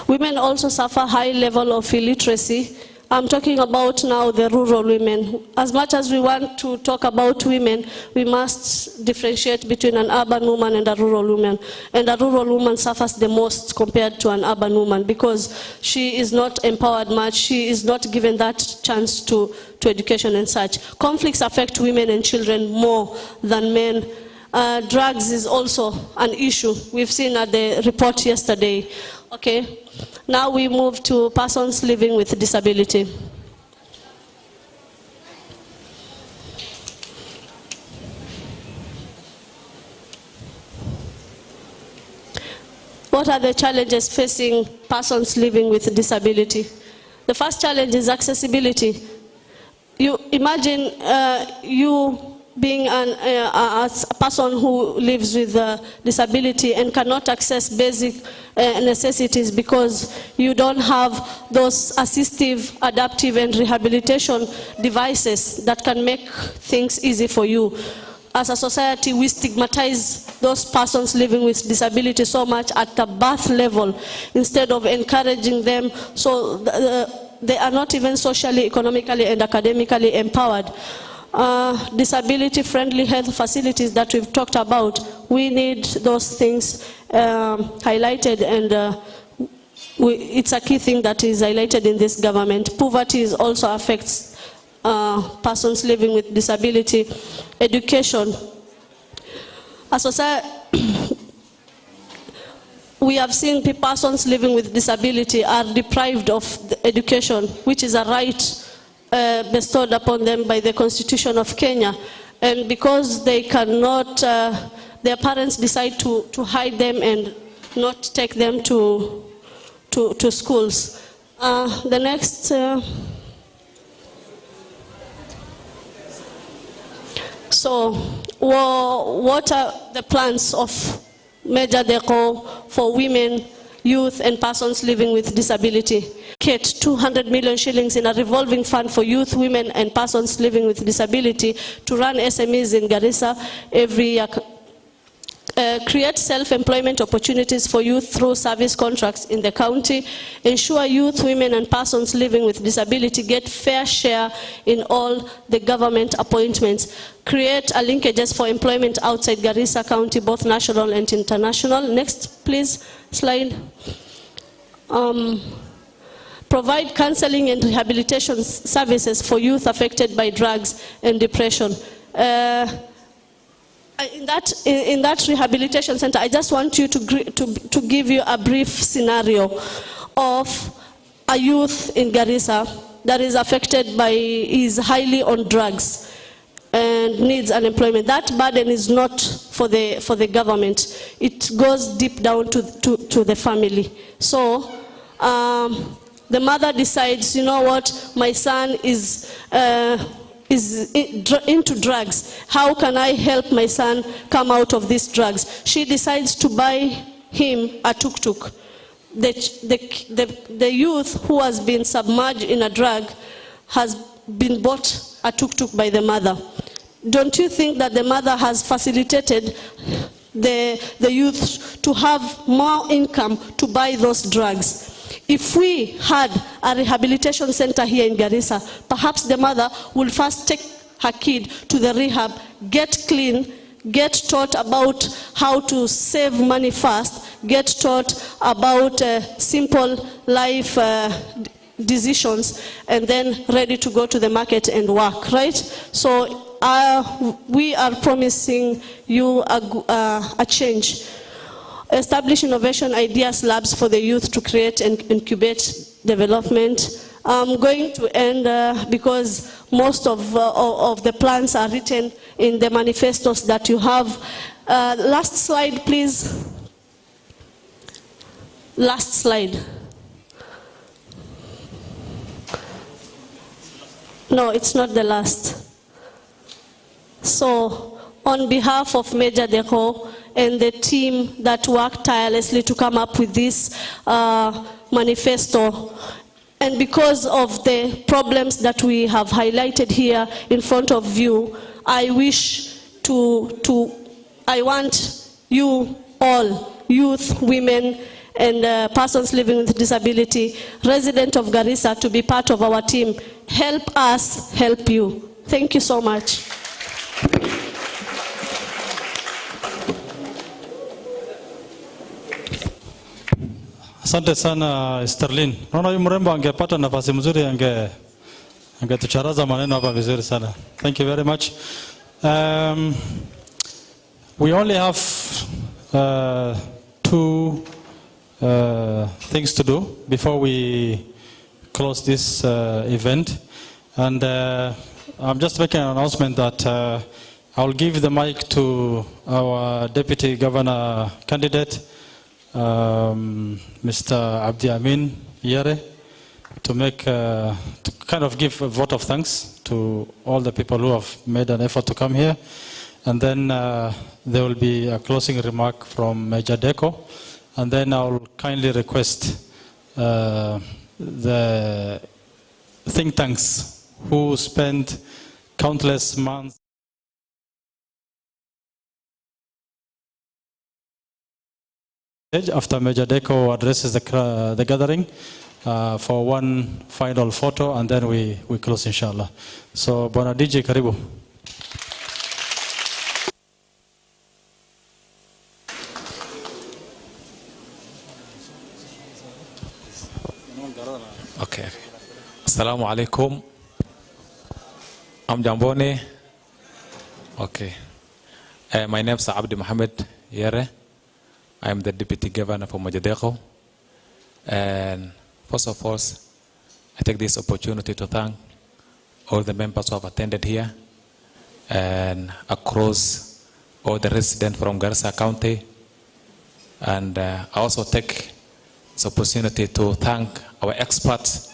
women also suffer high level of illiteracy. I'm talking about now the rural women. As much as we want to talk about women, we must differentiate between an urban woman and a rural woman. And a rural woman suffers the most compared to an urban woman, because she is not empowered much. She is not given that chance to education and such. Conflicts affect women and children more than men. Drugs is also an issue. We've seen at the report yesterday. Okay. Now we move to persons living with disability. What are the challenges facing persons living with disability? The first challenge is accessibility. You imagine you being a person who lives with disability and cannot access basic necessities because you don't have those assistive, adaptive and rehabilitation devices that can make things easy for you. as a society, we stigmatize those persons living with disability so much at the birth level instead of encouraging them, so they are not even socially, economically, and academically empowered. Disability-friendly health facilities that we've talked about, we need those things highlighted, and it's a key thing that is highlighted in this government. Poverty also affects persons living with disability. Education. As society, we have seen persons living with disability are deprived of education, which is a right bestowed upon them by the Constitution of Kenya. And because they cannot, their parents decide to hide them and not take them to schools. The next. So, what are the plans of Major DEKO for women, youth, and persons living with disability? 200 million shillings in a revolving fund for youth, women, and persons living with disability to run SMEs in Garissa every year. Create self-employment opportunities for youth through service contracts in the county. Ensure youth, women, and persons living with disability get fair share in all the government appointments. Create linkages for employment outside Garissa County, both national and international. Next, please, slide. Provide counseling and rehabilitation services for youth affected by drugs and depression. In that rehabilitation center, I just want you to give you a brief scenario of a youth in Garissa that is affected by, is highly on drugs and needs unemployment. That burden is not for the government. It goes deep down to the family. So the mother decides, you know what, my son is into drugs. How can I help my son come out of these drugs? She decides to buy him a tuk-tuk. The youth who has been submerged in a drug has been bought a tuk-tuk by the mother. Don't you think that the mother has facilitated the youth to have more income to buy those drugs? If we had a rehabilitation center here in Garissa, perhaps the mother will first take her kid to the rehab, get clean, get taught about how to save money fast, get taught about simple life decisions, and then ready to go to the market and work, right? So we are promising you a change. Establish innovation ideas labs for the youth to create and incubate development. I'm going to end because most of the plans are written in the manifestos that you have. Last slide, please. Last slide. No, it's not the last. So, on behalf of Major DEKO and the team that worked tirelessly to come up with this manifesto, and because of the problems that we have highlighted here in front of you, I want you all, youth, women, and persons living with disability, resident of Garissa, to be part of our team. Help us help you. Thank you so much. Asante sana Sterling. Naona huyu mrembo angepata nafasi mzuri angetucharaza maneno hapa vizuri sana. Thank you very much. We only have two things to do before we close this event, and I'm just making an announcement that I'll give the mic to our Deputy Governor candidate, Mr. Abdi Amin Yere, to kind of give a vote of thanks to all the people who have made an effort to come here, and then there will be a closing remark from Major DEKO, and then I'll kindly request the think tanks who spent countless months after Major DEKO addresses the gathering for one final photo, and then we close, inshallah. So, Bwana DJ, karibu. Okay. Assalamu alaikum. Amjamboni. Okay. My name is Abdi Mohammed Yere. I am the Deputy Governor for Major DEKO. And first of all, I take this opportunity to thank all the members who have attended here and across all the residents from Garissa County. And I also take this opportunity to thank our experts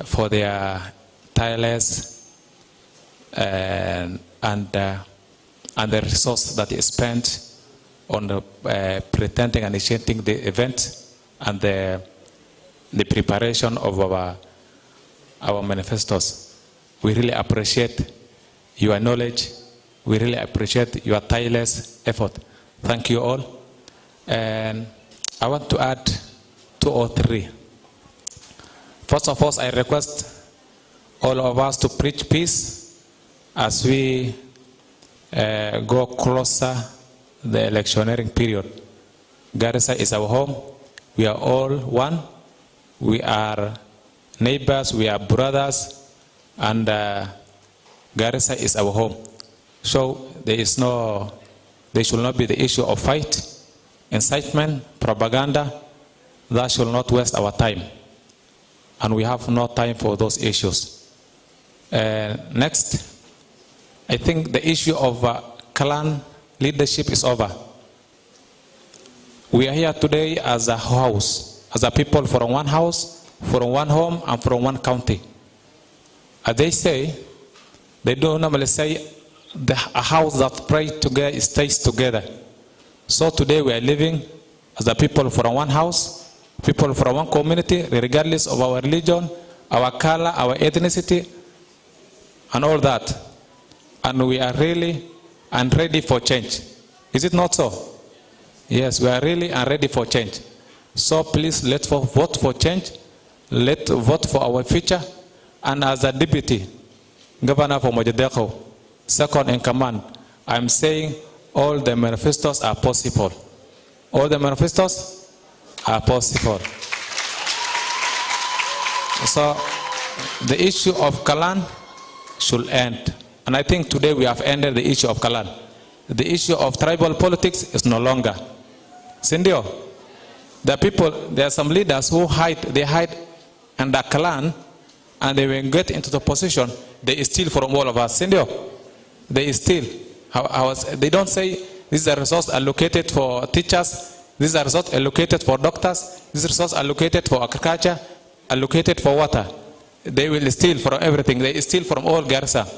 for their tireless and the resource that is spent on pretending and initiating the event and the preparation of our manifestos. We really appreciate your knowledge. We really appreciate your tireless effort. Thank you all. And I want to add 2 or 3. First of all, I request all of us to preach peace as we go closer the electioneering period. Garissa is our home. We are all one. We are neighbors. We are brothers. And Garissa is our home. So there should not be the issue of fight, incitement, propaganda. That should not waste our time. And we have no time for those issues. Next, I think the issue of clan leadership is over. We are here today as a house, as a people from one house, from one home, and from one county. As they say, they don't normally say a house that prays together stays together. So today we are living as a people from one house, people from one community, regardless of our religion, our color, our ethnicity, and all that. And we are really and ready for change. Is it not so? Yes, we are really and ready for change. So please, let's vote for change. Let's vote for our future. And as a deputy governor for Major DEKO, second in command, I'm saying all the manifestos are possible. All the manifestos are possible. So the issue of clan should end. And I think today we have ended the issue of clan. The issue of tribal politics is no longer. Sindio, there are some leaders who hide under clan, and they will get into the position, they steal from all of us. Sindio, they steal. They don't say this is a resource allocated for teachers, this is a resource allocated for doctors, this is a resource allocated for agriculture, allocated for water. They will steal from everything. They steal from all Garissa.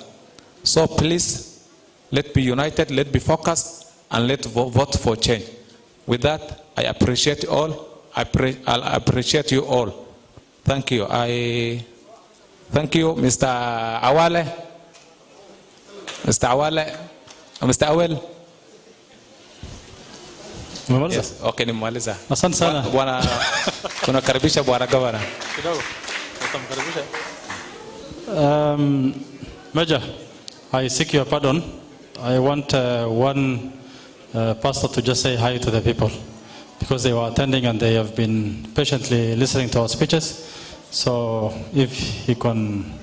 So please, let's be united, let's be focused, and let's vote for change. With that, I appreciate you all. I'll appreciate you all. Thank you. Thank you, Mr. Awale. Mr. Awale. Mr. Awel. Yes. Okay, nimaliza. Asante sana. Bwana tunakaribisha bwana governor. Kidogo. Major, I seek your pardon. I want one pastor to just say hi to the people, because they were attending and they have been patiently listening to our speeches. So if he can,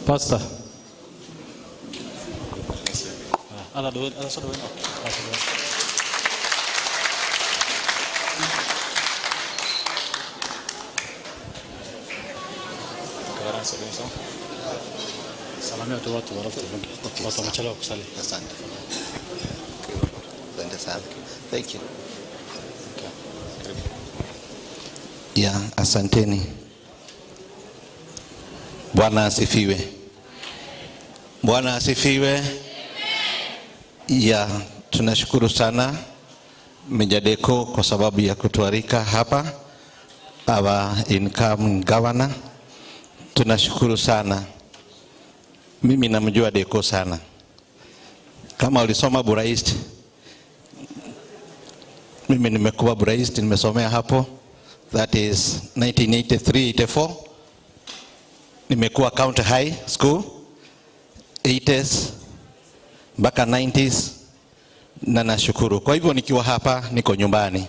Pastor. Salamia tu watu warafu watu wamechelewa kusali. Asante. Asante sana. Thank you. Ya, asanteni. Bwana asifiwe. Bwana asifiwe. Ya, tunashukuru sana Major DEKO kwa sababu ya kutualika hapa. Our incoming governor. Tunashukuru sana. Mimi namjua DEKO sana. Kama ulisoma Buraist, Mimi nimekuwa braised, nimesomea hapo. That is 1983-84. Nimekuwa county high school 80s mpaka 90s, na nashukuru. Kwa hivyo nikiwa hapa niko nyumbani.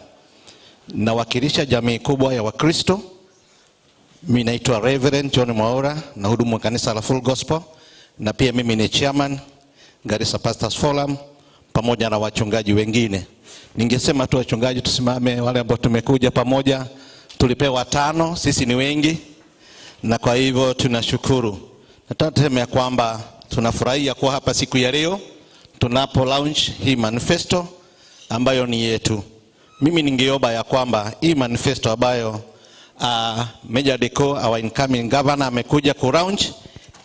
Nawakilisha jamii kubwa ya Wakristo. Mimi naitwa Reverend John Mwaura, na hudumu kanisa la Full Gospel, na pia mimi ni chairman Garissa Pastors Forum pamoja na wachungaji wengine. Ningesema tu wachungaji tusimame, wale ambao tumekuja pamoja. Tulipewa 5, sisi ni wengi, na kwa hivyo tunashukuru. Nataka tuseme kwamba tunafurahia kuwa hapa siku ya leo tunapo launch hii manifesto ambayo ni yetu. Mimi ningeomba ya kwamba hii manifesto ambayo Major DEKO, our incoming governor, amekuja ku launch,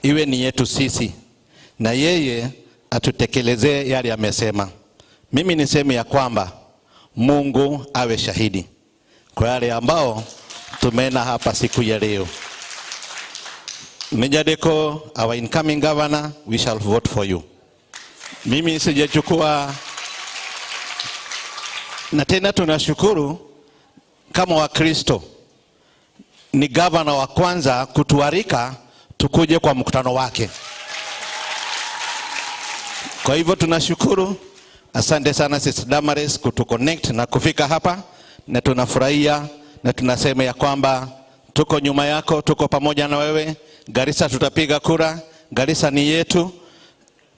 iwe ni yetu sisi, na yeye atutekelezee yale amesema. Mimi niseme ya kwamba Mungu awe shahidi kwa yale ambao tumeona hapa siku ya leo. Major DEKO, our incoming governor, we shall vote for you. Mimi sijachukua, na tena tunashukuru kama Wakristo, ni governor wa kwanza kutuarika tukuje kwa mkutano wake. Kwa hivyo tunashukuru. Asante sana Sister Damaris kutuconnect na kufika hapa, na tunafurahia na tunasema ya kwamba tuko nyuma yako, tuko pamoja na wewe. Garissa tutapiga kura, Garissa ni yetu,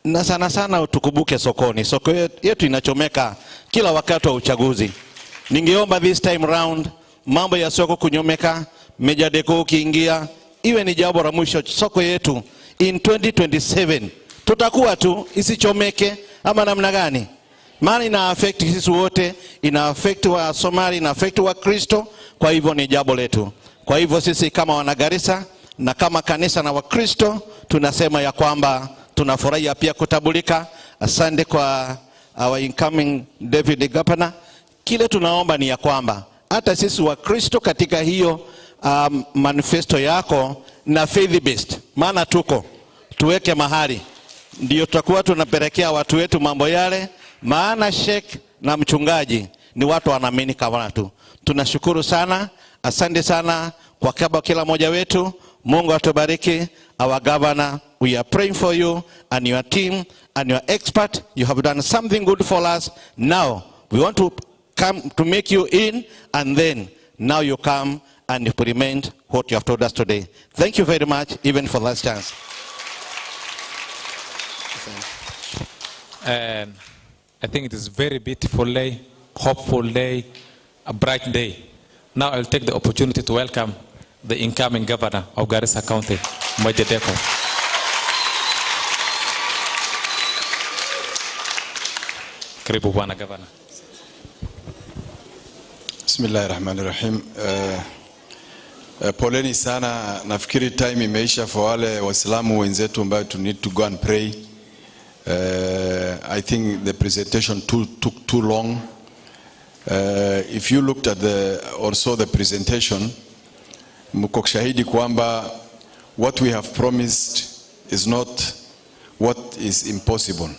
na sana sana utukubuke sokoni. Soko yetu inachomeka kila wakati wa uchaguzi. Ningeomba this time round mambo ya soko kunyomeka, Major DEKO ukiingia, iwe ni jambo la mwisho. Soko yetu in 2027 tutakuwa tu, isichomeke ama namna gani? Maana ina affect sisi wote, ina affect wa Somali, ina affect wa Kristo. Kwa hivyo ni jambo letu. Kwa hivyo sisi kama wana Garissa na kama kanisa na Wakristo tunasema ya kwamba tunafurahia pia kutabulika. Asante kwa our incoming David Governor. Kile tunaomba ni ya kwamba hata sisi Wakristo katika hiyo manifesto yako na faith based, maana tuweke mahali, ndio tutakuwa tunapelekea watu wetu mambo yale, maana sheikh na mchungaji ni watu wanaamini kama tu. Tunashukuru sana, asante sana kwa kila mmoja wetu. Mungu atubariki. Our governor, we are praying for you and your team and your expert. You have done something good for us. Now we want to come to make you in, and then now you come and implement what you have told us today. Thank you very much, even for last chance. And I think it is a very beautiful day, hopeful day, a bright day. Now I'll take the opportunity to welcome the incoming governor of Garissa County, Major DEKO. Karibu bwana governor. Bismillahirrahmanirrahim. Poleni sana, nafikiri time imeisha for wale Waislamu wenzetu ambao to need to go and pray. I think the presentation took too long. If you looked at the presentation, mko shahidi kwamba what we have promised is not what is impossible.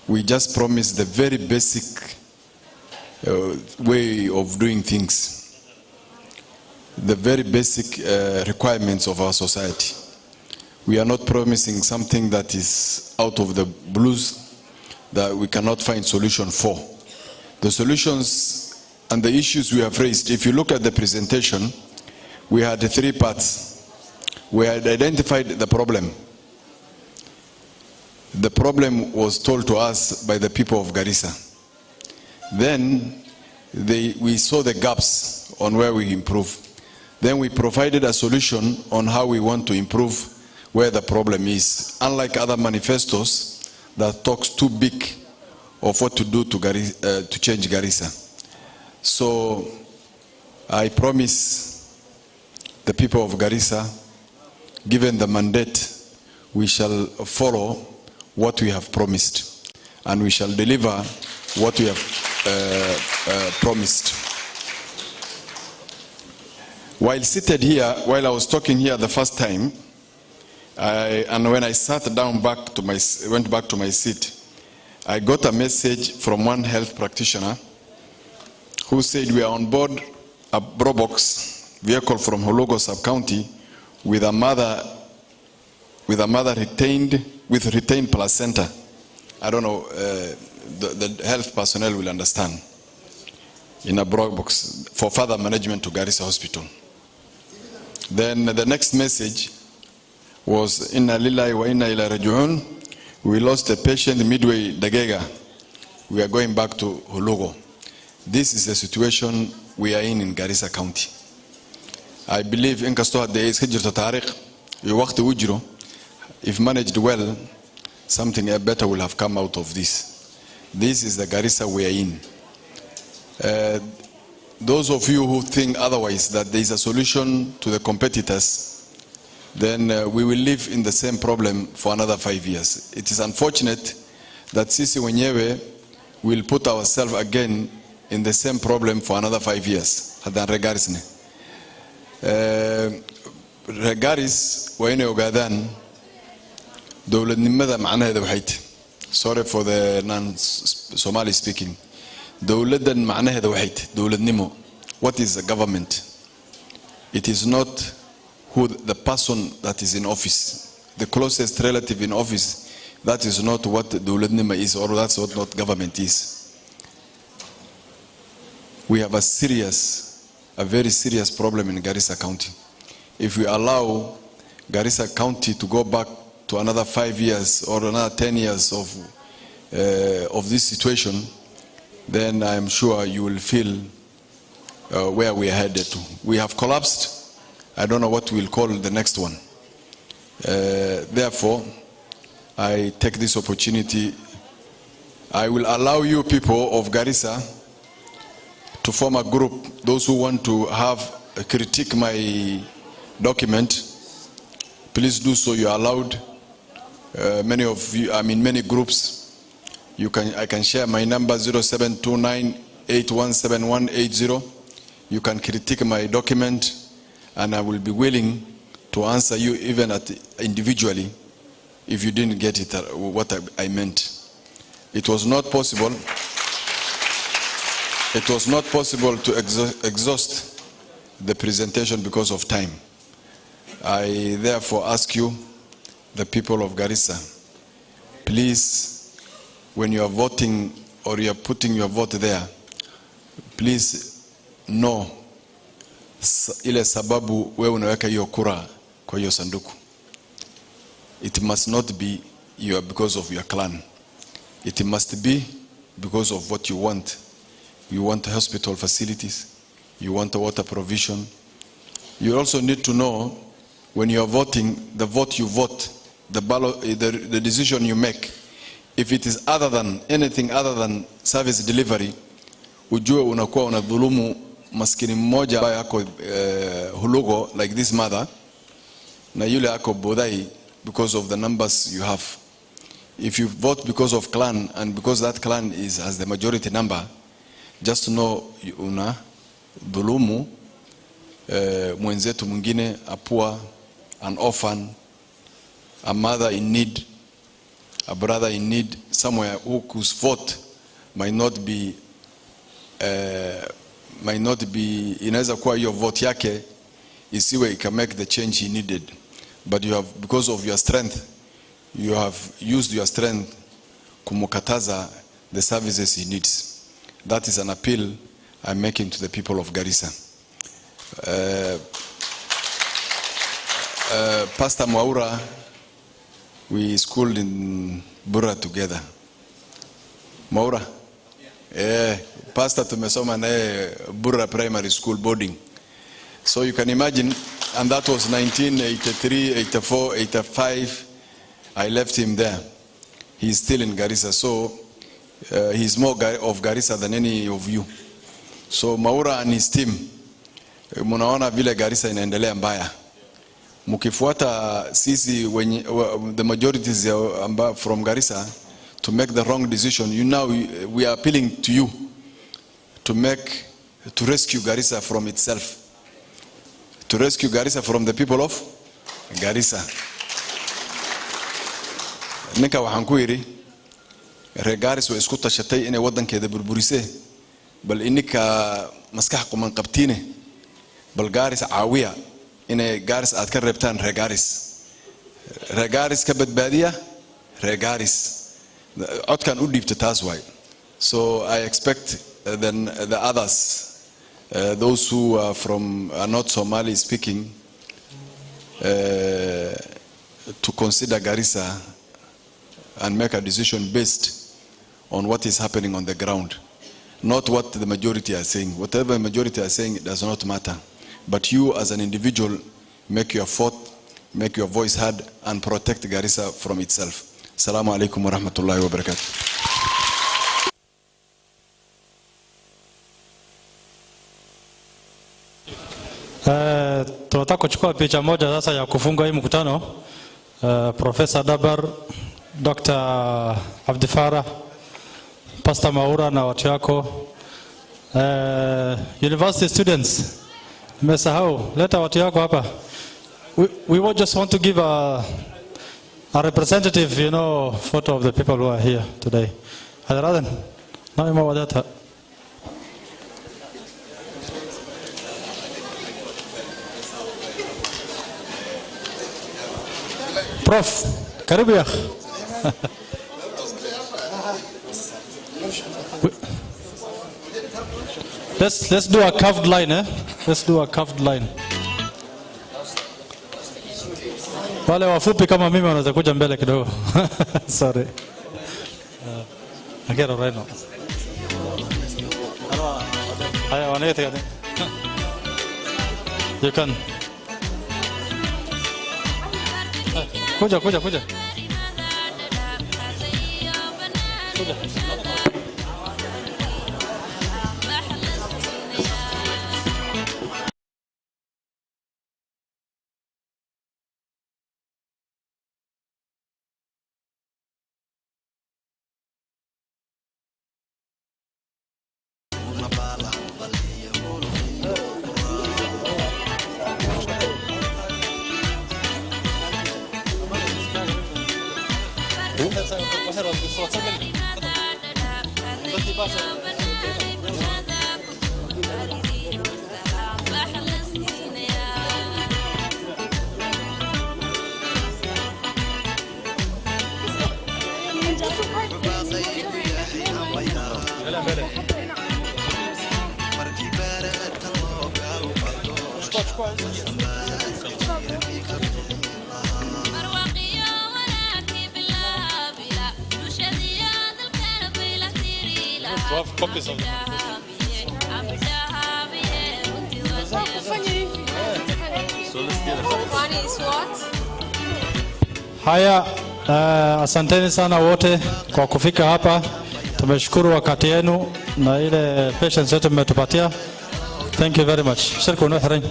We just promised the very basic way of doing things, the very basic requirements of our society. We are not promising something that is out of the blues that we cannot find solution for. The solutions and the issues we have raised, if you look at the presentation, we had 3 parts. We had identified the problem. The problem was told to us by the people of Garissa. Then we saw the gaps on where we improve. Then we provided a solution on how we want to improve where the problem is. Unlike other manifestos that talks too big of what to do to change Garissa. So I promise the people of Garissa, given the mandate, we shall follow what we have promised, and we shall deliver what we have promised. While seated here, while I was talking here the first time, and when I sat down went back to my seat, I got a message from one health practitioner who said we are on board a BROBOX vehicle from Hologo sub-county with a mother retained placenta. I don't know, the health personnel will understand. In a BROBOX for further management to Garissa Hospital. Then the next message was Inna lillahi wa inna ila raji'un. We lost a patient midway Dagega. We are going back to Hologo. This is the situation we are in Garissa County. I believe in Kastoha there is hijrata tariq. If managed well, something better will have come out of this. This is the Garissa we are in. Those of you who think otherwise, that there is a solution to the competitors, then we will live in the same problem for another 5 years. It is unfortunate that sisi wenyewe will put ourselves again in the same problem for another 5 years. Hadan regaris ne. Regaris waine ogadan dowladnimada macnaheeda waxay tahay. Sorry for the non-Somali speaking. Dowladan macnaheeda waxay tahay dowladnimo. What is the government? It is not who the person that is in office, the closest relative in office. That is not what dowladnimo is, or that's what government is. We have a very serious problem in Garissa County. If we allow Garissa County to go back to another 5 years or another 10 years of this situation, then I am sure you will feel where we are headed to. We have collapsed. I don't know what we'll call the next one. Therefore, I take this opportunity. I will allow you people of Garissa to form a group. Those who want to critique my document, please do so. You are allowed. Many of you, I'm in many groups. I can share my number 0729817180. You can critique my document, and I will be willing to answer you even individually if you didn't get it what I meant. It was not possible. It was not possible to exhaust the presentation because of time. I therefore ask you, the people of Garissa, please, when you are voting or you are putting your vote there, please know ile sababu wewe unaweka hiyo kura kwa hiyo sanduku. It must not be because of your clan. It must be because of what you want. You want hospital facilities. You want water provision. You also need to know when you are voting, the vote you vote, the decision you make, if it is anything other than service delivery, ujue unakuwa unadhulumu maskini mmoja ambaye ako Hologo like this mother, na yule ako Bodai because of the numbers you have. If you vote because of clan and because that clan has the majority number, just know una dhulumu mwenzetu mwingine, a poor, an orphan, a mother in need, a brother in need, somewhere whose vote might not be inaweza kuwa your vote yake isiwe can make the change he needed, but you have, because of your strength, you have used your strength kumukataza the services he needs. That is an appeal I'm making to the people of Garissa. Pastor Mwaura, we schooled in Bura together. Mwaura? Yeah. Pastor tumesoma naye Bura Primary School boarding. So you can imagine, and that was 1983, 84, 85. I left him there. He's still in Garissa. So he's more of Garissa than any of you. So Mwaura and his team, munaona vile Garissa inaendelea mbaya. Mukifuata sisi the majorities from Garissa to make the wrong decision, we are appealing to you to rescue Garissa from itself, to rescue Garissa from the people of Garissa. Ninka waxaan ku yiri regaris way isku tashatay inay wadankeeda burburisay bal ininka maskax quman qabtiine bal Garis caawiya inay Garis aad ka reebtaan reer Garis ka badbaadiya reer Garis codkan u dhiibta taas waay. So I expect then the others, those who are are not Somali speaking, to consider Garissa and make a decision based on what is happening on the ground, not what the majority are saying. Whatever the majority are saying, it does not matter. But you as an individual, make your voice heard and protect Garissa from itself. Assalamu alaikum wa rahmatullahi wa barakatuh. Tunataka kuchukua picha moja sasa ya kufunga hii mkutano. Professor Dabar, Dr. Abdifara, Pastor Maura na watu yako. University students, nimesahau, leta watu yako hapa. We would just want to give a representative, photo of the people who are here today. Hadaradan, naima wadata. Prof, karibu ya. Let's do a curved line, eh? Let's do a curved line. Wale wafupi kama mimi wanaweza kuja mbele kidogo. Sorry. Agero reno. Haya wanete gani? You can. Kuja. Kuja. Haya, asanteni sana wote kwa kufika hapa. Tumeshukuru wakati yenu na ile patience yote mmetupatia. Thank you very much. Shirika unaoharain.